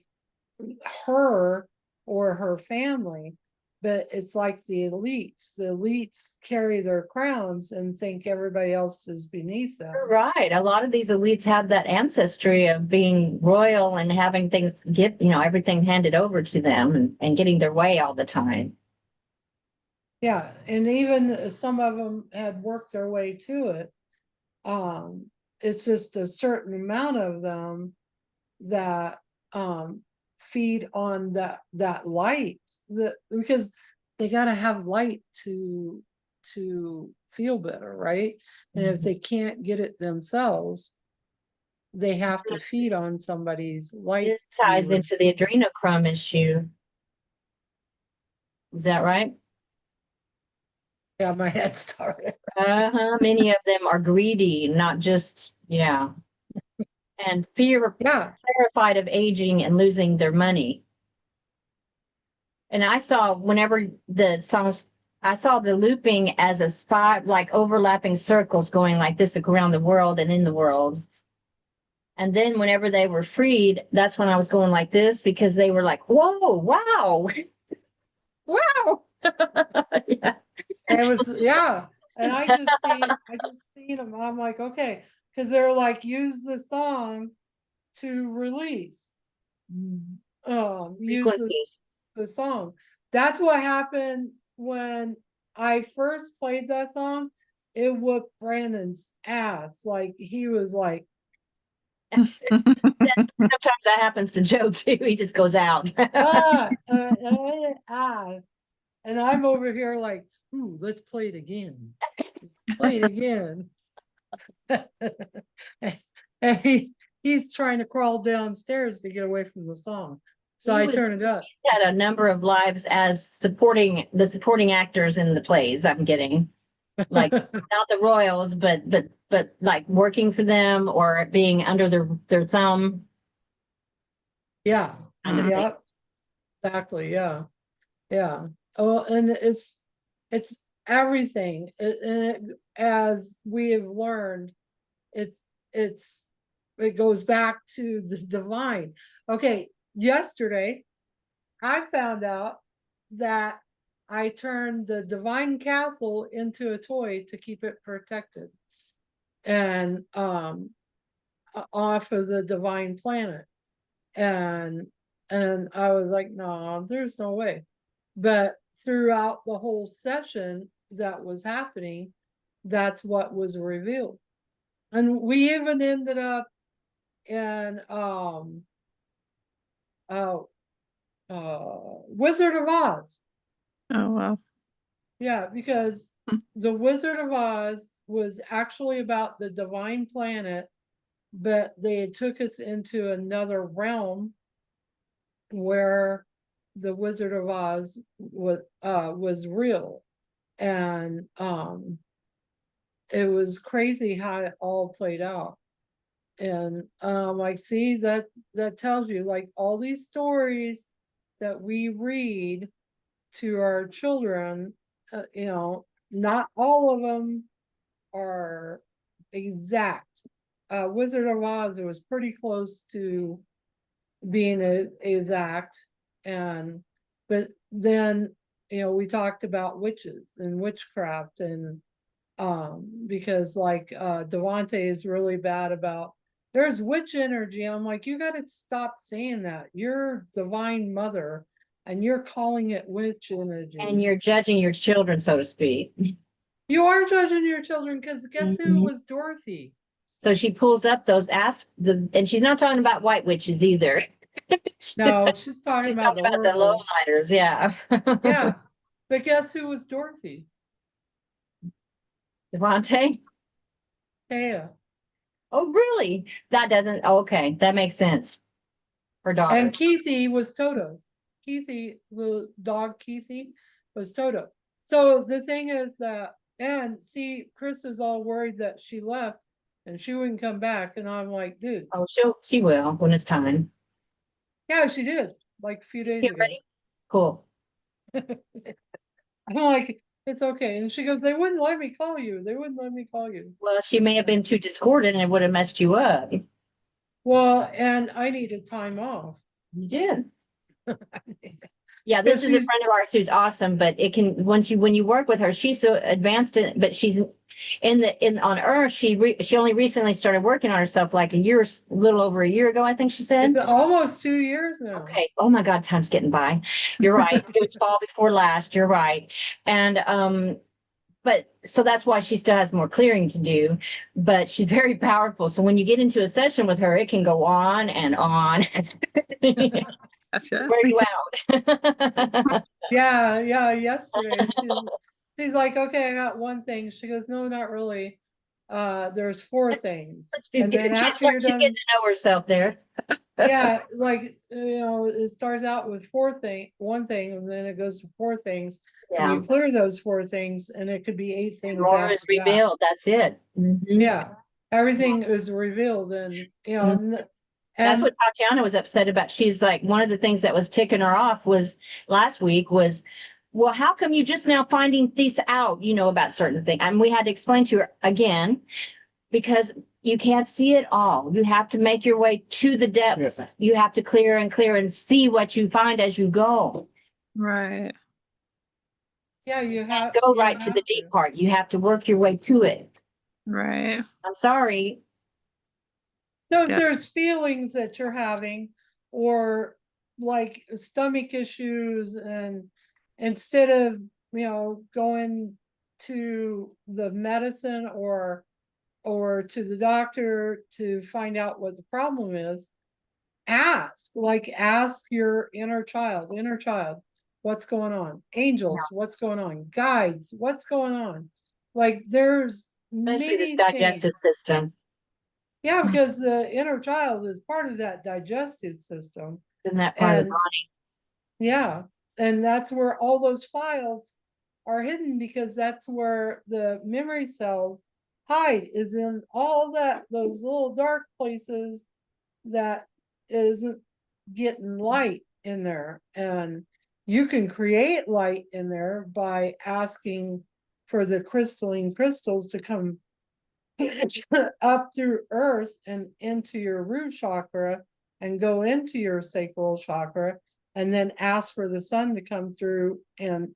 her or her family, but it's like the elites carry their crowns and think everybody else is beneath them. You're right. A lot of these elites have that ancestry of being royal and having things everything handed over to them and getting their way all the time. Yeah, and even some of them had worked their way to it. It's just a certain amount of them that feed on that light, because they got to have light to feel better, right? And if they can't get it themselves, they have to feed on somebody's light. This ties to into the receive. adrenochrome issue. Is that right? Yeah, my head started. Uh-huh. Many of them are greedy, not just, yeah. And Yeah, terrified of aging and losing their money. And I saw whenever the songs, I saw the looping as a spot, like overlapping circles going like this around the world and in the world. And then whenever they were freed, that's when I was going like this because they were like, whoa, wow, wow. Yeah. and it was, yeah. And I just seen them. I'm like, okay, because they're like, use the song to release. Use Frequencies. the song. That's what happened when I first played that song. It whooped Brandon's ass. Like he was like, Sometimes that happens to Joe too. He just goes out. ah. And I'm over here like, ooh, let's play it again. Let's play it again. And he's trying to crawl downstairs to get away from the song. So I turn it up. He's had a number of lives as supporting actors in the plays I'm getting. Like not the royals, but like working for them or being under their thumb. Yeah, Kind of yeah, things. exactly. Yeah. Yeah. Oh, and it's everything. As we have learned, it goes back to the divine. Okay, yesterday I found out that I turned the divine castle into a toy to keep it protected and off of the divine planet. And I was like, no, there's no way. But throughout the whole session that was happening, that's what was revealed. And we even ended up in Wizard of Oz. Oh wow. Yeah, because the Wizard of Oz was actually about the divine planet, but they took us into another realm where the Wizard of Oz was real. And it was crazy how it all played out. And like, see, that tells you, like, all these stories that we read to our children, you know, not all of them are exact. Wizard of Oz was pretty close to being exact. And but then, you know, we talked about witches and witchcraft, and because like Devante is really bad about there's witch energy. I'm like, you got to stop saying that. You're divine mother and you're calling it witch energy. And you're judging your children, so to speak. You are judging your children, because guess who Mhm. was Dorothy? So she pulls up those and she's not talking about white witches either. No, she's talking She's about talking the about the horrible. lowlighters, yeah. Yeah, but guess who was Dorothy? Devante? Taya. Oh, really? That doesn't, okay, that makes sense. Her daughter. And Keithy was Toto. Keithy, the dog Keithy, was Toto. So the thing is that, and see, Chris is all worried that she left and she wouldn't come back. And I'm like, dude, Oh, she will when it's time. yeah, she did, like a few days You ago. ready? Cool. I'm like, it's okay. And she goes, they wouldn't let me call you. They wouldn't let me call you. Well, she may have been too discordant and it would have messed you up. Well, and I needed time off. You did. Yeah, this is a she's- friend of ours who's awesome, but it can, when you work with her, she's so advanced in, but she's on Earth, she only recently started working on herself like a little over a year ago, I think she said. It's almost 2 years now. Okay. Oh my God, time's getting by. You're right. It was fall before last. You're right. And, but so that's why she still has more clearing to do, but she's very powerful. So when you get into a session with her, it can go on and on. Gotcha. Very loud. Yeah, yesterday She's like, okay, I got one thing. She goes, no, not really. There's four things. And then after you're She's done, getting to know herself there. yeah, like, it starts out with one thing, and then it goes to four things. And Yeah. you clear those four things, and it could be 8 things More after is that. revealed. That's it. Mhm. Yeah, everything is revealed, and, That's and what Tatiana was upset about. She's like, one of the things that was ticking her off was last week was, well, how come you just now finding these out, about certain things? And we had to explain to her again, because you can't see it all. You have to make your way to the depths. You have to clear and see what you find as you go. Right. yeah, you have. Go you right to the have deep part. You have to work your way to it. Right. I'm sorry. So if Yeah. there's feelings that you're having, or like stomach issues, and instead of, going to the medicine or to the doctor to find out what the problem is, ask your inner child, what's going on? Angels, what's going on? Guides, what's going on? Like, there's Especially this many digestive things. system. Yeah, because the inner child is part of that digestive system. In that part of the And body. yeah, and that's where all those files are hidden, because that's where the memory cells hide, is in all those little dark places that isn't getting light in there. And you can create light in there by asking for the crystalline crystals to come up through earth and into your root chakra and go into your sacral chakra, and then ask for the sun to come through and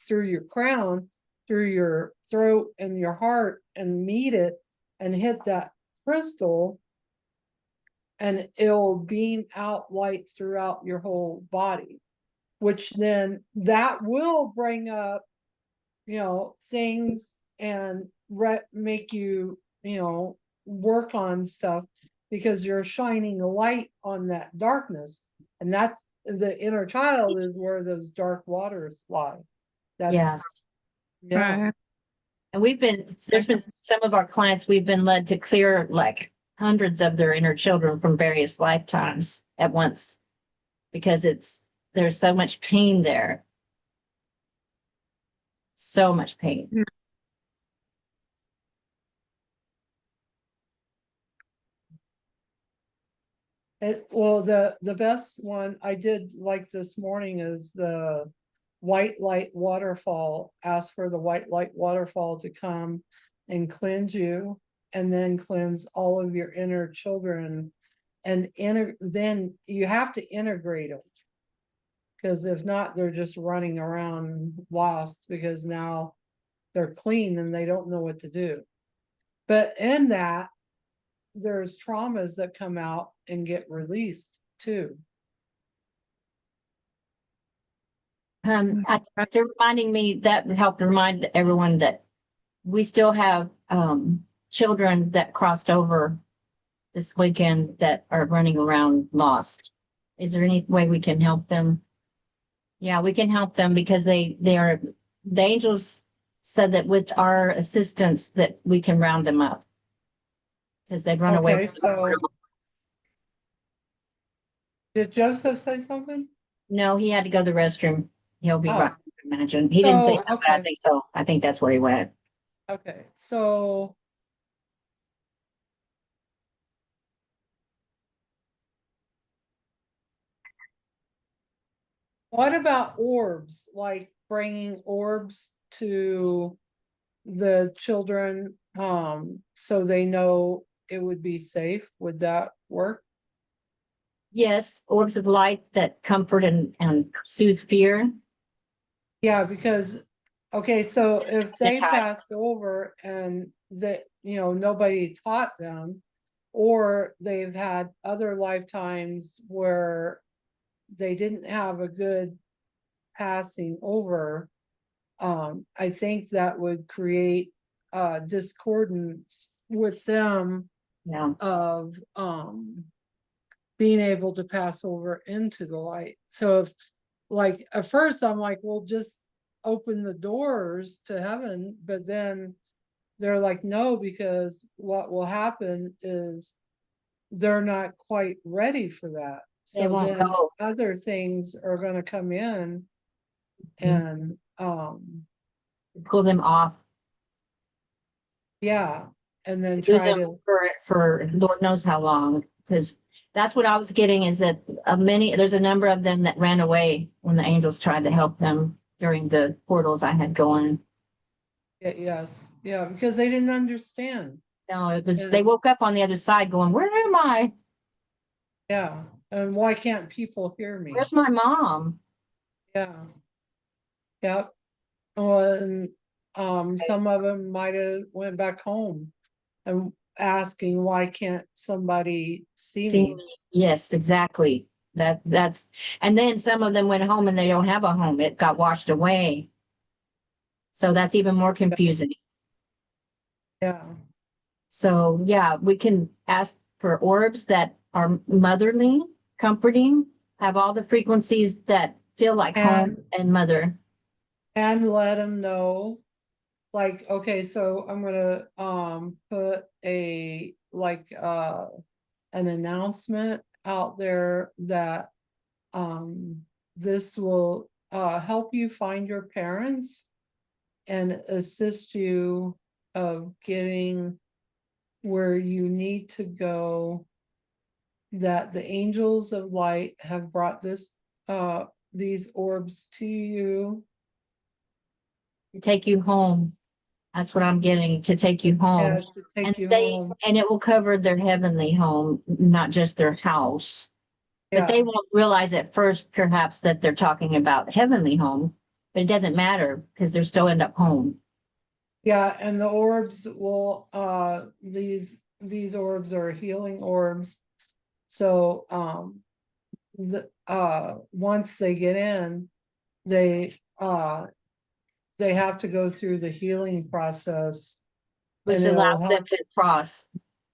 through your crown, through your throat and your heart, and meet it and hit that crystal, and it'll beam out light throughout your whole body, which then that will bring up, things, and make you, work on stuff, because you're shining a light on that darkness. And that's the inner child, is where those dark waters lie. That's, Yes. yeah. Right. And there's been some of our clients, we've been led to clear like hundreds of their inner children from various lifetimes at once, because there's so much pain there. So much pain. Well, the best one I did like this morning is the white light waterfall. Ask for the white light waterfall to come and cleanse you, and then cleanse all of your inner children. And then you have to integrate them, because if not, they're just running around lost, because now they're clean and they don't know what to do. But in that, there's traumas that come out and get released too. They're reminding me, that helped remind everyone that we still have children that crossed over this weekend that are running around lost. Is there any way we can help them? Yeah, we can help them, because the angels said that with our assistance that we can round them up, because they've run away. Okay, so did Joseph say something? No, he had to go to the restroom. He'll be Oh. right. Imagine. He didn't say So, so, but I okay. think so. I think that's where he went. Okay, so what about orbs? Like bringing orbs to the children, so they know it would be safe? Would that work? Yes, orbs of light that comfort and soothe fear. Yeah, because, okay, so if they Hypnotize. passed over and that, nobody taught them, or they've had other lifetimes where they didn't have a good passing over, I think that would create discordance with them Yeah. of being able to pass over into the light. So if, like, at first I'm like, well, just open the doors to heaven, but then they're like, no, because what will happen is they're not quite ready for that. They So won't then go. other things are gonna come in Mhm. and, Pull them off. yeah, and then Use try them to, for Lord knows how long, because that's what I was getting is that there's a number of them that ran away when the angels tried to help them during the portals I had going. yes, yeah, because they didn't understand. No, it was, Yeah. they woke up on the other side going, where am I? Yeah, and why can't people hear me? Where's my mom? Yeah. Yep. Well, and, some of them might have went back home and asking, why can't somebody see See me? me. Yes, exactly. That's, and then some of them went home and they don't have a home. It got washed away. So that's even more confusing. Yeah, So yeah, we can ask for orbs that are motherly, comforting, have all the frequencies that feel like home and mother. and let them know, like, okay, so I'm gonna, put a, like, an announcement out there that, this will, help you find your parents and assist you of getting where you need to go, that the angels of light have brought these orbs to you, Take you home. That's what I'm getting, to take you home. and to take And you they, home. and it will cover their heavenly home, not just their house. But they Yeah, won't realize at first perhaps that they're talking about heavenly home, but it doesn't matter because they're still end up home. yeah, and the orbs will, these orbs are healing orbs. So, once they get in, they, they have to go through the healing process. Which And it'll allows them help, to cross.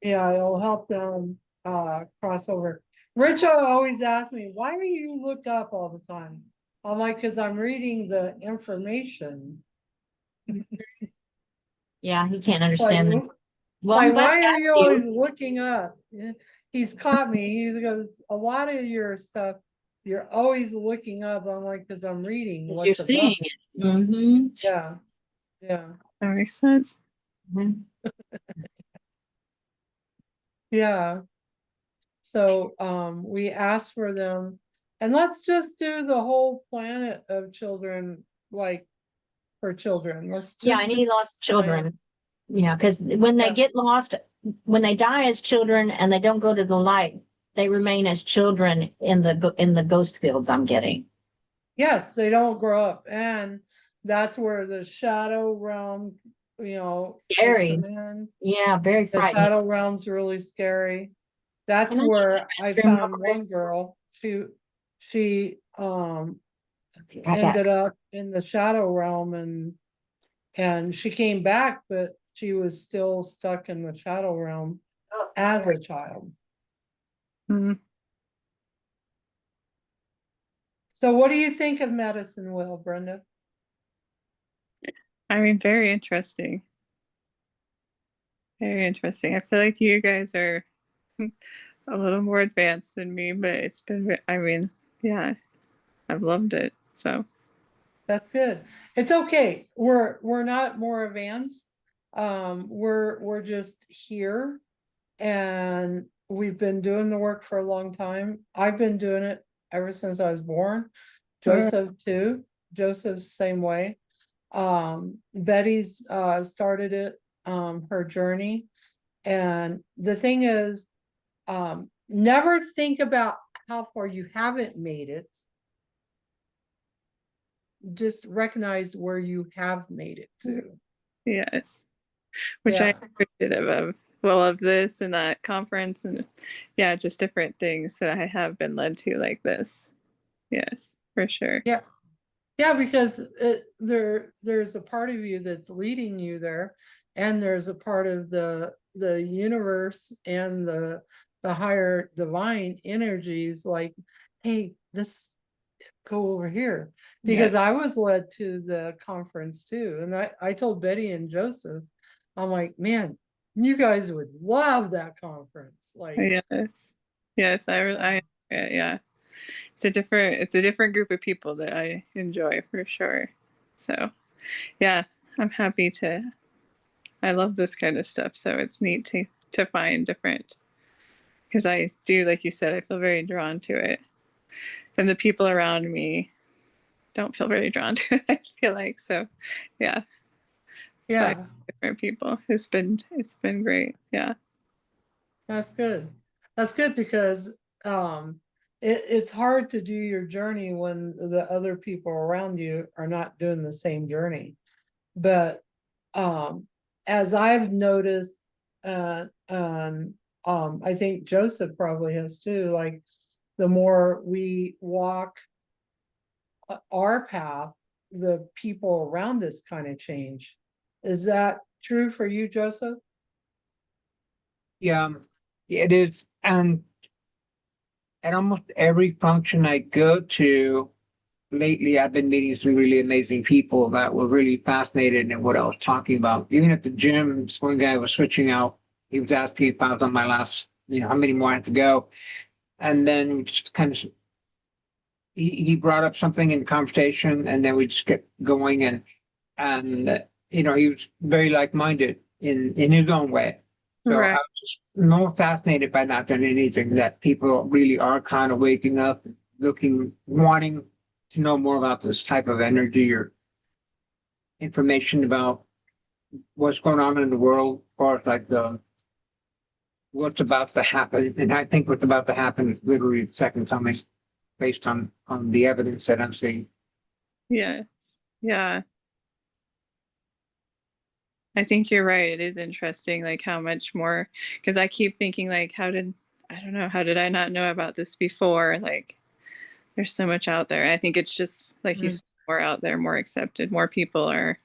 yeah, it'll help them, cross over. Richa always asks me, why do you look up all the time? I'm like, cause I'm reading the information. Yeah, he can't Like, understand them. Well, I'm like, glad why to are ask you always you. looking up? Yeah, he's caught me. He goes, a lot of your stuff, you're always looking up. I'm like, cause I'm reading 'Cause you're what's above. seeing it. Mm-hmm. Yeah, yeah, That makes sense. yeah. So, we asked for them, and let's just do the whole planet of children, like, for children. Let's Yeah, just. any lost children. Yeah, because when they Yeah. get lost, when they die as children and they don't go to the light, they remain as children in the ghost fields I'm getting. Yes, they don't grow up, and that's where the shadow realm, takes Scary. them in. Yeah, very The frightening. shadow realm's really scary. That's Can I use where the I restroom real found quick? one girl. She I got, ended up in the shadow realm, and she came back, but she was still stuck in the shadow realm as a child. Mhm. So what do you think of Medicine Wheel, Brenda? I mean, very interesting. Very interesting. I feel like you guys are a little more advanced than me, but it's been, I mean, yeah, I've loved it. So, That's good. It's okay. We're not more advanced. We're just here, and we've been doing the work for a long time. I've been doing it ever since I was born. Joseph too. Joseph's same way. Betty's started it, her journey. And the thing is, never think about how far you haven't made it. Just recognize where you have made it to. yes, which Yeah. I'm appreciative of. Well, of this and that conference, and yeah, just different things that I have been led to like this. Yes, for sure. Yeah. Yeah, because there's a part of you that's leading you there, and there's a part of the universe and the higher divine energies like, hey, this go over here. Because I was led to the conference too. And I told Betty and Joseph, I'm like, man, you guys would love that conference. Like, Yes. Yes, yeah. It's a different group of people that I enjoy for sure. So, yeah, I'm happy to I love this kind of stuff, so it's neat to find different because I do, like you said, I feel very drawn to it. And the people around me don't feel very drawn to it, I feel like. So, yeah, yeah, different people. It's been great. Yeah. that's good. That's good because it's hard to do your journey when the other people around you are not doing the same journey. But as I've noticed, I think Joseph probably has too, like the more we walk our path, the people around us kind of change. Is that true for you, Joseph? Yeah, it is. And at almost every function I go to lately, I've been meeting some really amazing people that were really fascinated in what I was talking about. Even at the gym, this one guy was switching out. He was asking if I was on my last, how many more I had to go. And then we just kind of, he brought up something in conversation, and then we just kept going. And he was very like-minded in his own way. So I Right. was just more fascinated by that than anything, that people really are kind of waking up, looking, wanting to know more about this type of energy or information about what's going on in the world, or like what's about to happen. And I think what's about to happen is literally the second coming, based on the evidence that I'm seeing. Yes. Yeah. I think you're right. It is interesting, like how much more, because I keep thinking, like, I don't know, how did I not know about this before? Like, there's so much out there. And I think it's just like you said, more out there, more accepted, more people are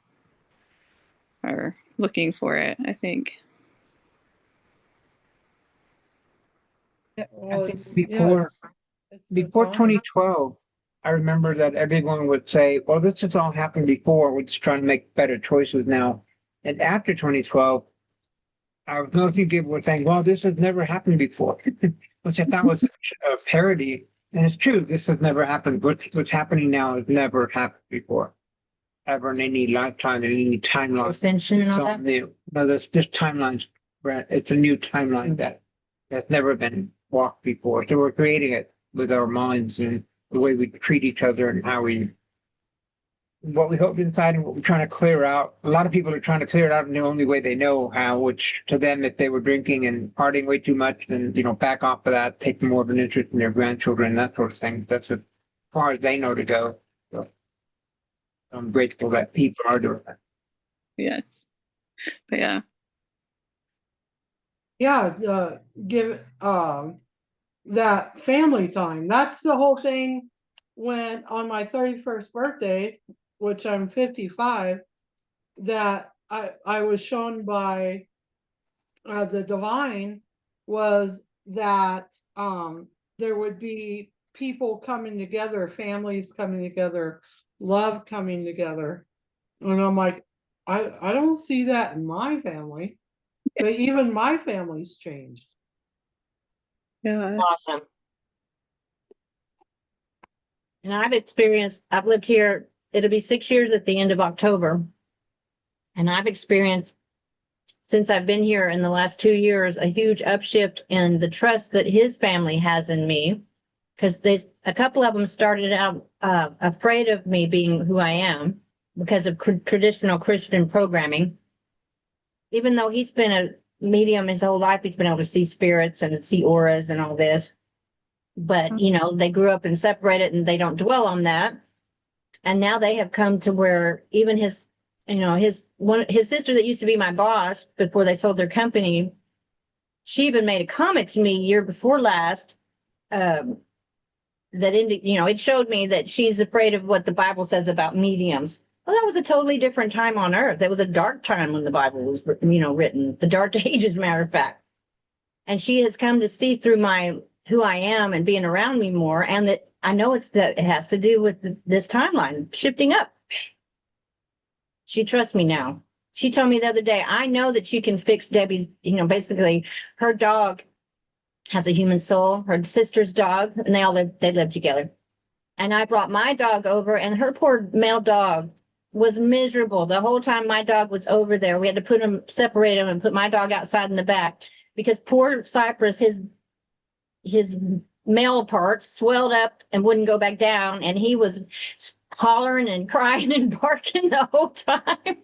looking for it, I think. Well, I think it's before the 2012, I remember that everyone would say, well, this has all happened before. We're just trying to make better choices now. And after 2012, I was noticing people were saying, well, this has never happened before, which I thought was a parody. And it's true, this has never happened. What's happening now has never happened before, ever in any lifetime, in any timeline. Ascension and It's all all that. new. No, this timelines, Brent. It's a new timeline that's never been walked before. So we're creating it with our minds and the way we treat each other and what we hope inside and what we're trying to clear out. A lot of people are trying to clear it out in the only way they know how, which to them, if they were drinking and partying way too much, then, back off of that, take more of an interest in their grandchildren, that sort of thing. That's as far as they know to go. So I'm grateful that people are doing that. Yes. But yeah. Yeah, give that family time. That's the whole thing. When on my 31st birthday, which I'm 55, that I was shown by the divine, was that there would be people coming together, families coming together, love coming together. And I'm like, I don't see that in my family. But even my family's changed. Yeah. Awesome. And I've lived here, it'll be 6 years at the end of October. And I've experienced, since I've been here in the last 2 years, a huge upshift in the trust that his family has in me. Because a couple of them started out afraid of me being who I am because of traditional Christian programming. Even though he's been a medium his whole life, he's been able to see spirits and see auras and all this. But, they grew up and separated and they don't dwell on that. And now they have come to where even his sister that used to be my boss before they sold their company, she even made a comment to me year before last, it showed me that she's afraid of what the Bible says about mediums. Well, that was a totally different time on earth. It was a dark time when the Bible was, written, the dark ages, matter of fact. And she has come to see through who I am and being around me more, and that I know it has to do with this timeline shifting up. She trusts me now. She told me the other day, I know that you can fix Debbie's, basically her dog has a human soul, her sister's dog, and they live together. And I brought my dog over, and her poor male dog was miserable the whole time my dog was over there. We had to separate him and put my dog outside in the back because poor Cypress, his male parts swelled up and wouldn't go back down. And he was hollering and crying and barking the whole time.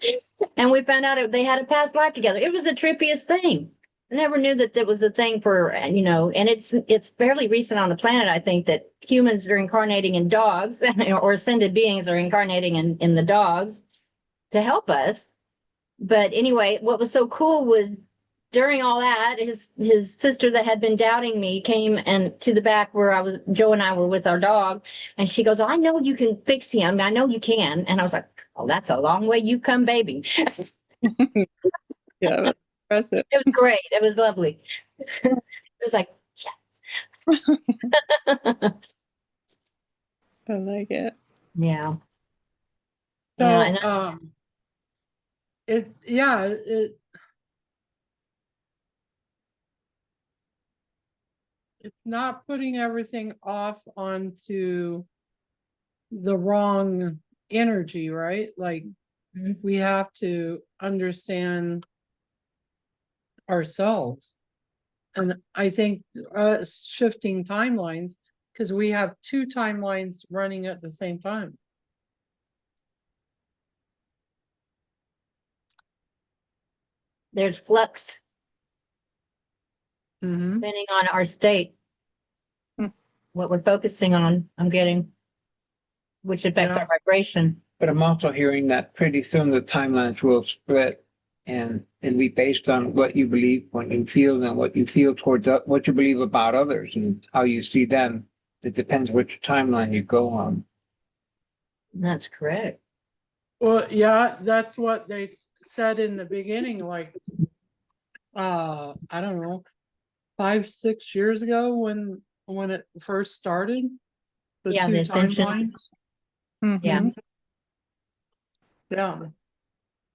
And we found out they had a past life together. It was the trippiest thing. I never knew that was a thing for, and it's fairly recent on the planet, I think, that humans are incarnating in dogs or ascended beings are incarnating in the dogs to help us. But anyway, what was so cool was during all that, his sister that had been doubting me came and to the back where Joe and I were with our dog. And she goes, I know you can fix him. I know you can. And I was like, oh, that's a long way you come, baby. Yeah, impressive. It was great. It was lovely. It was like, yes. I like it. Yeah. So, Yeah, and it's not putting everything off onto the wrong energy, right? Like Mhm. we have to understand ourselves. And I think us shifting timelines, because we have two timelines running at the same time. there's flux Mm-hmm. depending on our state. Hmm. What we're focusing on, I'm getting, which affects Yeah. our vibration. But I'm also hearing that pretty soon the timelines will split, and it'll be based on what you believe, what you feel, and what you feel towards what you believe about others and how you see them. It depends which timeline you go on. That's correct. Well, yeah, that's what they said in the beginning, like, I don't know, 5-6 years ago when it first started. The Yeah, two the ascension. timelines. Yeah. Mhm. Yeah.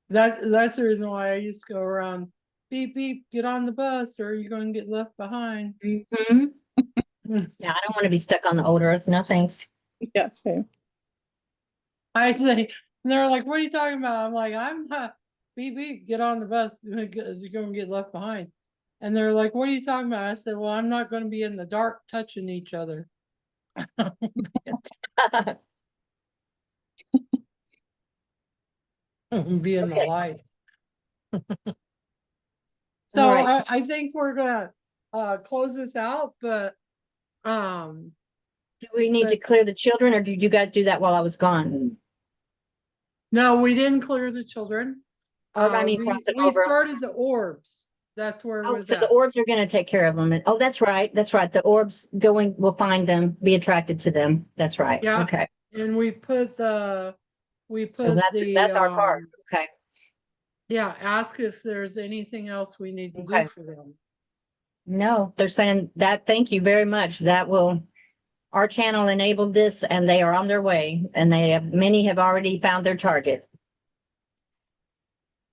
That's the reason why I used to go around, beep, beep, get on the bus or you're gonna get left behind. Mhm. Yeah, I don't want to be stuck on the old earth. No thanks. Yeah, same. I say, and they're like, what are you talking about? I'm like, I'm not, beep, beep, get on the bus because you're gonna get left behind. And they're like, what are you talking about? I said, well, I'm not gonna be in the dark touching each other. Be in the Okay. light. So All right. I think we're gonna close this out, but Do we need to clear the children or did you guys do that while I was gone? no, we didn't clear the children. Or, I mean, We cross it we over. started the orbs. That's where it Oh, was so at. the orbs are going to take care of them. Oh, that's right. That's right. The orbs will find them, be attracted to them. That's right. Yeah. Okay. And we put So the that's our part. Okay. yeah, ask if there's anything else we need to Okay. do for them. No, they're saying that. Thank you very much. Our channel enabled this and they are on their way and many have already found their target.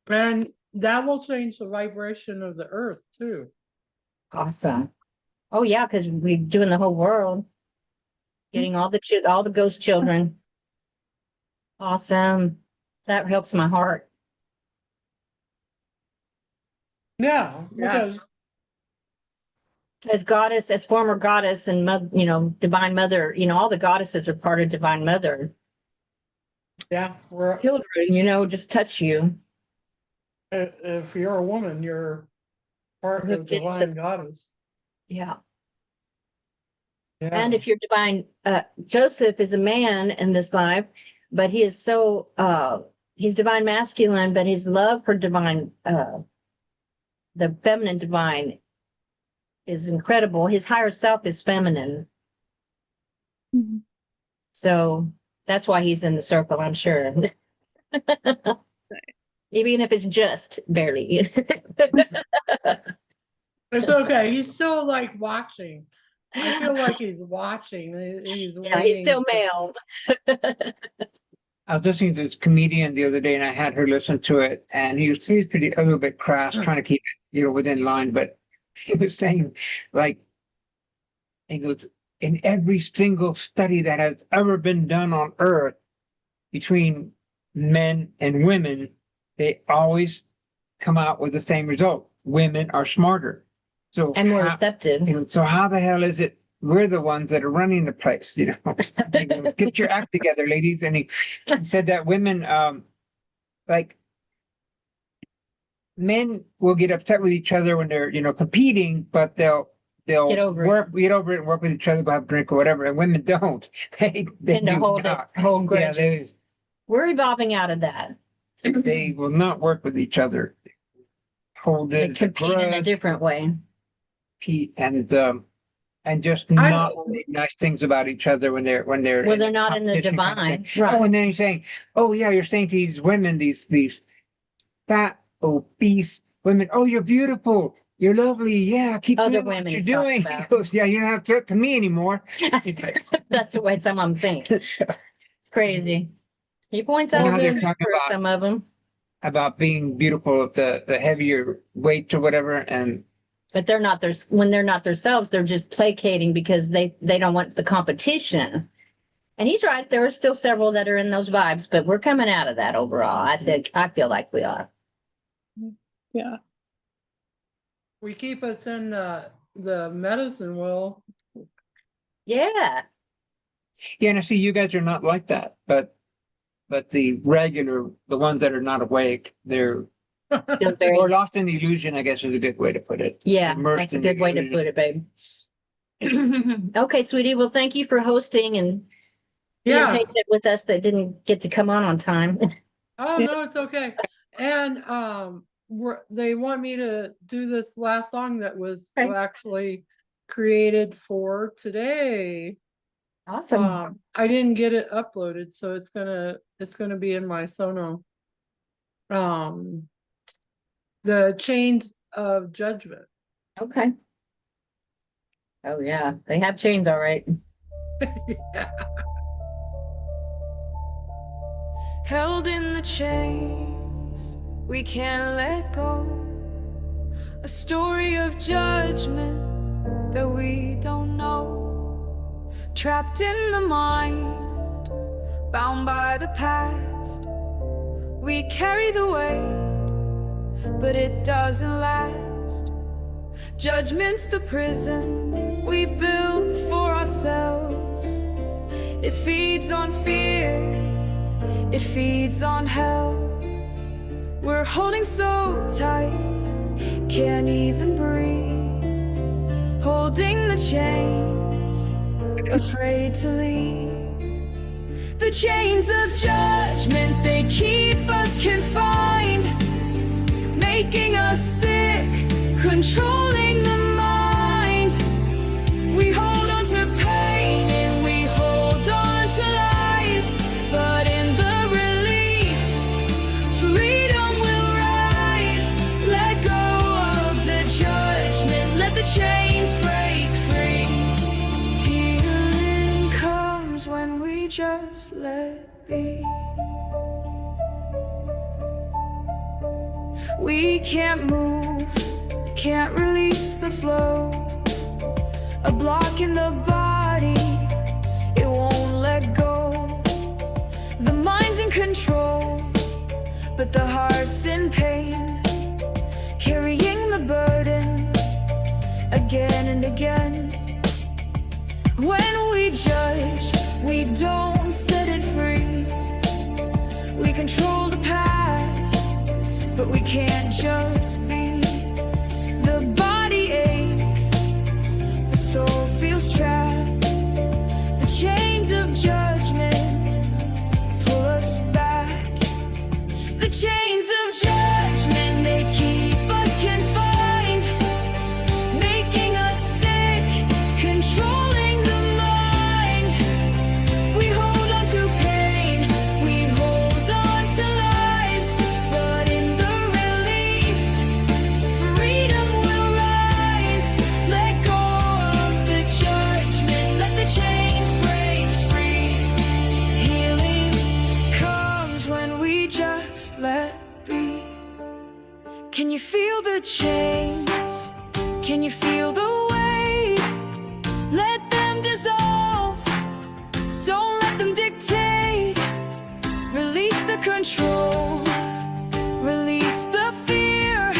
And that will change the vibration of the earth too. Awesome. Oh yeah, because we're doing the whole world, getting all the ghost children. Awesome. That helps my heart. Yeah, because As former goddess and divine mother, all the goddesses are part of divine mother. yeah, we're Children, just touch you. if you're a woman, you're part of Hooked into- divine goddess. Yeah. Yeah. And if you're divine, Joseph is a man in this life, but he is he's divine masculine, but his love for divine, the feminine divine is incredible. His higher self is feminine. Mhm. So that's why he's in the circle, I'm sure. Even if it's just barely. It's okay. He's still like watching. I feel like he's watching. He's Yeah, he's still waiting. male. I was listening to this comedian the other day, and I had her listen to it, and he's pretty a little bit crass, trying to keep it, within line. But he was saying, like, he goes, in every single study that has ever been done on Earth between men and women, they always come out with the same result: women are smarter. So And more how- receptive. so how the hell is it we're the ones that are running the place? He goes, get your act together, ladies. And he said that women, like, men will get upset with each other when they're, competing, but they'll Get over it. get over it and work with each other, go have a drink or whatever. And women don't. They And to do hold not. hold Yeah, grudges. We're evolving out of that. they will not work with each other. Hold They it, it's a compete in a grudge, different way. compete, and just I- not say nice things about each other when they're Well, in they're a not in the competition kind of divine. thing. Right. Oh, and then he's saying, "Oh yeah, you're saying to these women, these fat, obese women, oh, you're beautiful, you're lovely, yeah, keep Other doing what women you're he's talking doing." about. He goes, "Yeah, you're not a threat to me anymore." That's the way some of them think. It's crazy. He points out Now they're some talking about some of them, being beautiful, the heavier weight or whatever, and but they're not their when they're not themselves. They're just placating because they don't want the competition. And he's right. There are still several that are in those vibes, but we're coming out of that overall. I feel like we are. Yeah. We keep us in the medicine wheel. Yeah. yeah, and I see you guys are not like that, but the ones that are not awake, they're Still very. or lost in the illusion, I guess is a good way to put it. Yeah, Immersed that's a in the good way to illusion. put it, babe. Okay, sweetie. Well, thank you for hosting and being Yeah. patient with us that didn't get to come on time. Oh, no, it's okay. And they want me to do this last song that was Okay. actually created for today. Awesome. I didn't get it uploaded, so it's gonna be in my Sono. The Chains of Judgment. Okay. Oh yeah, they have chains, all right. Yeah. Held in the chains, we can't let go. A story of judgment that we don't know. Trapped in the mind, bound by the past. We carry the weight, but it doesn't last. Judgment's the prison we build for ourselves. It feeds on fear, it feeds on hell. We're holding so tight, can't even breathe. Holding the chains, afraid to leave. The chains of judgment, they keep us confined, making us sick, controlling the mind. We hold on to pain and we hold on to lies, but in the release, freedom will rise. Let go of the judgment, let the chains break free. Healing comes when we just let be. We can't move, can't release the flow. A block in the body, it won't let go. The mind's in control, but the heart's in pain, carrying the burden again and again. When we judge, we don't set it free. We control the past, but we can't just be. The body aches, the soul feels trapped. The chains of judgment pull us back. The chains of judgment, they keep us confined, making us sick, controlling the mind. We hold on to pain, we hold on to lies, but in the release, freedom will rise. Let go of the judgment. feel the chains? Can you feel the weight? Let them dissolve. Don't let them dictate. Release the control. Release the fear.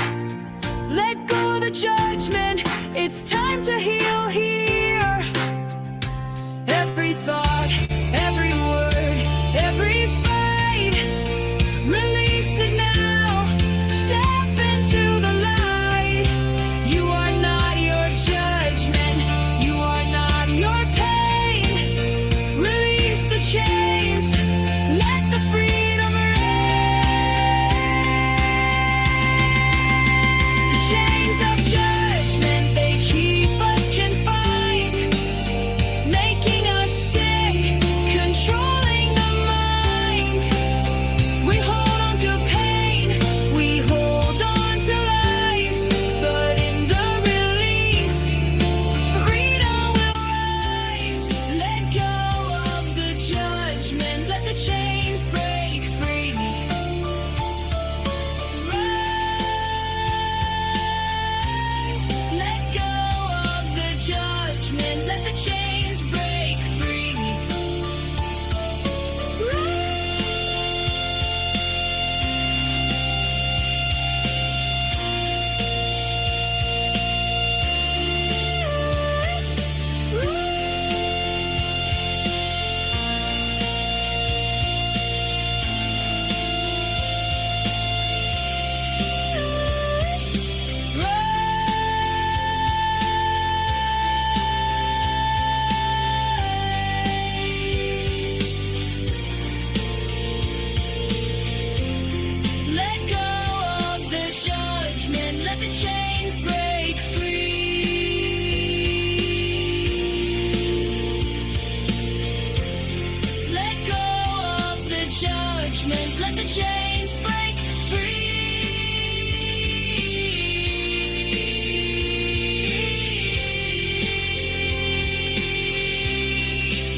Let go of the judgment. It's time to heal here. Every thought, every word, every fight. Release it now. Step into the light. You are not your judgment. You are not your pain. Release the chains. Let the freedom reign. The chains of judgment, they keep us confined, making us sick, controlling the mind. We hold on to pain, we hold on to lies, but in the release, freedom will rise. Let go of the judgment, let the chains break free. Let go of the judgment, let the chains break free. Let go of the judgment, let the chains break free. Let go of the judgment, let the chains break free.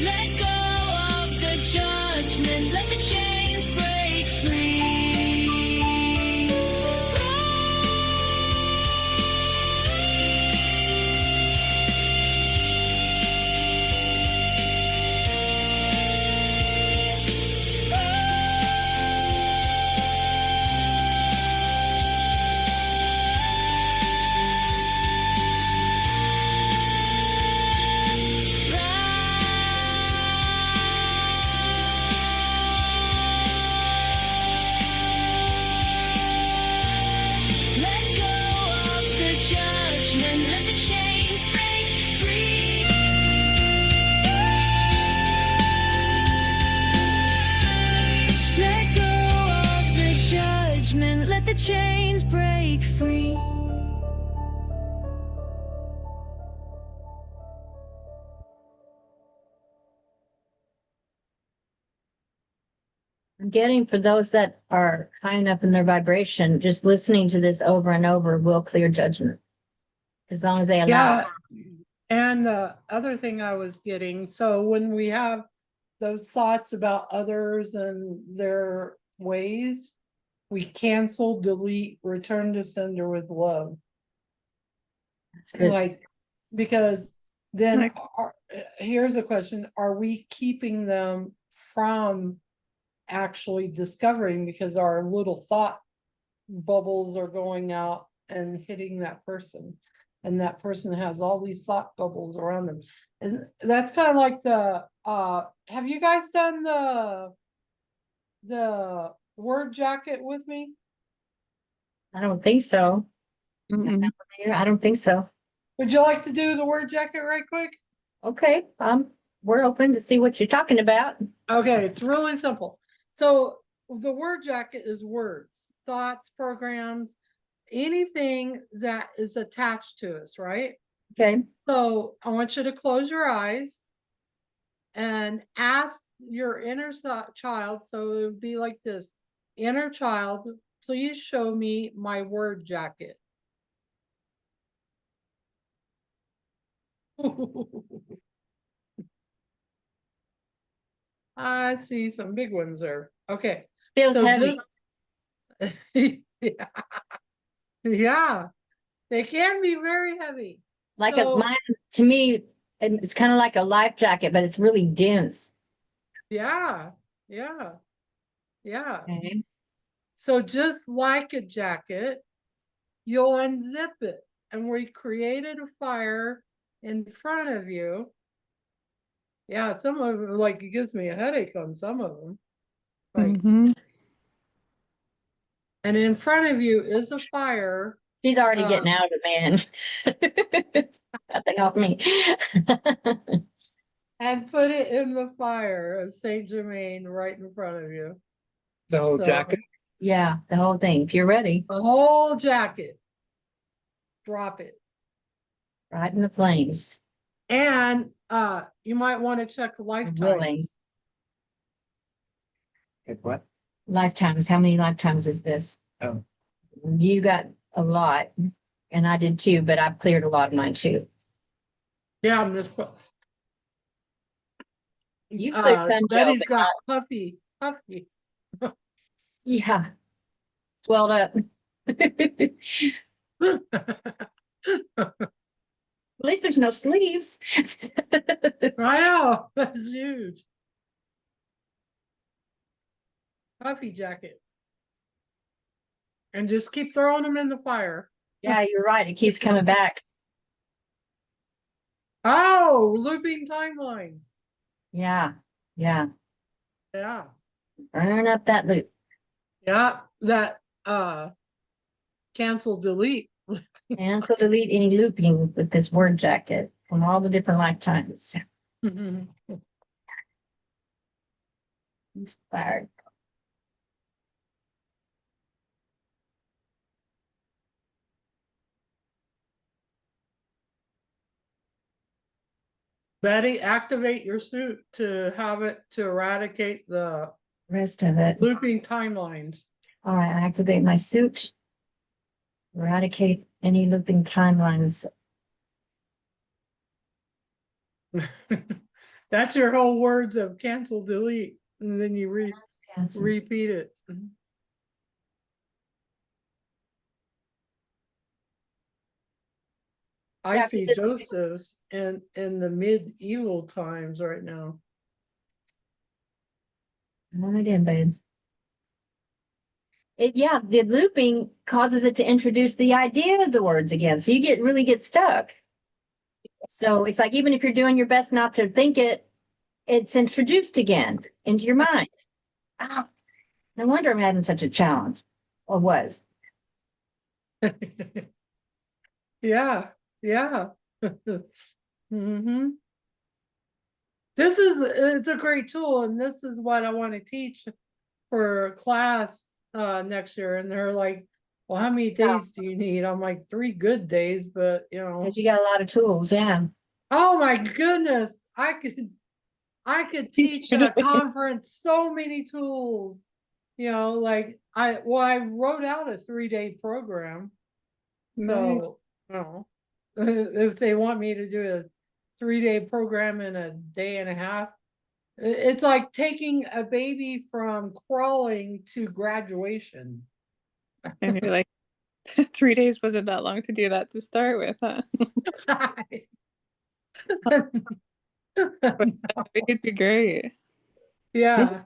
Let go of the judgment, let the chains break free. Let go of the judgment, let the chains break free. Let go of the judgment, let the chains break free. I'm getting for those that are high enough in their vibration, just listening to this over and over will clear judgment. As long as they allow. Yeah, and the other thing I was getting, so when we have those thoughts about others and their ways, we cancel, delete, return to sender with love. That's good. Like, because then Like- here's a question, are we keeping them from actually discovering, because our little thought bubbles are going out and hitting that person, and that person has all these thought bubbles around them, and that's kind of like the have you guys done the word jacket with me? I don't think so. Does that sound familiar? I don't think so. Would you like to do the word jacket right quick? Okay, we're open to see what you're talking about. Okay, it's really simple. So the word jacket is words, thoughts, programs, anything that is attached to us, right? Okay, So I want you to close your eyes and ask your inner child. So it would be like this: inner child, please show me my word jacket. I see some big ones there. Okay. feels So heavy. just yeah. Yeah, they can be very heavy. Like So- mine, to me, it's kind of like a life jacket, but it's really dense. Yeah, yeah, yeah. Okay. So just like a jacket, you'll unzip it. And we created a fire in front of you. Yeah, some of them, like, it gives me a headache on some of them. Like, Mhm. and in front of you is a fire. She's already Uh, getting out of it, man. Nothing off me. And put it in the fire of Saint Germain right in front of you. The whole So- jacket. Yeah, the whole thing. If you're ready, The whole jacket. Drop it. right in the flames. And you might want to check Willing. lifetimes. Like what? Lifetimes. How many lifetimes is this? Oh. You got a lot, and I did too, but I've cleared a lot of mine too. Yeah, I'm just. You cleared some, Joe, Betty's but got puffy. yeah, swelled up. At least there's no sleeves. I know, that's huge. Puffy jacket. And just keep throwing them in the fire. Yeah, you're right. It keeps coming back. Oh, looping timelines. Yeah, yeah. Yeah, Burn up that loop. yeah, that cancel delete. Cancel, delete any looping with this word jacket from all the different lifetimes. Inspired. Betty, activate your suit to have it to eradicate the Rest of it. looping timelines. All right, I activate my suit. Eradicate any looping timelines. That's your whole words of cancel delete, and then you Cancel. repeat it. I Yeah, 'cause see it's- Joseph's in the medieval times right now. Right in, babe. Yeah, the looping causes it to introduce the idea of the words again. So you really get stuck. So it's like, even if you're doing your best not to think it, it's introduced again into your mind. Ah, no wonder I'm having such a challenge, or was. Yeah, yeah. Hmm. It's a great tool, and this is what I want to teach for class next year. And they're like, well, how many days do you need? I'm like, 3 good days, but you know. Because you got a lot of tools, yeah. Oh my goodness, I could teach a conference so many tools. You know, like I wrote out a 3-day program. So, you know, if they want me to do a 3-day program in a day and a half, it's like taking a baby from crawling to graduation. And you're like, 3 days wasn't that long to do that to start with, huh? It'd be great. Yeah.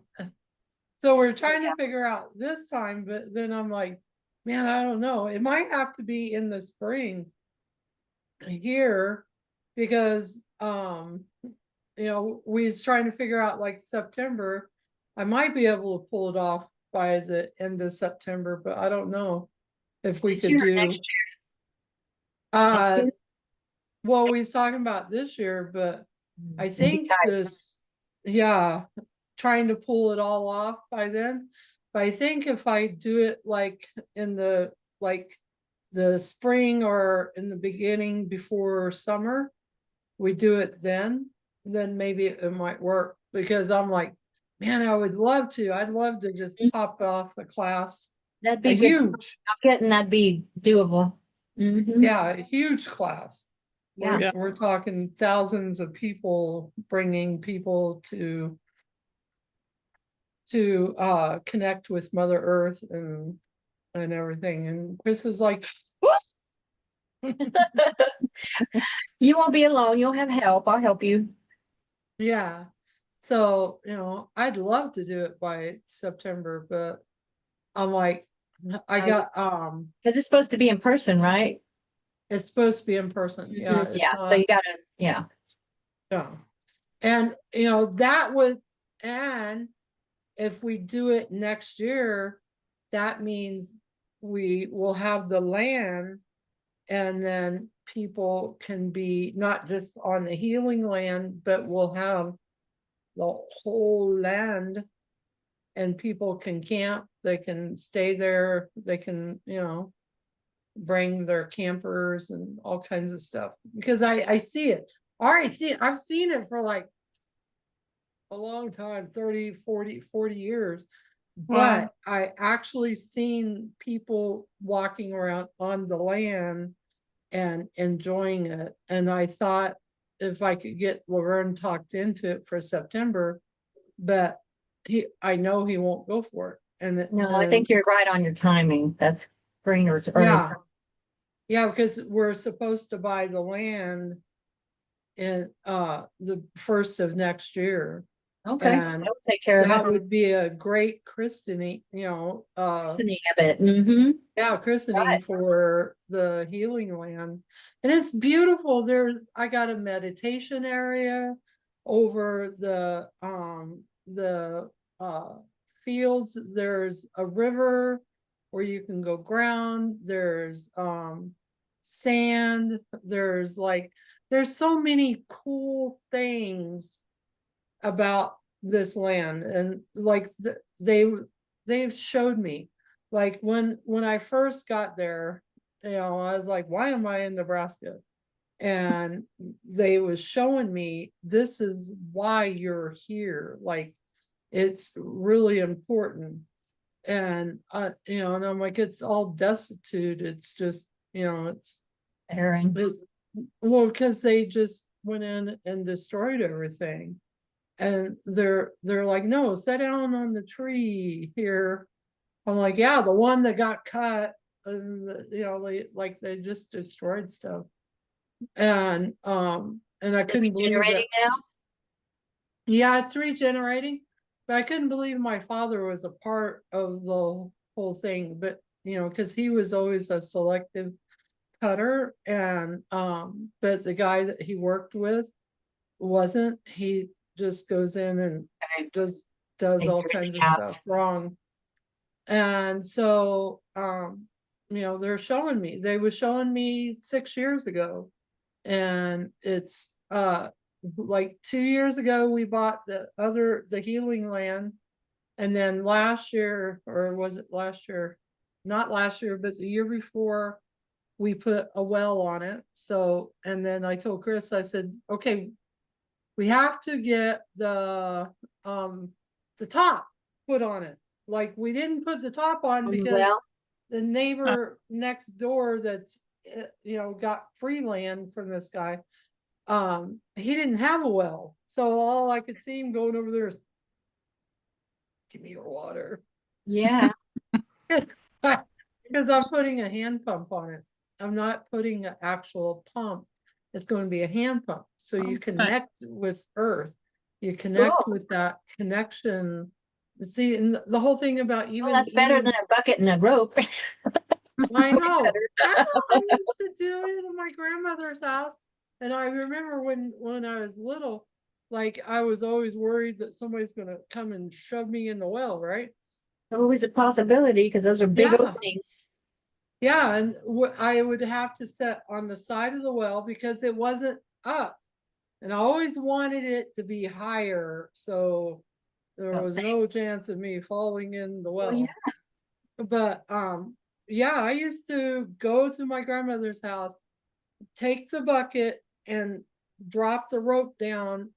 So we're trying to figure out this time, but then I'm like, man, I don't know. It might have to be in the spring here because you know, we was trying to figure out like September. I might be able to pull it off by the end of September, but I don't know if we This could year or do next year? well, we was talking about this year, but I It'd be think tight. this, yeah, trying to pull it all off by then. But I think if I do it like in the spring or in the beginning before summer, we do it then maybe it might work, because I'm like, man, I would love to. I'd love to just pop off a class. That'd A be good. huge, And that'd be doable. Mhm. yeah, a huge class. Yeah. Yeah. We're talking thousands of people, bringing people to connect with Mother Earth and and everything. And Chris is like, You won't be alone. You'll have help. I'll help you. yeah. So, I'd love to do it by September, but I'm like, I got, Because it's supposed to be in person, right? it's supposed to be in person. Yeah. it's Yeah, so not- you gotta, yeah. Yeah. And, and if we do it next year, that means we will have the land, and then people can be not just on the healing land, but we'll have the whole land, and people can camp, they can stay there, they can, bring their campers and all kinds of stuff. Because I see it. I already see it. I've seen it for like a long time, 30, 40 years. Wow. But I actually seen people walking around on the land and enjoying it. And I thought if I could get Laverne talked into it for September, but I know he won't go for it. And No, I think you're right on your timing. That's spring or early yeah. summer. Yeah, because we're supposed to buy the land in the first of next year. Okay, And that would take care of that it. would be a great christening, Christening of it. Mm-hmm. yeah, christening Right. for the healing land. And it's beautiful. I got a meditation area over the fields. There's a river where you can go ground. There's sand. There's so many cool things about this land. And like they've showed me, like when I first got there, I was like, why am I in Nebraska? And they was showing me, this is why you're here, like it's really important. And and I'm like, it's all destitute, it's just it's Aaron. well, because they just went in and destroyed everything. And they're like, no, sit down on the tree here. I'm like, yeah, the one that got cut, and they just destroyed stuff. And I couldn't believe that. Regenerating now? Yeah, it's regenerating, but I couldn't believe my father was a part of the whole thing. But because he was always a selective cutter, and but the guy that he worked with wasn't. He just goes in and Okay. just does Takes all everything kinds of out. stuff wrong. And so they're showing me, they were showing me 6 years ago. And it's like 2 years ago we bought the healing land. And then last year, or was it last year? Not last year, but the year before, we put a well on it. So, and then I told Chris, I said, okay, we have to get the top put on it. Like we didn't put the top on because Well, the neighbor next door that's got free land from this guy, he didn't have a well. So all I could see him going over there is, give me your water. yeah. Because I'm putting a hand pump on it. I'm not putting an actual pump. It's going to be a hand pump. So you Okay. connect with earth. You connect Cool. with that connection. See, and the whole thing about even Well, that's better eating- than a bucket and a rope. I know. That's how I used to do it in my grandmother's house. And I remember when I was little, like I was always worried that somebody's gonna come and shove me in the well, right? Always a possibility because those are big Yeah. openings. Yeah, and I would have to sit on the side of the well because it wasn't up. And I always wanted it to be higher, so there Well, was safe. no chance of me falling in the well. Well, But yeah, I used to go to my grandmother's house, take the bucket and drop the rope down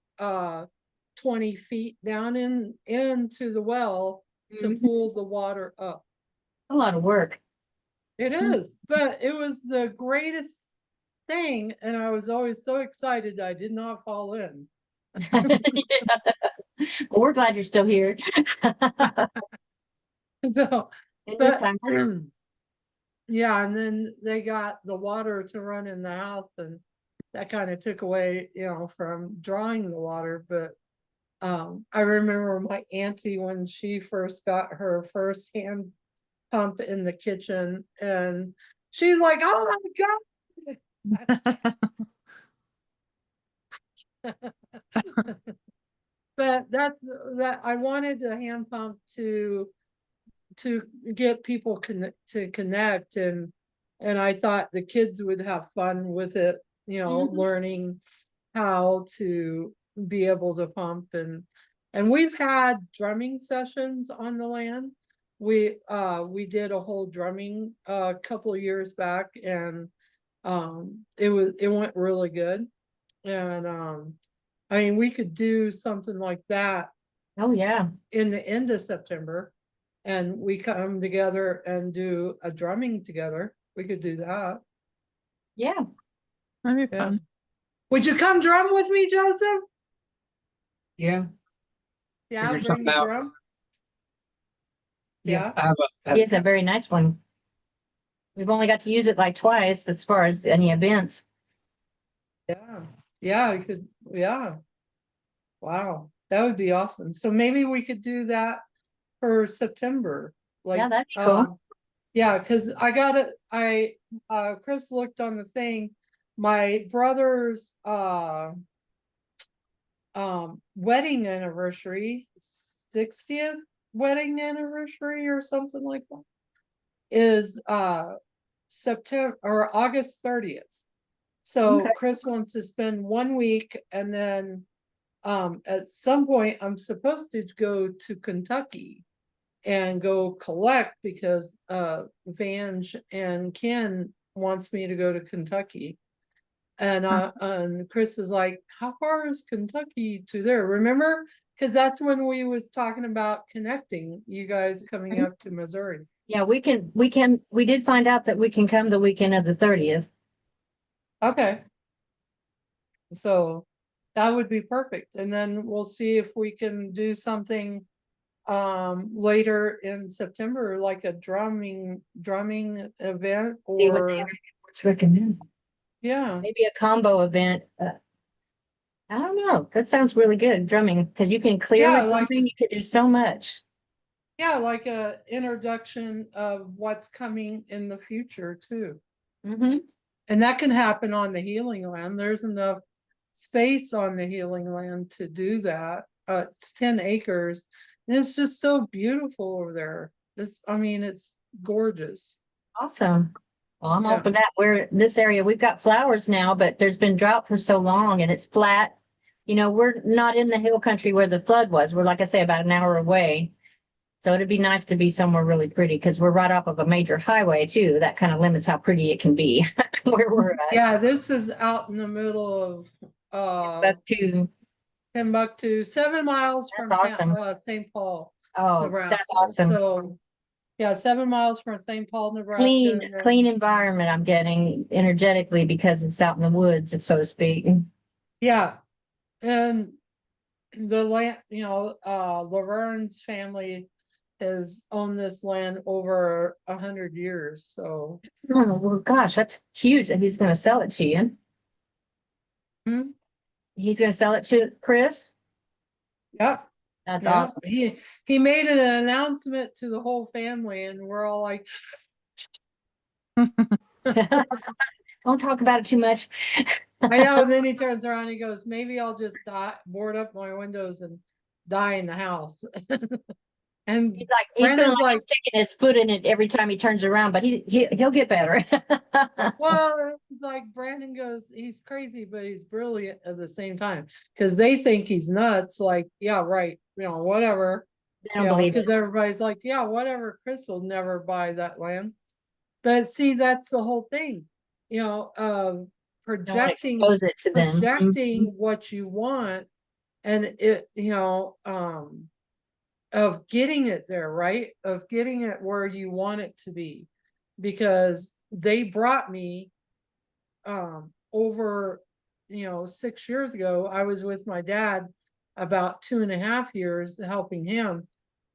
20 feet down into the well to Mhm. pull the water up. A lot of work. It Mm. is, but it was the greatest thing, and I was always so excited I did not fall in. Well, we're glad you're still here. So, In this but time. Yeah, and then they got the water to run in the house and that kind of took away, from drawing the water, but I remember my auntie when she first got her first hand pump in the kitchen and she's like, oh my God. But that I wanted the hand pump to get people to connect and I thought the kids would have fun with it, learning how to be able to pump and we've had drumming sessions on the land. We did a whole drumming a couple of years back and it went really good. And I mean we could do something like that Oh, yeah. in the end of September and we come together and do a drumming together. We could do that. Yeah. That'd be Yeah. fun. Would you come drum with me, Joseph? Yeah. Yeah, Figure bring the something out. drum. Yeah. Yeah. I have a, He has a very nice one. We've only got to use it like twice as far as any events. Yeah. Yeah, you could, yeah. Wow, that would be awesome. So maybe we could do that for September. Like, Yeah, that'd be cool. Yeah, because I got it. Chris looked on the thing. My brother's wedding anniversary, 60th wedding anniversary or something like that, is September or August 30th. So Okay. Chris wants to spend 1 week and then at some point I'm supposed to go to Kentucky and go collect because Vange and Ken wants me to go to Kentucky. And Chris is like, how far is Kentucky to there? Remember? Because that's when we was talking about connecting, you guys coming up to Missouri. Yeah, we did find out that we can come the weekend of the 30th. Okay. So that would be perfect. And then we'll see if we can do something later in September, like a drumming event See what they or what's recommended. yeah. Maybe a combo event. I don't know. That sounds really good, drumming, because you can clear Yeah, with like- drumming. You could do so much. Yeah, like a introduction of what's coming in the future too. Mm-hmm. And that can happen on the Healing Land. There's enough space on the Healing Land to do that. It's 10 acres and it's just so beautiful over there. It's gorgeous. Awesome. Well, I'm all Yeah. for that. We're this area, we've got flowers now, but there's been drought for so long and it's flat. We're not in the hill country where the flood was. We're, like I say, about an hour away. So it'd be nice to be somewhere really pretty because we're right off of a major highway too. That kind of limits how pretty it can be where we're at. Yeah, this is out in the middle of But to, Timbuktu, 7 miles That's from awesome. St. Paul, oh, Nebraska. that's awesome. So, yeah, 7 miles from St. Paul, Nebraska. and then- Clean environment I'm getting energetically because it's out in the woods, so to speak. Yeah, and the land, Laverne's family has owned this land over 100 years. So, Oh, well, gosh, that's huge. And he's going to sell it to you. Hmm? He's going to sell it to Chris. yep. That's yeah. awesome. He made an announcement to the whole family, and we're all like, Don't talk about it too much. I know. And then he turns around and he goes, maybe I'll just board up my windows and die in the house. And He's like, he's Brandon's gonna like- like sticking his foot in it every time he turns around, but he'll get better. well, like Brandon goes, he's crazy, but he's brilliant at the same time because they think he's nuts. Like, yeah, right, whatever. They don't believe it. Because everybody's like, yeah, whatever. Chris will never buy that land. But see, that's the whole thing, Don't want to projecting expose it to them. projecting what you want and it of getting it there, right, of getting it where you want it to be, because they brought me over 6 years ago. I was with my dad about 2.5 years helping him,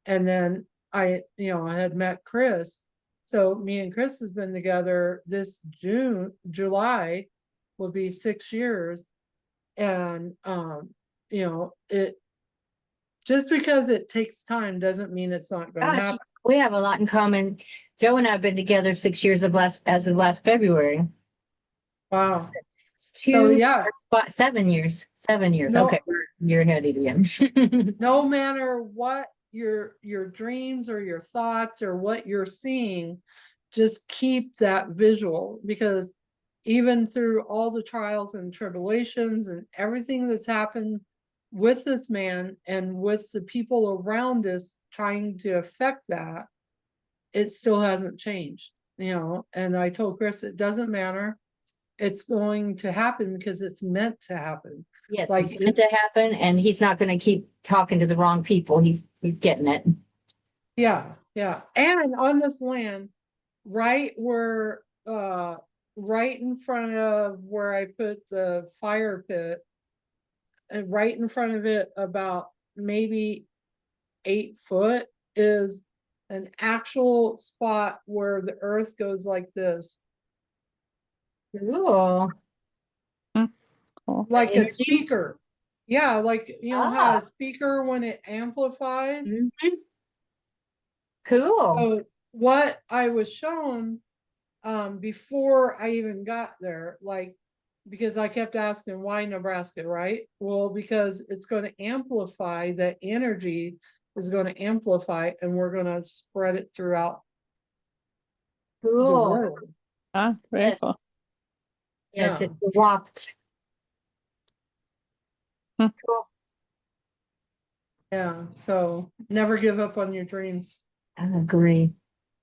and then I had met Chris. So me and Chris has been together this July will be 6 years. And, you know, just because it takes time doesn't mean it's not gonna Gosh, happen. we have a lot in common. Joe and I have been together 6 years as of last February. Wow. Two, yeah. 7 years. 7 years. No. Okay, you're ahead again. No matter what your dreams or your thoughts or what you're seeing, just keep that visual, because even through all the trials and tribulations and everything that's happened with this man and with the people around us trying to affect that, it still hasn't changed, you know. And I told Chris, it doesn't matter. It's going to happen because it's meant to happen. Yes, Like it's meant to happen, and he's not going to keep talking to the wrong people. He's getting it. Yeah, yeah. And on this land, right where, right in front of where I put the fire pit, and right in front of it, about maybe 8 foot, is an actual spot where the earth goes like this, Cool. Cool. like a Energy? speaker. Yeah, like, you know how Ah. a speaker, when it amplifies. Mhm. Cool. So what I was shown, before I even got there, like, because I kept asking why Nebraska, right? Well, because it's going to amplify, the energy is going to amplify, and we're going to spread it throughout the Cool. world. Ah, very Yes. cool. Yes, Yeah. it walked. Hmm. Cool. Yeah, so never give up on your dreams. I agree.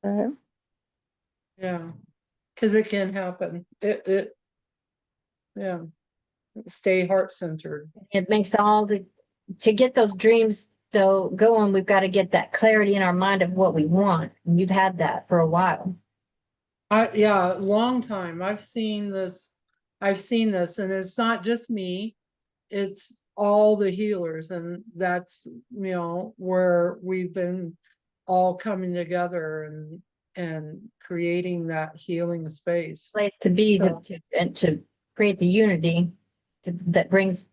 All right. Yeah, because it can happen. Yeah, stay heart-centered. It makes to get those dreams though going, we've got to get that clarity in our mind of what we want. And you've had that for a while. Yeah, long time. I've seen this, and it's not just me, it's all the healers, and that's, you know, where we've been all coming together and creating that healing space. Place to be So- and to create the unity that brings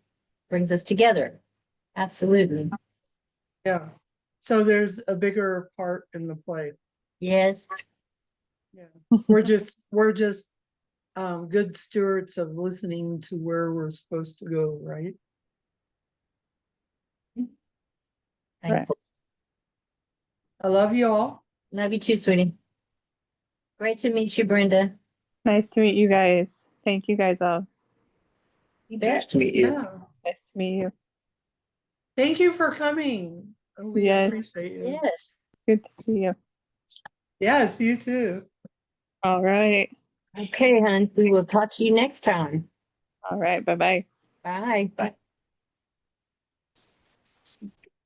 us together. Absolutely. Yeah, so there's a bigger part in the play. Yes. We're just good stewards of listening to where we're supposed to go, right? Thankful. I love you all. Love you too, sweetie. Great to meet you, Brenda. Nice to meet you guys. Thank you guys all. You Nice bet. to meet you. Yeah, Nice to meet you. thank you for coming. We Yes. appreciate you. Yes. Good to see you. Yes, you too. All right. Okay, hon. We will talk to you next time. All right. Bye-bye. Bye. Bye.